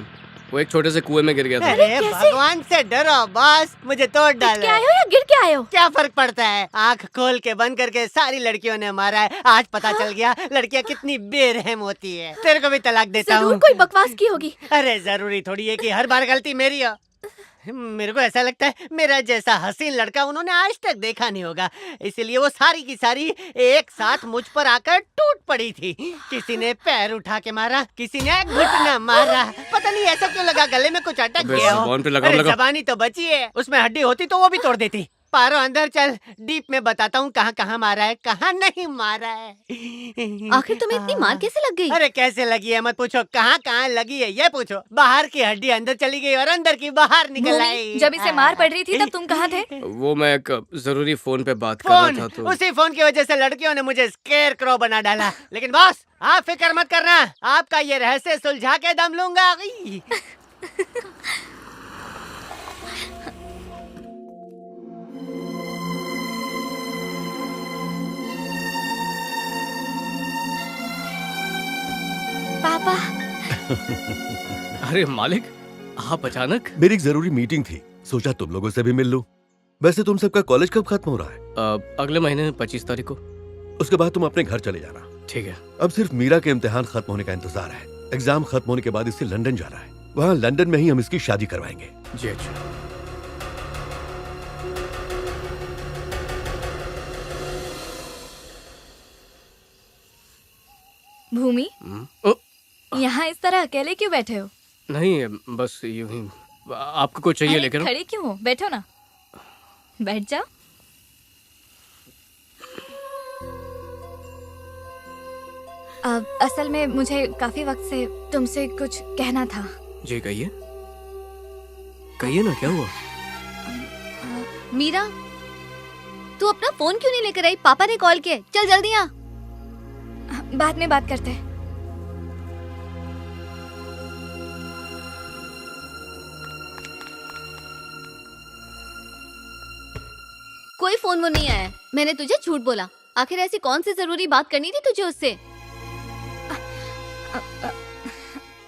वो एक छोटे से कुएं में गिर गया था। अरे भगवान से डरो बस, मुझे तोड़ डाला। क्या आए हो या गिर के आए हो? क्या फर्क पड़ता है, आंख खोल के बंद करके सारी लड़कियों ने मारा है। आज पता चल गया लड़कियां कितनी बेरहम होती है। तेरे को भी तलाक देता हूँ। जरूर कोई बकवास की होगी। अरे जरूरी थोड़ी है कि हर बार गलती मेरी हो। मेरे को ऐसा लगता है मेरा जैसा हसीन लड़का उन्होंने आज तक देखा नहीं होगा, इसीलिए वो सारी की सारी एक साथ मुझ पर आकर टूट पड़ी थी। किसी ने पैर उठा के मारा, किसी ने घुटना मारा, पता नहीं ऐसा क्यों लगा गले में कुछ अटक बस गया हो। जुबान पे लगाम अरे लगा। जबानी तो बची है, उसमें हड्डी होती तो वो भी तोड़ देती। पारो अंदर चल, डीप में बताता हूँ कहाँ कहाँ मारा है, कहाँ नहीं मारा है। आखिर तुम्हें इतनी मार कैसे लग गई? अरे कैसे लगी है मत पूछो, कहाँ कहाँ लगी है ये पूछो। बाहर की हड्डी अंदर चली गई और अंदर की बाहर निकल आई। जब इसे मार पड़ रही थी तब तुम कहाँ थे? वो मैं एक जरूरी फोन पे बात कर रहा था फोन, तो। उसी फोन की वजह से लड़कियों ने मुझे स्केयर क्रो बना डाला। लेकिन बॉस, आप फिक्र मत करना, आपका ये रहस्य सुलझा के दम लूंगा। पापा। अरे मालिक, आप अचानक? मेरी एक जरूरी मीटिंग थी, सोचा तुम लोगों से भी मिल लूं। वैसे तुम सबका कॉलेज कब खत्म हो रहा है? अगले महीने 25 तारीख को। उसके बाद तुम अपने घर चले जाना। ठीक है। अब सिर्फ मीरा के इम्तिहान खत्म होने का इंतजार है। एग्जाम खत्म होने के बाद इसे लंदन जाना है, वहाँ लंदन में ही हम इसकी शादी करवाएंगे। जी अच्छा। भूमि, यहाँ इस तरह अकेले क्यों बैठे हो? नहीं, बस यूं ही। आपको कुछ चाहिए अरे, लेकर? खड़े क्यों हो? बैठो ना, बैठ जाओ। असल में मुझे काफी वक्त से तुमसे कुछ कहना था। जी कहिए, कहिए ना, क्या हुआ? मीरा, तू अपना फोन क्यों नहीं लेकर आई? पापा ने कॉल किया, चल जल्दी आ। बाद में बात करते हैं। कोई फोन वो नहीं आया। मैंने तुझे झूठ बोला। आखिर ऐसी कौन सी जरूरी बात करनी थी तुझे उससे?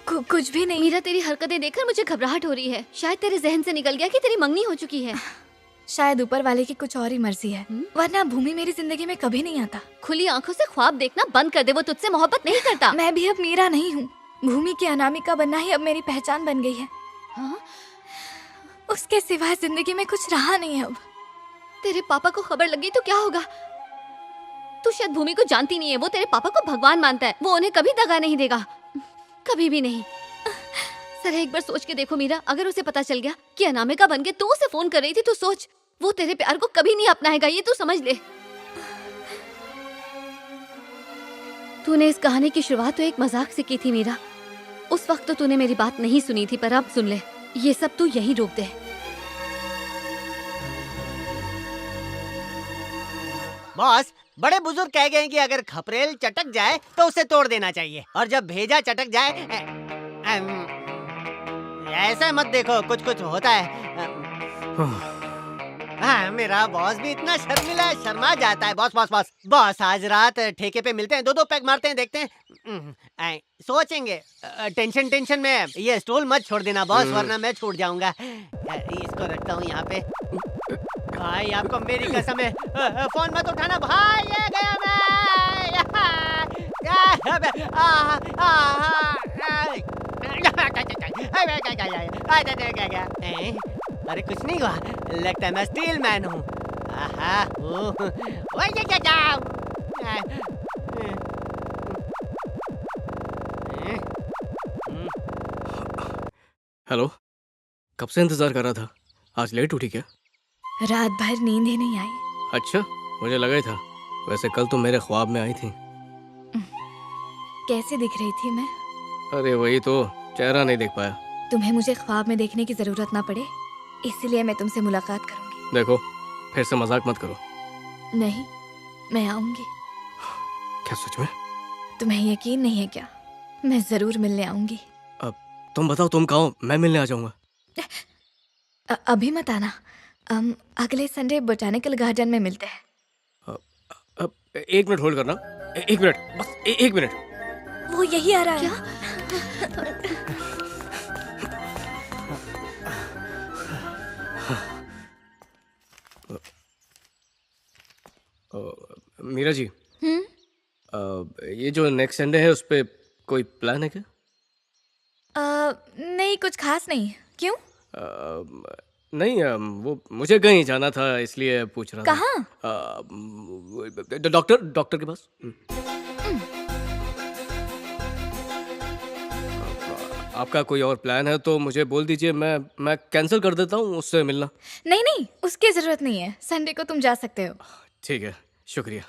कुछ भी नहीं। मीरा, तेरी हरकतें देखकर मुझे घबराहट हो रही है। शायद तेरे जहन से निकल गया कि तेरी मंगनी हो चुकी है। शायद ऊपर वाले की कुछ और ही मर्जी है, वरना भूमि मेरी जिंदगी में कभी नहीं आता। खुली आंखों से ख्वाब देखना बंद कर दे, वो तुझसे मोहब्बत नहीं करता। मैं भी अब मीरा नहीं हूँ। भूमि की अनामिका बनना ही अब मेरी पहचान बन गई है। हाँ? उसके सिवाय जिंदगी में कुछ रहा नहीं अब। तेरे पापा को खबर लग गई तो क्या होगा? तू शायद भूमि को जानती नहीं है। वो तेरे पापा को भगवान मानता है। वो उन्हें कभी दगा नहीं देगा, कभी भी नहीं। सर, एक बार सोच के देखो मीरा, अगर उसे पता चल गया कि अनामिका बन के तू उसे फोन कर रही थी, तो सोच, वो तेरे प्यार को कभी नहीं अपनाएगा, ये तू समझ ले। तूने इस कहानी की शुरुआत तो एक मजाक से की थी मीरा। उस वक्त तो तूने मेरी बात नहीं सुनी थी, पर अब सुन ले, ये सब तू यहीं रोक दे। बॉस, बड़े बुजुर्ग कह गए हैं कि अगर खपरेल चटक जाए तो उसे तोड़ देना चाहिए, और जब भेजा चटक जाए ऐसा मत देखो, कुछ कुछ होता है। हाँ, मेरा बॉस भी इतना शर्मिला है, शर्मा जाता है। बॉस बॉस बॉस बॉस, आज रात ठेके पे मिलते हैं, 2-2 पैक मारते हैं, देखते हैं। सोचेंगे। टेंशन में ये स्टूल मत छोड़ देना बॉस, वरना मैं छूट जाऊंगा। इसको रखता हूँ यहाँ पे। भाई आपको मेरी कसम है, फोन मत उठाना भाई, ये गया मैं। अरे कुछ नहीं हुआ, लगता है मैं स्टील मैन हूँ। हेलो, कब से इंतजार कर रहा था? आज लेट उठी क्या? रात भर नींद ही नहीं आई। अच्छा, मुझे लगा ही था। वैसे कल तुम मेरे ख्वाब में आई थी। कैसे दिख रही थी मैं? अरे वही तो, चेहरा नहीं देख पाया। तुम्हें मुझे ख्वाब में देखने की जरूरत ना पड़े, इसीलिए मैं तुमसे मुलाकात करूंगी। देखो, फिर से मजाक मत करो। नहीं, मैं आऊंगी। क्या सच में? तुम्हें यकीन नहीं है क्या? मैं जरूर मिलने आऊंगी। अब तुम बताओ, तुम कहो, मैं मिलने आ जाऊंगा। अभी मत आना, अगले संडे बोटानिकल गार्डन में मिलते हैं। अब 1 मिनट होल्ड करना। 1 मिनट, बस 1 मिनट। वो यही आ रहा है। मीरा जी, ये जो नेक्स्ट संडे है, उस पे कोई प्लान है क्या? नहीं, कुछ खास नहीं। क्यों? नहीं, वो मुझे कहीं जाना था, इसलिए पूछ रहा था। कहाँ? डॉक्टर के पास। आपका कोई और प्लान है तो मुझे बोल दीजिए, मैं कैंसिल कर देता हूँ उससे मिलना। नहीं, उसकी जरूरत नहीं है। संडे को तुम जा सकते हो। ठीक है, शुक्रिया।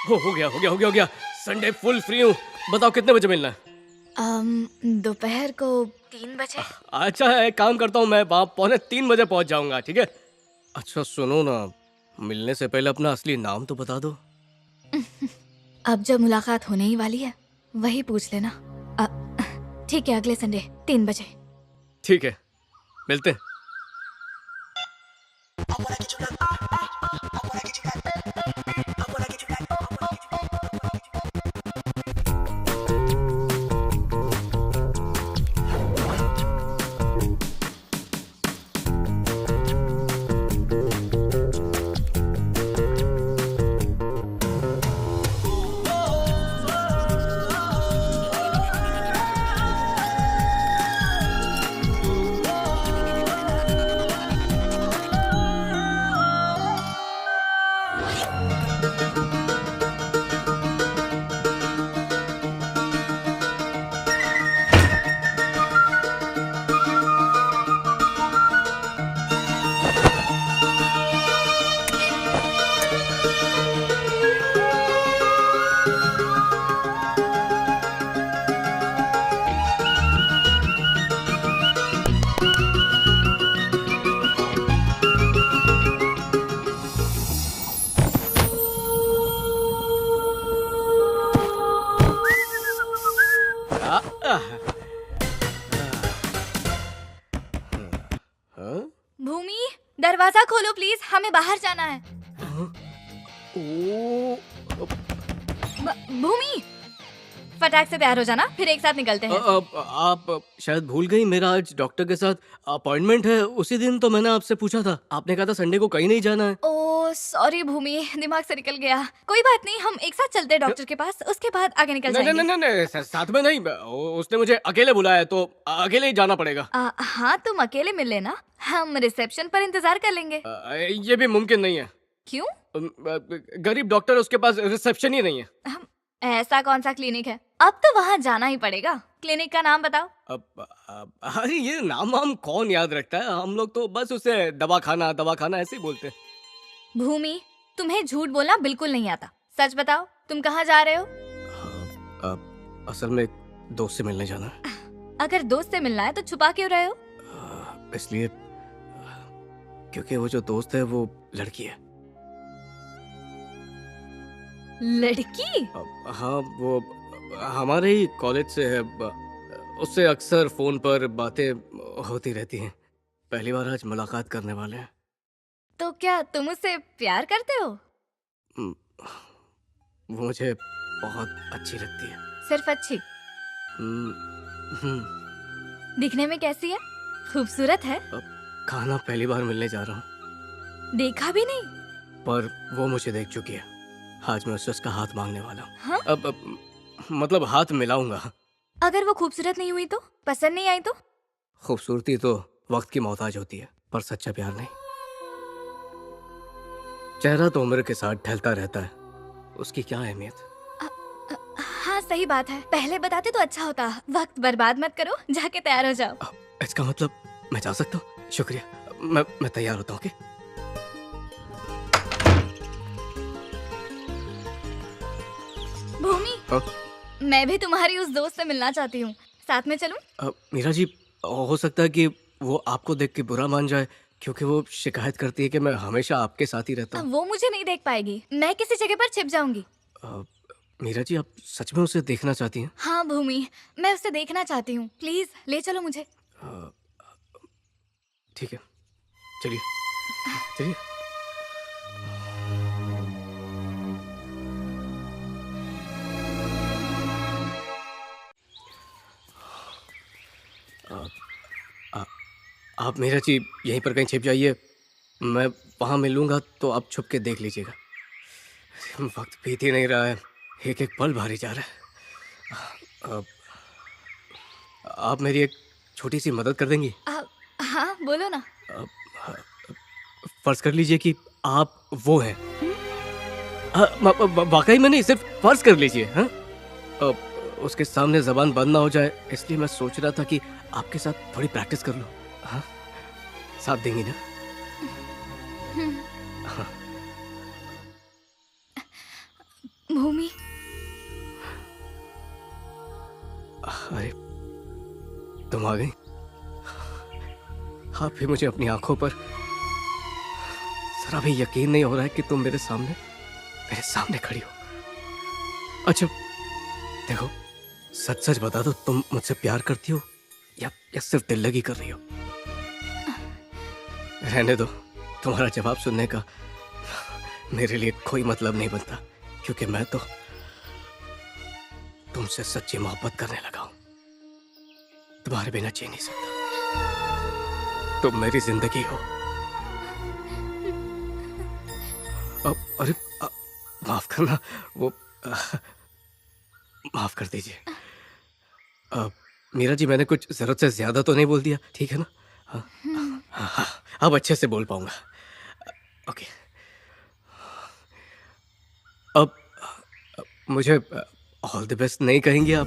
हो गया। संडे फुल फ्री हूँ। बताओ कितने बजे मिलना है? दोपहर को 3 बजे। अच्छा है, एक काम करता हूँ, मैं वहाँ 2:45 बजे पहुँच जाऊँगा। ठीक है? अच्छा सुनो ना, मिलने से पहले अपना असली नाम तो बता दो। अब जब मुलाकात होने ही वाली है, वही पूछ लेना। ठीक है, अगले संडे 3 बजे। ठीक है, मिलते हैं। भूमि, दरवाजा खोलो प्लीज, हमें बाहर जाना है। भूमि, फटाक से तैयार हो जाना, फिर एक साथ निकलते हैं। आप शायद भूल गई, मेरा आज डॉक्टर के साथ अपॉइंटमेंट है। उसी दिन तो मैंने आपसे पूछा था, आपने कहा था संडे को कहीं नहीं जाना है। ओह सॉरी भूमि, दिमाग से निकल गया। कोई बात नहीं, हम एक साथ चलते हैं डॉक्टर के पास, उसके बाद आगे निकल जाएंगे। नहीं, साथ में नहीं। उसने मुझे अकेले बुलाया तो अकेले ही जाना पड़ेगा। हाँ, तुम अकेले मिल लेना, हम रिसेप्शन पर इंतजार कर लेंगे। ये भी मुमकिन नहीं है। क्यों? गरीब डॉक्टर, उसके पास रिसेप्शन ही नहीं है। ऐसा कौन सा क्लिनिक है? अब तो वहाँ जाना ही पड़ेगा। क्लिनिक का नाम बताओ। अरे ये नाम हम कौन याद रखता है, हम लोग तो बस उसे दवाखाना ऐसे ही बोलते हैं। भूमि, तुम्हें झूठ बोलना बिल्कुल नहीं आता, सच बताओ, तुम कहाँ जा रहे हो? असल में एक दोस्त से मिलने जाना है। अगर दोस्त से मिलना है तो छुपा क्यों रहे हो? इसलिए क्योंकि वो जो दोस्त है वो लड़की है। लड़की? हाँ, वो हमारे ही कॉलेज से है। उससे अक्सर फोन पर बातें होती रहती हैं। पहली बार आज मुलाकात करने वाले हैं। तो क्या तुम उससे प्यार करते हो? वो मुझे बहुत अच्छी लगती है। सिर्फ अच्छी? दिखने में कैसी है? खूबसूरत है? खाना पहली बार मिलने जा रहा हूँ। देखा भी नहीं? पर वो मुझे देख चुकी है। आज मैं उसका हाथ मांगने वाला हूँ। हाँ? अब मतलब हाथ मिलाऊंगा। अगर वो खूबसूरत नहीं हुई तो? पसंद नहीं आई तो? खूबसूरती तो वक्त की मोहताज होती है, पर सच्चा प्यार नहीं। चेहरा तो उम्र के साथ ढलता रहता है, उसकी क्या अहमियत। हाँ सही बात है, पहले बताते तो अच्छा होता। वक्त बर्बाद मत करो, जाके तैयार हो जाओ। इसका मतलब मैं जा सकता हूँ? शुक्रिया, मैं तैयार होता हूँ। भूमि, मैं भी तुम्हारी उस दोस्त से मिलना चाहती हूँ, साथ में चलूं? मीरा जी, हो सकता है कि वो आपको देख के बुरा मान जाए, क्योंकि वो शिकायत करती है कि मैं हमेशा आपके साथ ही रहता हूँ। वो मुझे नहीं देख पाएगी, मैं किसी जगह पर छिप जाऊंगी। मीरा जी, आप सच में उसे देखना चाहती हैं? हाँ भूमि, मैं उसे देखना चाहती हूँ, प्लीज ले चलो मुझे। ठीक है, चलिए चलिए। आप मीरा जी यहीं पर कहीं छिप जाइए, मैं वहाँ मिलूंगा तो आप छुप के देख लीजिएगा। वक्त बीत ही नहीं रहा है, एक एक पल भारी जा रहा है। आप मेरी एक छोटी सी मदद कर देंगी? हाँ बोलो ना। फर्ज कर लीजिए कि आप वो हैं। वाकई में नहीं, सिर्फ फर्ज कर लीजिए। हाँ, उसके सामने जबान बंद ना हो जाए, इसलिए मैं सोच रहा था कि आपके साथ थोड़ी प्रैक्टिस कर लूं। हाँ, साथ देंगी ना? हाँ। भूमि, अरे तुम आ गई। आप भी मुझे अपनी आंखों पर जरा भी यकीन नहीं हो रहा है कि तुम मेरे सामने खड़ी हो। अच्छा देखो, सच सच बता दो, तुम मुझसे प्यार करती हो या सिर्फ दिल लगी कर रही हो? रहने दो, तुम्हारा जवाब सुनने का मेरे लिए कोई मतलब नहीं बनता, क्योंकि मैं तो तुमसे सच्ची मोहब्बत करने लगा हूं। तुम्हारे बिना जी नहीं सकता, तुम मेरी जिंदगी हो। अरे माफ करना, वो माफ कर दीजिए। मीरा जी, मैंने कुछ जरूरत से ज्यादा तो नहीं बोल दिया, ठीक है ना? हाँ, अब अच्छे से बोल पाऊंगा। ओके, अब मुझे ऑल द बेस्ट नहीं कहेंगे आप?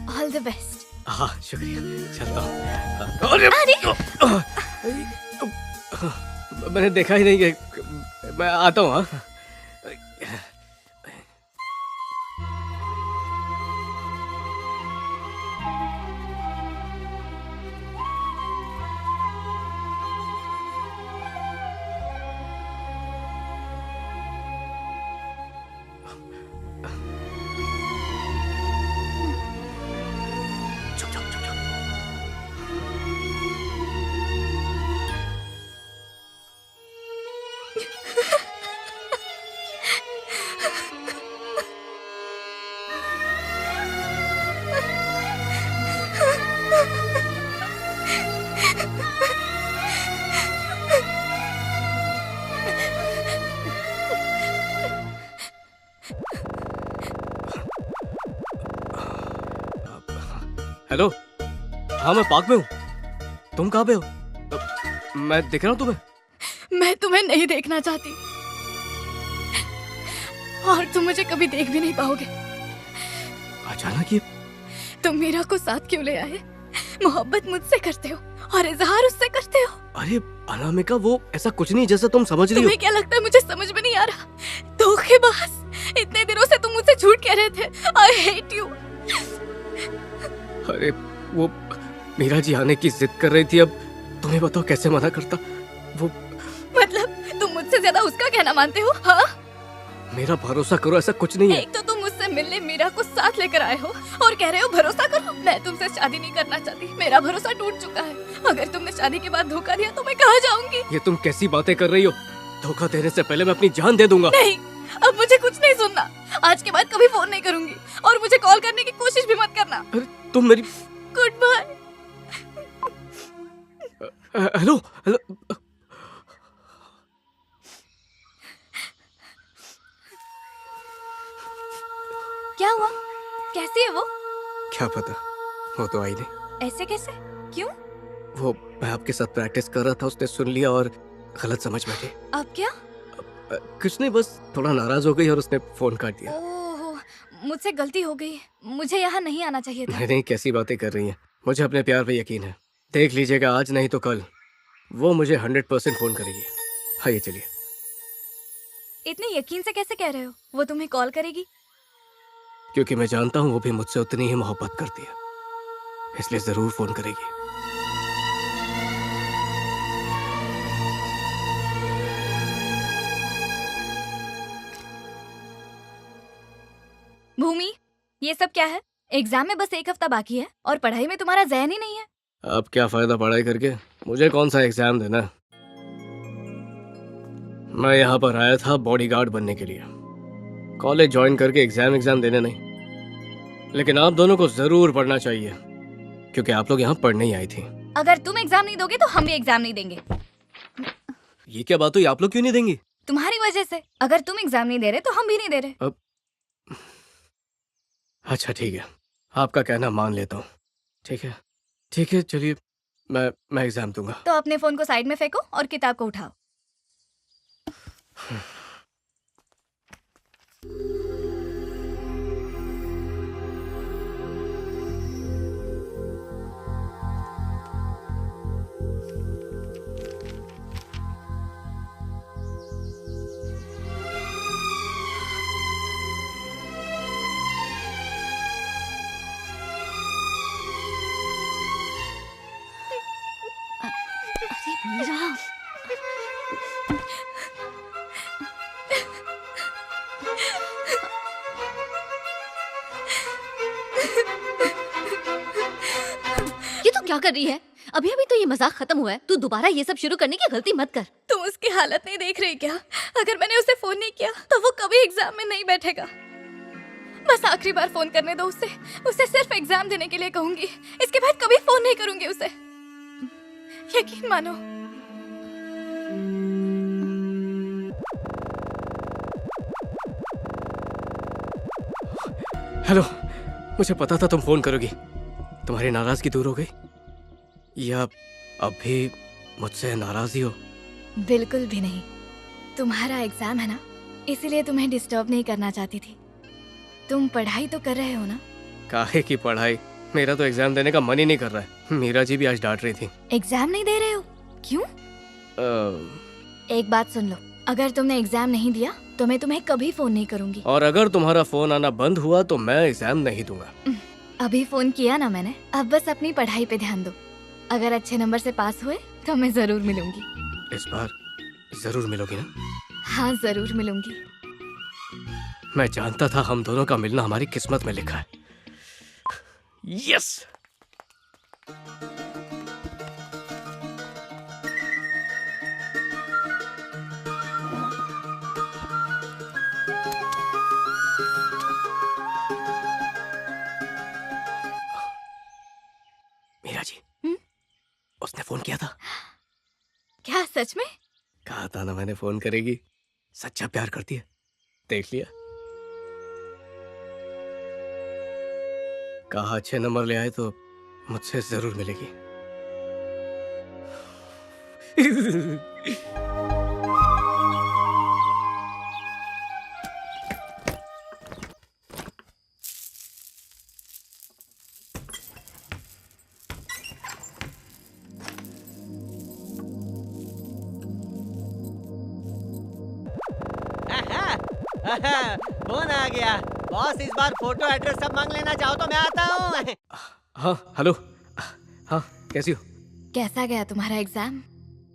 All the best. हाँ शुक्रिया, चलता हूँ। मैंने देखा ही नहीं कि मैं आता हूँ। हाँ, हेलो, हाँ मैं पार्क में हूँ। तुम कहाँ पे हो? मैं दिख रहा हूँ तुम्हें? मैं तुम्हें नहीं देखना चाहती और तुम मुझे कभी देख भी नहीं पाओगे। अचानक ये तुम मीरा को साथ क्यों ले आए? मोहब्बत मुझसे करते हो और इजहार उससे करते हो। अरे अनामिका, वो ऐसा कुछ नहीं जैसा तुम समझ रही हो। तुम्हें क्या लगता है मुझे समझ में नहीं आ रहा? धोखेबाज, इतने दिनों से तुम मुझसे झूठ कह रहे थे। I hate you. अरे वो मीरा जी आने की जिद कर रही थी, अब तुम्हें बताओ कैसे मना करता। वो मतलब तुम मुझसे ज्यादा उसका कहना मानते हो? हाँ, मेरा भरोसा करो, ऐसा कुछ नहीं है। एक तो तुम मुझसे मिलने मीरा को साथ लेकर आए हो और कह रहे हो भरोसा करो। मैं तुमसे शादी नहीं करना चाहती, मेरा भरोसा टूट चुका है। अगर तुमने शादी के बाद धोखा दिया तो मैं कहाँ जाऊंगी? ये तुम कैसी बातें कर रही हो? धोखा देने से पहले मैं अपनी जान दे दूंगा। नहीं, अब मुझे कुछ नहीं सुनना। आज के बाद कभी फोन नहीं करूंगी और मुझे कॉल करने की कोशिश भी मत करना। अरे तुम मेरी गुड बाय। Hello hello. क्या हुआ? कैसी है वो? क्या पता, वो तो आई नहीं। ऐसे कैसे? क्यों? वो मैं आपके साथ प्रैक्टिस कर रहा था, उसने सुन लिया और गलत समझ बैठी। अब क्या? कुछ नहीं, बस थोड़ा नाराज हो गई और उसने फोन काट दिया। ओह, मुझसे गलती हो गई। मुझे यहाँ नहीं आना चाहिए था। नहीं, कैसी बातें कर रही हैं। मुझे अपने प्यार पे यकीन है। देख लीजिएगा, आज नहीं तो कल वो मुझे 100% फोन करेगी। हाँ, ये चलिए। इतने यकीन से कैसे कह रहे हो? वो तुम्हें कॉल करेगी? क्योंकि मैं जानता हूँ वो भी मुझसे उतनी ही मोहब्बत करती है, इसलिए जरूर फोन करेगी। भूमि, ये सब क्या है? एग्जाम में बस 1 हफ्ता बाकी है और पढ़ाई में तुम्हारा ज़हन ही नहीं है। अब क्या फायदा पढ़ाई करके? मुझे कौन सा एग्जाम देना? मैं यहाँ पर आया था बॉडीगार्ड बनने के लिए, कॉलेज ज्वाइन करके एग्जाम देने नहीं। लेकिन आप दोनों को जरूर पढ़ना चाहिए, क्योंकि आप लोग यहाँ पढ़ने ही आई थी। अगर तुम एग्जाम नहीं दोगे तो हम भी एग्जाम नहीं देंगे। ये क्या बात हुई? आप लोग क्यों नहीं देंगी? तुम्हारी वजह से। अगर तुम एग्जाम नहीं दे रहे तो हम भी नहीं दे रहे। अब अच्छा ठीक है, आपका कहना मान लेता हूँ। ठीक है, चलिए मैं एग्जाम दूंगा। तो अपने फोन को साइड में फेंको और किताब को उठाओ। मीरा, ये तो क्या कर रही है? अभी अभी तो ये मजाक खत्म हुआ है, तू दोबारा ये सब शुरू करने की गलती मत कर। तुम उसकी हालत नहीं देख रही क्या? अगर मैंने उसे फोन नहीं किया तो वो कभी एग्जाम में नहीं बैठेगा। बस आखिरी बार फोन करने दो उसे। उसे सिर्फ एग्जाम देने के लिए कहूंगी, इसके बाद कभी फोन नहीं करूंगी उसे। यकीन मानो। हेलो, मुझे पता था तुम फोन करोगी। तुम्हारी नाराजगी दूर हो गई या अब भी मुझसे नाराज ही हो? बिल्कुल भी नहीं। तुम्हारा एग्जाम है ना, इसीलिए तुम्हें डिस्टर्ब नहीं करना चाहती थी। तुम पढ़ाई तो कर रहे हो ना? काहे की पढ़ाई? मेरा तो एग्जाम देने का मन ही नहीं कर रहा है। मीरा जी भी आज डांट रही थी। एग्जाम नहीं दे रहे हो? क्यों? एक बात सुन लो, अगर तुमने एग्जाम नहीं दिया तो मैं तुम्हें कभी फोन नहीं करूंगी। और अगर तुम्हारा फोन आना बंद हुआ तो मैं एग्जाम नहीं दूंगा। अभी फोन किया ना मैंने, अब बस अपनी पढ़ाई पे ध्यान दो। अगर अच्छे नंबर से पास हुए तो मैं जरूर मिलूंगी। इस बार जरूर मिलोगी ना? हाँ, जरूर मिलूंगी। मैं जानता था हम दोनों का मिलना हमारी किस्मत में लिखा है। यस। मीरा जी, उसने फोन किया था। क्या सच में? कहा था ना मैंने फोन करेगी। सच्चा प्यार करती है, देख लिया। कहा अच्छे नंबर ले आए तो मुझसे जरूर मिलेगी। फोन आ गया। बॉस, इस बार फोटो एड्रेस सब मांग लेना, चाहो तो मैं आता हूँ। हाँ हेलो। हाँ, कैसी हो? कैसा गया तुम्हारा एग्जाम?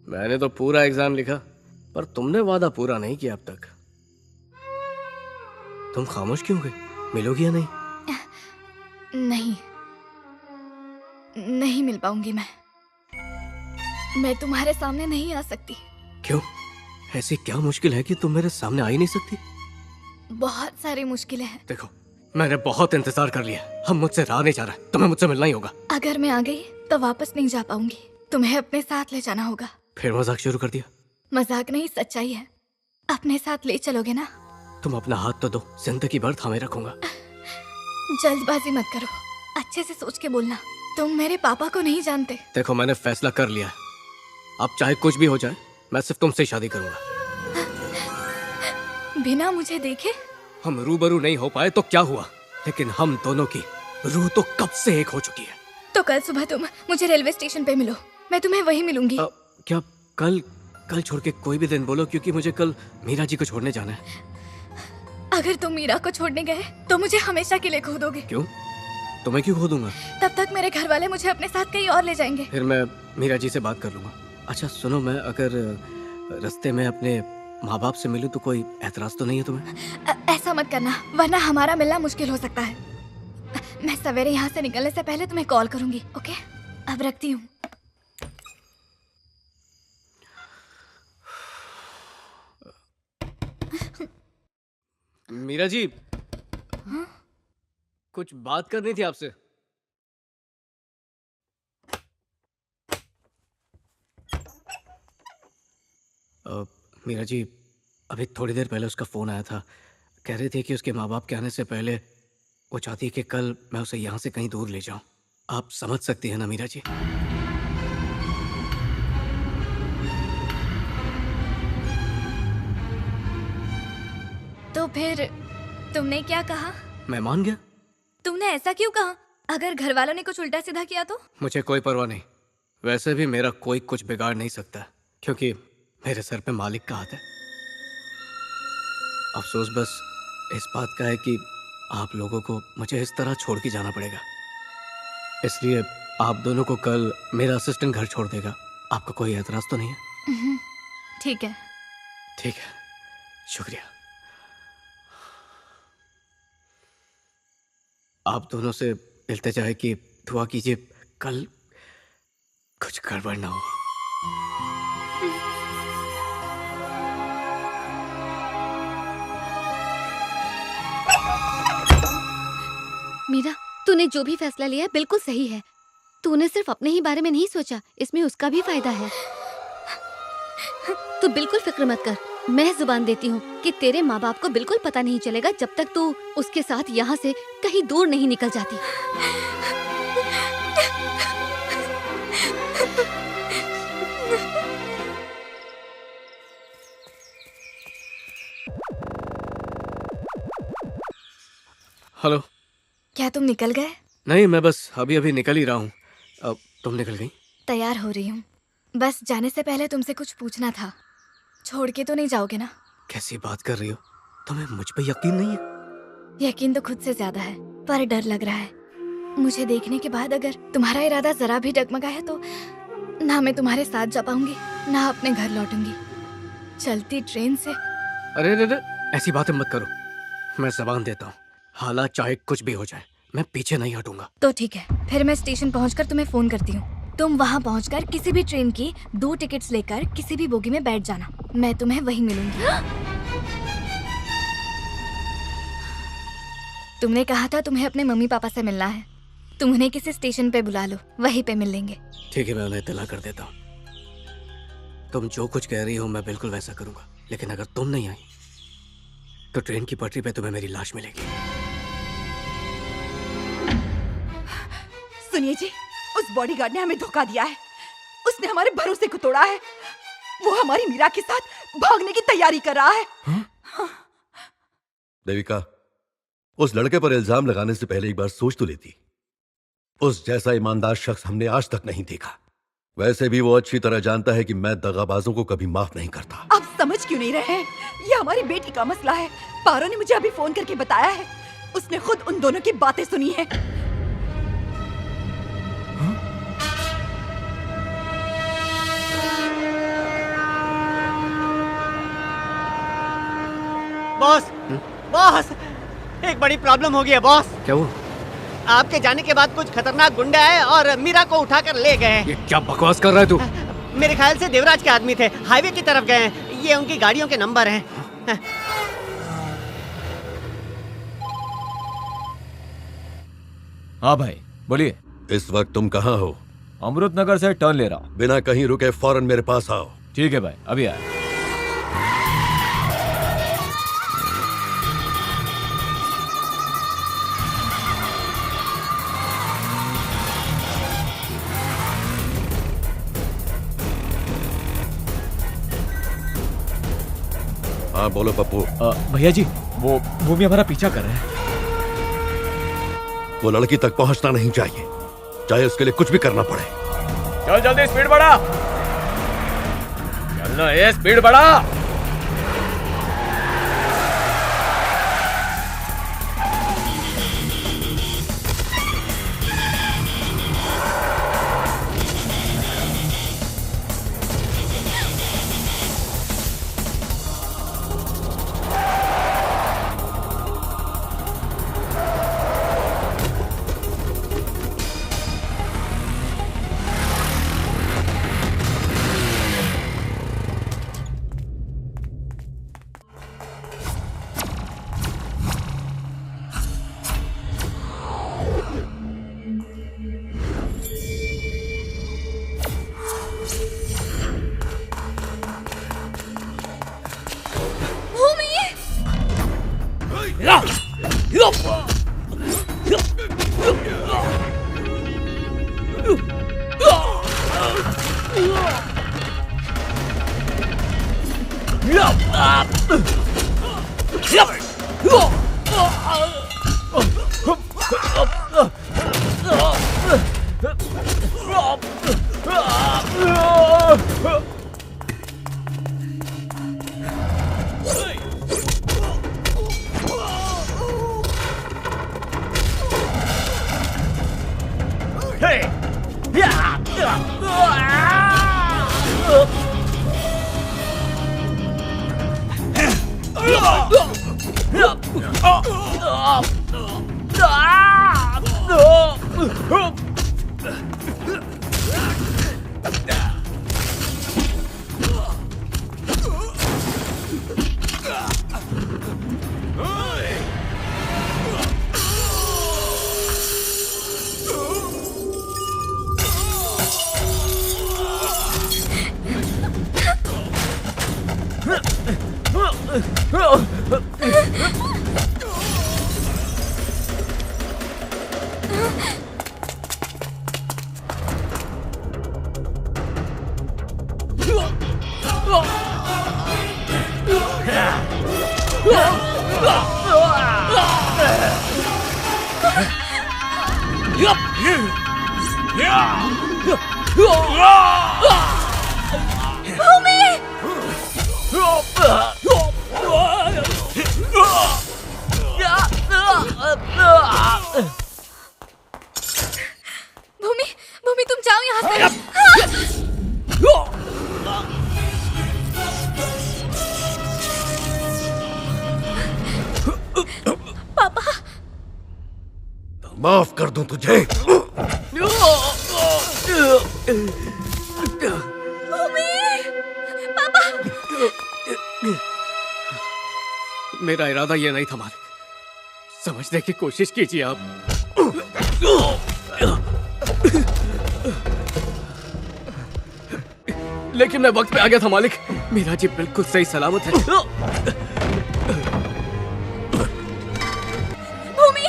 मैंने तो पूरा एग्जाम लिखा, पर तुमने वादा पूरा नहीं किया अब तक। तुम खामोश क्यों गए? मिलोगी या नहीं? नहीं, नहीं मिल पाऊंगी मैं तुम्हारे सामने नहीं आ सकती। क्यों? ऐसी क्या मुश्किल है कि तुम मेरे सामने आ ही नहीं सकती? बहुत सारी मुश्किलें हैं। देखो, मैंने बहुत इंतजार कर लिया, हम मुझसे रहा नहीं जा रहा, तुम्हें मुझसे मिलना ही होगा। अगर मैं आ गई तो वापस नहीं जा पाऊंगी, तुम्हें अपने साथ ले जाना होगा। फिर मजाक शुरू कर दिया? मजाक नहीं, सच्चाई है। अपने साथ ले चलोगे ना? तुम अपना हाथ तो दो, जिंदगी भर थामे रखूंगा। जल्दबाजी मत करो, अच्छे से सोच के बोलना। तुम मेरे पापा को नहीं जानते। देखो, मैंने फैसला कर लिया है, अब चाहे कुछ भी हो जाए, मैं सिर्फ तुमसे शादी करूंगा। बिना मुझे देखे? हम रूबरू नहीं हो पाए तो क्या हुआ, लेकिन हम दोनों की रूह तो कब से एक हो चुकी है। तो कल सुबह तुम मुझे रेलवे स्टेशन पे मिलो, मैं तुम्हें वहीं मिलूंगी। क्या कल छोड़ के कोई भी दिन बोलो, क्योंकि मुझे कल मीरा जी को छोड़ने जाना है। अगर तुम मीरा को छोड़ने गए तो मुझे हमेशा के लिए खो दोगे। क्यों? तुम्हें क्यों खो दूंगा? तब तक मेरे घर वाले मुझे अपने साथ कहीं और ले जाएंगे। फिर मैं मीरा जी से बात कर लूंगा। अच्छा सुनो, मैं अगर रास्ते में अपने माँ बाप से मिलूं तो कोई एतराज तो नहीं है तुम्हें? ऐसा मत करना, वरना हमारा मिलना मुश्किल हो सकता है। मैं सवेरे यहाँ से निकलने से पहले तुम्हें कॉल करूंगी, ओके? अब रखती हूँ। मीरा जी, कुछ बात करनी थी आपसे। मीरा जी, अभी थोड़ी देर पहले उसका फोन आया था, कह रही थी कि उसके माँ बाप के आने से पहले वो चाहती है कि कल मैं उसे यहाँ से कहीं दूर ले जाऊं। आप समझ सकती हैं ना मीरा जी? तो फिर तुमने क्या कहा? मैं मान गया। तुमने ऐसा क्यों कहा? अगर घर वालों ने कुछ उल्टा सीधा किया तो? मुझे कोई परवाह नहीं, वैसे भी मेरा कोई कुछ बिगाड़ नहीं सकता, क्योंकि मेरे सर पे मालिक का हाथ है। अफसोस बस इस बात का है कि आप लोगों को मुझे इस तरह छोड़ के जाना पड़ेगा, इसलिए आप दोनों को कल मेरा असिस्टेंट घर छोड़ देगा। आपका कोई एतराज तो नहीं है? ठीक है। ठीक है, शुक्रिया। आप दोनों से इल्तिजा है कि दुआ कीजिए कल कुछ गड़बड़ ना हो। मीरा, तूने जो भी फैसला लिया है बिल्कुल सही है। तूने सिर्फ अपने ही बारे में नहीं सोचा, इसमें उसका भी फायदा है। तू बिल्कुल फिक्र मत कर, मैं जुबान देती हूँ कि तेरे माँ बाप को बिल्कुल पता नहीं चलेगा जब तक तू उसके साथ यहाँ से कहीं दूर नहीं निकल जाती। हेलो। क्या तुम निकल गए? नहीं, मैं बस अभी अभी निकल ही रहा हूँ। अब तुम निकल गई? तैयार हो रही हूँ, बस जाने से पहले तुमसे कुछ पूछना था। छोड़ के तो नहीं जाओगे ना? कैसी बात कर रही हो? तुम्हें मुझ पे यकीन नहीं है? यकीन तो खुद से ज्यादा है, पर डर लग रहा है। मुझे देखने के बाद अगर तुम्हारा इरादा जरा भी डगमगा है तो ना मैं तुम्हारे साथ जा पाऊंगी, ना अपने घर लौटूंगी। चलती ट्रेन से। अरे अरे, ऐसी बातें मत करो। मैं जबान देता हूँ, हालात चाहे कुछ भी हो जाए, मैं पीछे नहीं हटूंगा। तो ठीक है, फिर मैं स्टेशन पहुंचकर तुम्हें फोन करती हूँ। तुम वहाँ पहुंचकर किसी भी ट्रेन की 2 टिकट्स लेकर किसी भी बोगी में बैठ जाना, मैं तुम्हें वहीं मिलूंगी। तुमने कहा था तुम्हें अपने मम्मी पापा से मिलना है, तुम उन्हें किसी स्टेशन पे बुला लो, वहीं पे मिल लेंगे। ठीक है, मैं उन्हें इत्तला कर देता हूँ। तुम जो कुछ कह रही हो मैं बिल्कुल वैसा करूंगा, लेकिन अगर तुम नहीं आई तो ट्रेन की पटरी पे तुम्हें मेरी लाश मिलेगी। सुनिए जी, उस बॉडीगार्ड ने हमें धोखा दिया है। उसने हमारे भरोसे को तोड़ा है। वो हमारी मीरा के साथ भागने की तैयारी कर रहा है। देविका, उस लड़के पर इल्जाम लगाने से पहले एक बार सोच तो लेती। उस जैसा ईमानदार शख्स हमने आज तक नहीं देखा। वैसे भी वो अच्छी तरह जानता है कि मैं दगाबाजों को कभी माफ नहीं करता। आप समझ क्यों नहीं रहे हैं? ये हमारी बेटी का मसला है। पारो ने मुझे अभी फोन करके बताया है, उसने खुद उन दोनों की बातें सुनी है। बॉस बॉस, एक बड़ी प्रॉब्लम हो गई है बॉस। क्या हुआ? आपके जाने के बाद कुछ खतरनाक गुंडा है और मीरा को उठाकर ले गए। ये क्या बकवास कर रहा है तू? मेरे ख्याल से देवराज के आदमी थे, हाईवे की तरफ गए हैं। ये उनकी गाड़ियों के नंबर हैं। हाँ भाई बोलिए। इस वक्त तुम कहाँ हो? अमृत नगर से टर्न ले रहा हूँ। बिना कहीं रुके फौरन मेरे पास आओ। ठीक है भाई, अभी आया। हाँ बोलो पप्पू। भैया जी, वो भूमि हमारा पीछा कर रहे हैं। वो लड़की तक पहुंचना नहीं चाहिए, चाहे उसके लिए कुछ भी करना पड़े। चल जल्दी स्पीड बढ़ा। चलना है, स्पीड बढ़ा। भूमि, भूमि तुम जाओ यहाँ से। पापा, माफ कर दूं तुझे। भूमि, पापा। मेरा इरादा ये नहीं था मालिक, समझने की कोशिश कीजिए आप। लेकिन मैं वक्त पे आ गया था मालिक, मीरा जी बिल्कुल सही सलामत है। भूमि,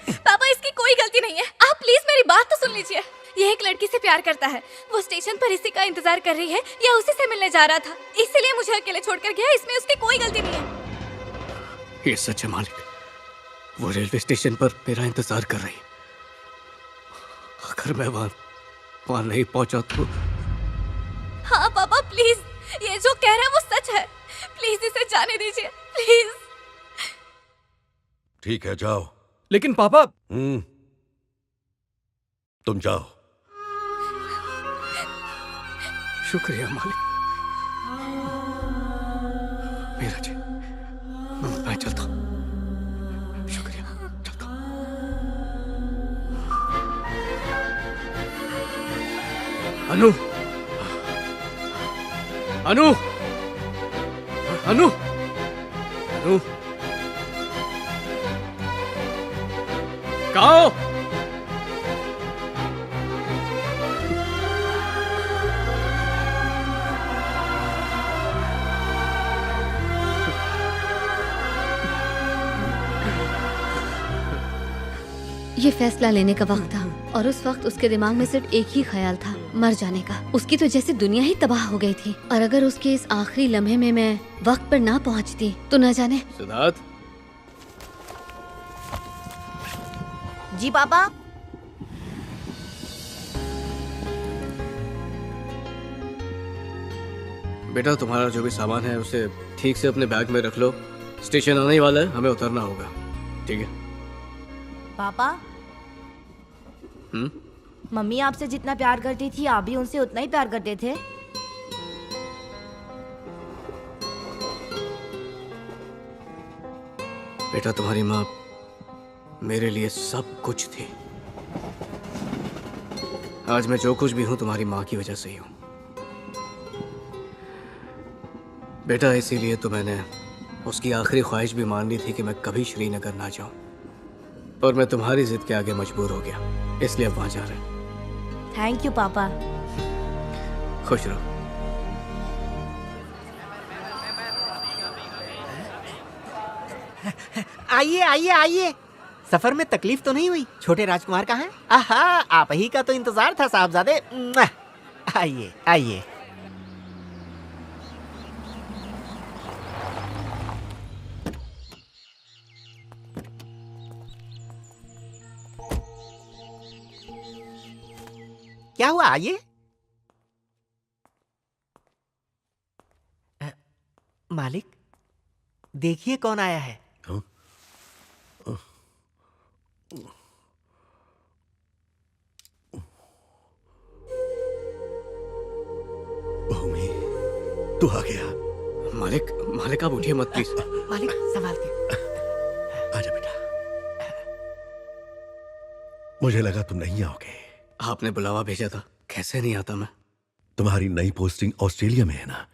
पापा इसकी कोई गलती नहीं है, आप प्लीज मेरी बात तो सुन लीजिए। ये एक लड़की से प्यार करता है, वो स्टेशन पर इसी का इंतजार कर रही है या उसी से मिलने जा रहा था, इसलिए मुझे अकेले छोड़कर गया। इसमें उसकी कोई गलती नहीं है। ये सच है मालिक, वो रेलवे स्टेशन पर मेरा इंतजार कर रही है। अगर मैं वहां नहीं पहुंचा तो। हाँ पापा प्लीज, ये जो कह रहा है वो सच है, प्लीज इसे जाने दीजिए प्लीज। ठीक है जाओ। लेकिन पापा। तुम जाओ। शुक्रिया मालिक। मीरा जी, मैं चलता हूँ। शुक्रिया, चलता हूँ। अनु, अनु, अनु, अनु, कहाँ हो? ये फैसला लेने का वक्त था और उस वक्त उसके दिमाग में सिर्फ एक ही ख्याल था, मर जाने का। उसकी तो जैसे दुनिया ही तबाह हो गई थी और अगर उसके इस आखिरी लम्हे में मैं वक्त पर ना पहुंचती तो न जाने। सिद्धार्थ, जी पापा। बेटा तुम्हारा जो भी सामान है उसे ठीक से अपने बैग में रख लो। स्टेशन आने ही वाला है, हमें उतरना होगा, ठीक है? पापा, मम्मी आपसे जितना प्यार करती थी आप भी उनसे उतना ही प्यार करते थे। बेटा तुम्हारी माँ मेरे लिए सब कुछ थी। आज मैं जो कुछ भी हूं तुम्हारी माँ की वजह से ही हूं। बेटा इसीलिए तो मैंने उसकी आखिरी ख्वाहिश भी मान ली थी कि मैं कभी श्रीनगर ना जाऊं, और मैं तुम्हारी जिद के आगे मजबूर हो गया, इसलिए अब वहां जा रहे हैं। थैंक यू पापा। खुश रहो। आइए आइए आइए। सफर में तकलीफ तो नहीं हुई? छोटे राजकुमार कहाँ हैं? आहा, आप ही का तो इंतजार था साहबजादे। आइए आइए। क्या हुआ? आइए। मालिक, देखिए कौन आया है। भूमि, तू आ गया। मालिक, मालिक आप उठिए मत प्लीज। मालिक संभाल के। आजा बेटा। मुझे लगा तुम नहीं आओगे। आपने बुलावा भेजा था, कैसे नहीं आता मैं। तुम्हारी नई पोस्टिंग ऑस्ट्रेलिया में है ना,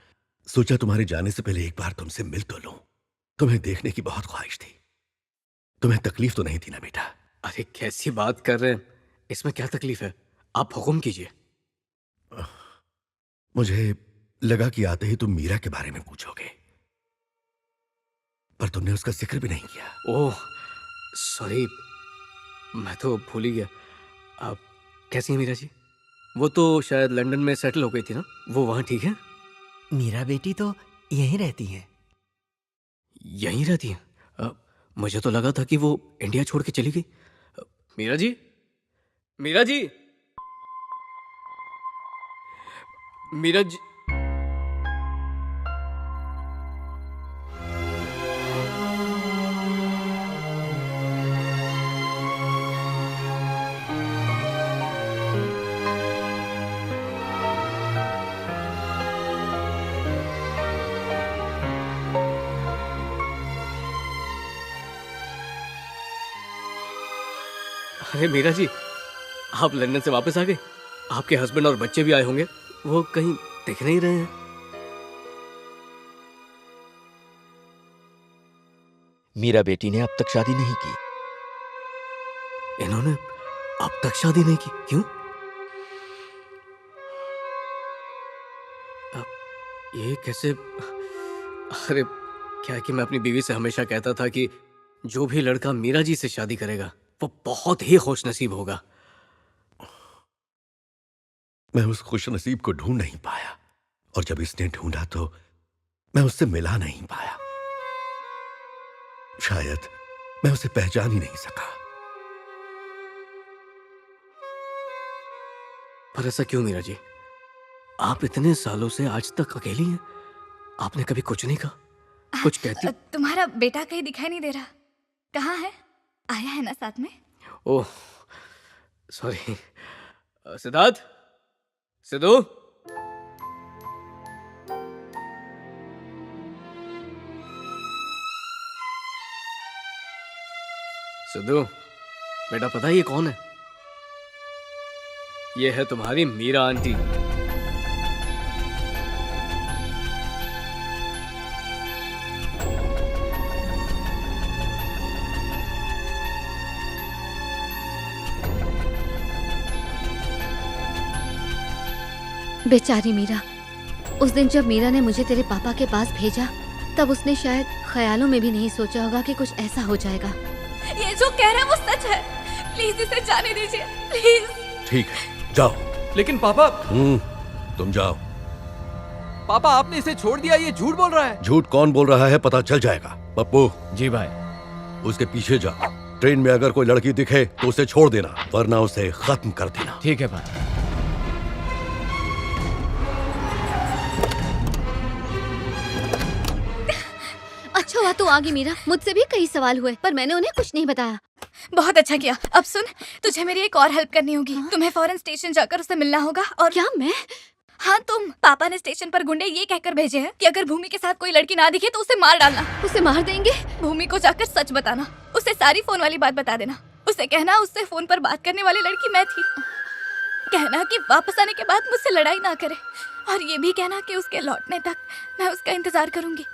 सोचा तुम्हारे जाने से पहले एक बार तुमसे मिल तो लूं। तुम्हें देखने की बहुत ख्वाहिश थी। तुम्हें तकलीफ तो नहीं थी ना बेटा? अरे कैसी बात कर रहे हैं, इसमें क्या तकलीफ है, आप हुक्म कीजिए। मुझे लगा कि आते ही तुम मीरा के बारे में पूछोगे, पर तुमने उसका जिक्र भी नहीं किया। ओह सॉरी, मैं तो भूल ही गया। आप कैसी हैं मीरा जी? वो तो शायद लंदन में सेटल हो गई थी ना, वो वहां ठीक है? मीरा बेटी तो यहीं रहती है। यहीं रहती है? मुझे तो लगा था कि वो इंडिया छोड़ के चली गई। मीरा जी, मीरा जी, मीरा जी। अरे मीरा जी, आप लंदन से वापस आ गए? आपके हस्बैंड और बच्चे भी आए होंगे, वो कहीं दिख नहीं रहे हैं। मीरा बेटी ने अब तक शादी नहीं की। इन्होंने अब तक शादी नहीं की? क्यों? ये कैसे? अरे क्या है कि मैं अपनी बीवी से हमेशा कहता था कि जो भी लड़का मीरा जी से शादी करेगा वो बहुत ही खुशनसीब होगा। मैं उस खुशनसीब को ढूंढ नहीं पाया, और जब इसने ढूंढा तो मैं उससे मिला नहीं पाया। शायद मैं उसे पहचान ही नहीं सका। पर ऐसा क्यों मीरा जी? आप इतने सालों से आज तक अकेली हैं, आपने कभी कुछ नहीं कहा? कुछ कहती? तुम्हारा बेटा कहीं दिखाई नहीं दे रहा, कहाँ है? आया है ना साथ में? Oh sorry. सिद्धार्थ, सिद्धू, सिद्धू, बेटा पता है ये कौन है? ये है तुम्हारी मीरा आंटी। बेचारी मीरा। उस दिन जब मीरा ने मुझे तेरे पापा के पास भेजा, तब उसने शायद ख्यालों में भी नहीं सोचा होगा कि कुछ ऐसा हो जाएगा। ये जो कह रहा है वो सच है। प्लीज इसे जाने दीजिए, प्लीज। ठीक है, जाओ। लेकिन पापा। तुम जाओ। पापा आपने इसे छोड़ दिया, ये झूठ बोल रहा है। झूठ कौन बोल रहा है पता चल जाएगा। पप्पू। जी भाई। उसके पीछे जाओ। ट्रेन में अगर कोई लड़की दिखे तो उसे छोड़ देना, वरना उसे खत्म कर देना। ठीक है भाई। अच्छा हुआ तू आ गई मीरा। मुझसे भी कई सवाल हुए पर मैंने उन्हें कुछ नहीं बताया। बहुत अच्छा किया। अब सुन, तुझे मेरी एक और हेल्प करनी होगी। तुम्हें फौरन स्टेशन जाकर उससे मिलना होगा। और क्या मैं? हाँ तुम। पापा ने स्टेशन पर गुंडे ये कहकर भेजे हैं कि अगर भूमि के साथ कोई लड़की ना दिखे तो उसे मार डालना। उसे मार देंगे? भूमि को जाकर सच बताना। उसे सारी फोन वाली बात बता देना। उसे कहना उससे फोन पर बात करने वाली लड़की मैं थी। कहना कि वापस आने के बाद मुझसे लड़ाई ना करे। और ये भी कहना कि उसके लौटने तक मैं उसका इंतजार करूंगी।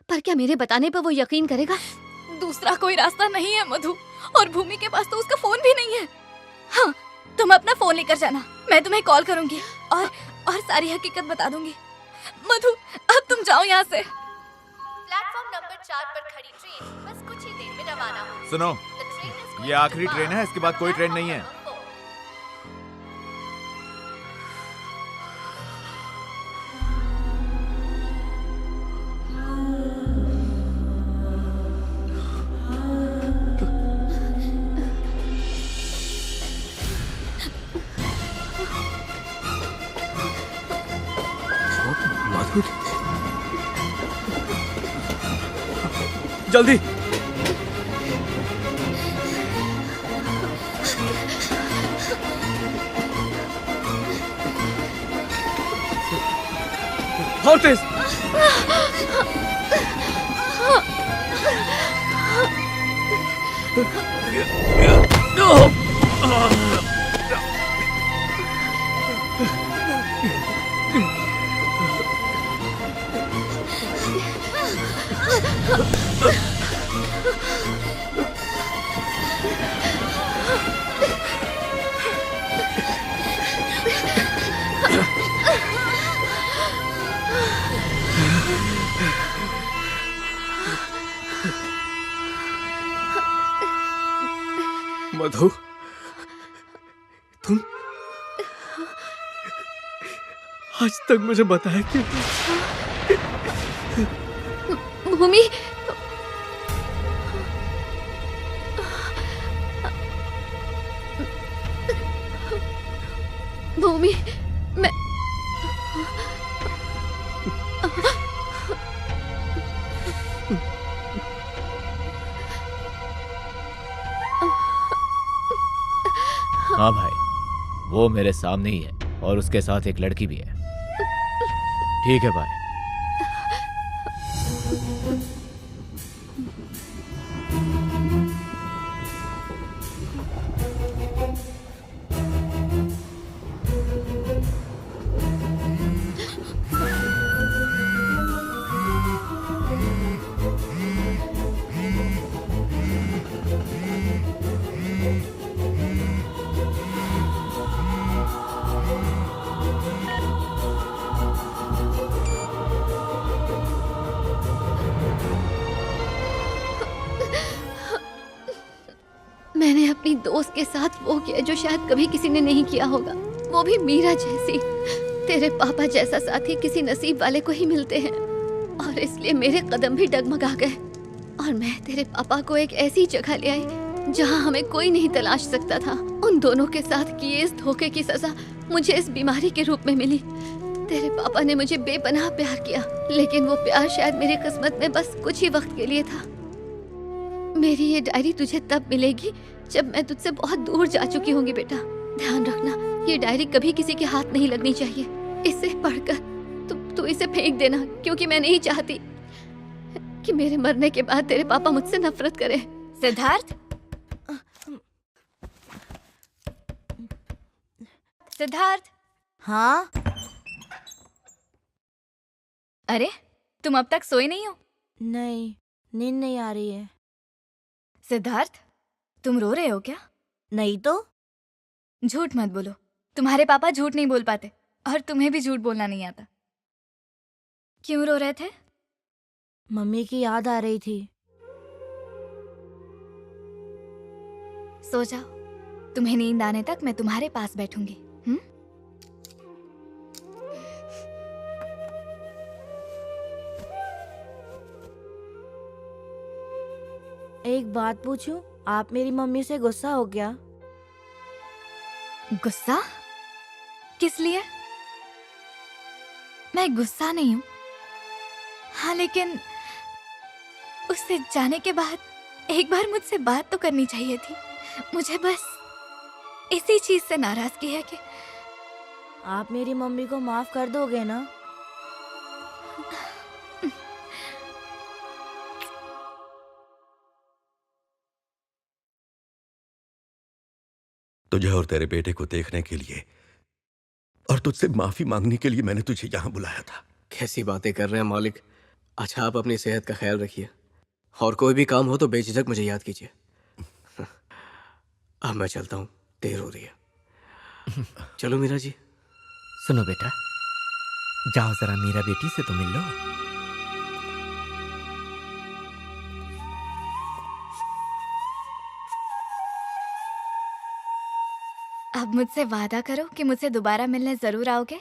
पर क्या मेरे बताने पर वो यकीन करेगा? दूसरा कोई रास्ता नहीं है मधु। और भूमि के पास तो उसका फोन भी नहीं है। हाँ, तुम अपना फोन लेकर जाना। मैं तुम्हें कॉल करूंगी और सारी हकीकत बता दूंगी। मधु, अब तुम जाओ यहाँ से। प्लेटफॉर्म नंबर 4 पर खड़ी ट्रेन बस कुछ ही देर में रवाना होगी। सुनो, ये आखिरी ट्रेन है, इसके बाद कोई ट्रेन नहीं है। जल्दी। हॉटेस। मधु, तुम आज तक मुझे बताया क्यों? भूमि, भूमि, मैं हाँ भाई, वो मेरे सामने ही है और उसके साथ एक लड़की भी है। ठीक है भाई। मैंने अपनी दोस्त के साथ वो किया जो शायद कभी किसी ने नहीं किया होगा, वो भी मीरा जैसी। तेरे पापा जैसा साथी किसी नसीब वाले को ही मिलते हैं और इसलिए मेरे कदम भी डगमगा गए और मैं तेरे पापा को एक ऐसी जगह ले आई जहां हमें कोई नहीं तलाश सकता था। उन दोनों के साथ किए इस धोखे की सजा मुझे इस बीमारी के रूप में मिली। तेरे पापा ने मुझे बेपनाह प्यार किया, लेकिन वो प्यार शायद मेरी किस्मत में बस कुछ ही वक्त के लिए था। मेरी ये डायरी तुझे तब मिलेगी जब मैं तुझसे बहुत दूर जा चुकी होंगी बेटा। ध्यान रखना, ये डायरी कभी किसी के हाथ नहीं लगनी चाहिए। इसे पढ़कर तू इसे फेंक देना, क्योंकि मैं नहीं चाहती कि मेरे मरने के बाद तेरे पापा मुझसे नफरत करें। सिद्धार्थ, सिद्धार्थ। हाँ? अरे तुम अब तक सोए नहीं हो? नहीं, नींद नहीं आ रही है। सिद्धार्थ, तुम रो रहे हो क्या? नहीं तो। झूठ मत बोलो, तुम्हारे पापा झूठ नहीं बोल पाते और तुम्हें भी झूठ बोलना नहीं आता। क्यों रो रहे थे? मम्मी की याद आ रही थी। सो जाओ, तुम्हें नींद आने तक मैं तुम्हारे पास बैठूंगी। एक बात पूछूं? आप मेरी मम्मी से गुस्सा हो गया? गुस्सा? किस लिए? मैं गुस्सा नहीं हूं। हाँ, लेकिन उससे जाने के बाद एक बार मुझसे बात तो करनी चाहिए थी। मुझे बस इसी चीज से नाराजगी है कि आप मेरी मम्मी को माफ कर दोगे ना? तुझे और तेरे बेटे को देखने के लिए और तुझसे माफी मांगने के लिए मैंने तुझे यहाँ बुलाया था। कैसी बातें कर रहे हैं मालिक। अच्छा, आप अपनी सेहत का ख्याल रखिए और कोई भी काम हो तो बेझिझक मुझे याद कीजिए। अब मैं चलता हूँ, देर हो रही है। चलो मीरा जी। सुनो बेटा, जाओ जरा मीरा बेटी से तो मिल लो। अब मुझसे वादा करो कि मुझसे दोबारा मिलने जरूर आओगे।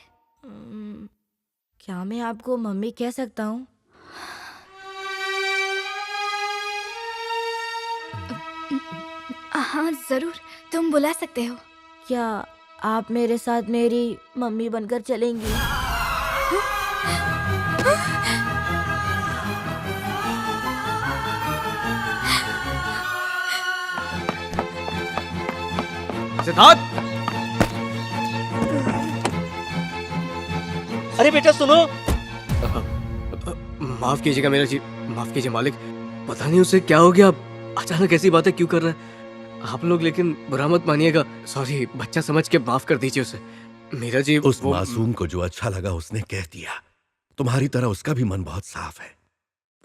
क्या मैं आपको मम्मी कह सकता हूँ? हाँ जरूर, तुम बुला सकते हो। क्या आप मेरे साथ मेरी मम्मी बनकर चलेंगी? सिद्धार्थ! अरे बेटा सुनो। माफ कीजिएगा मेरा जी, माफ कीजिए मालिक। पता नहीं उसे क्या हो गया, अचानक ऐसी बातें क्यों कर रहा है आप लोग। लेकिन बुरा मत मानिएगा, सॉरी, बच्चा समझ के माफ कर दीजिए उसे। मीरा जी, उस मासूम को जो अच्छा लगा उसने कह दिया। तुम्हारी तरह उसका भी मन बहुत साफ है,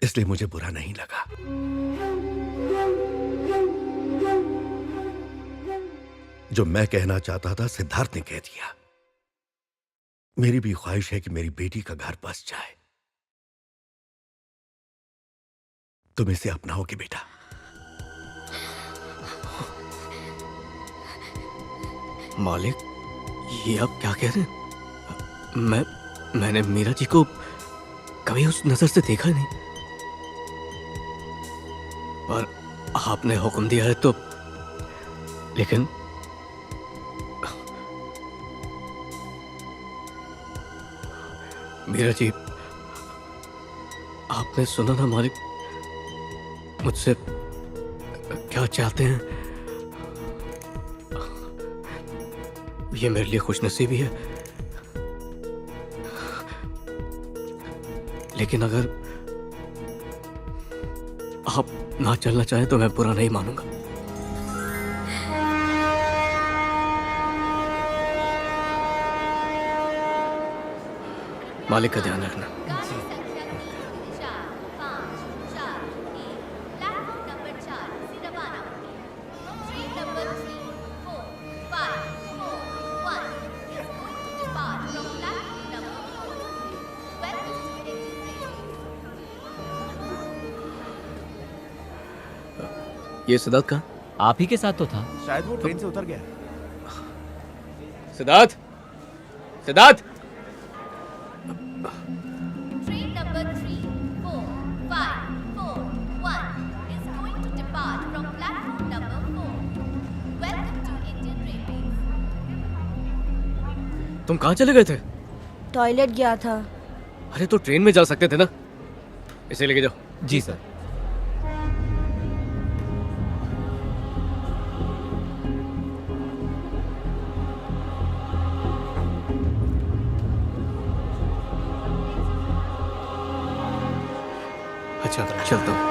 इसलिए मुझे बुरा नहीं लगा। जो मैं कहना चाहता था सिद्धार्थ ने कह दिया। मेरी भी ख्वाहिश है कि मेरी बेटी का घर बस जाए। तुम इसे अपनाओगे बेटा? मालिक, ये आप क्या कह रहे हैं? मैंने मीरा जी को कभी उस नजर से देखा नहीं, पर आपने हुक्म दिया है तो। लेकिन मीरा जी, आपने सुना ना मालिक मुझसे क्या चाहते हैं। ये मेरे लिए खुशनसीबी है, लेकिन अगर आप ना चलना चाहें तो मैं बुरा नहीं मानूंगा। मालिक का ध्यान रखना। ये सिद्धार्थ कहाँ? आप ही के साथ तो था। शायद वो ट्रेन से उतर गया। Siddharth! Siddharth! Train number 34541 is going to depart from platform number 4. Welcome to Indian Railways. तुम कहाँ चले गए थे? टॉयलेट गया था। अरे तो ट्रेन में जा सकते थे ना, इसे लेके जाओ। जी सर। अच्छा चलता हूँ।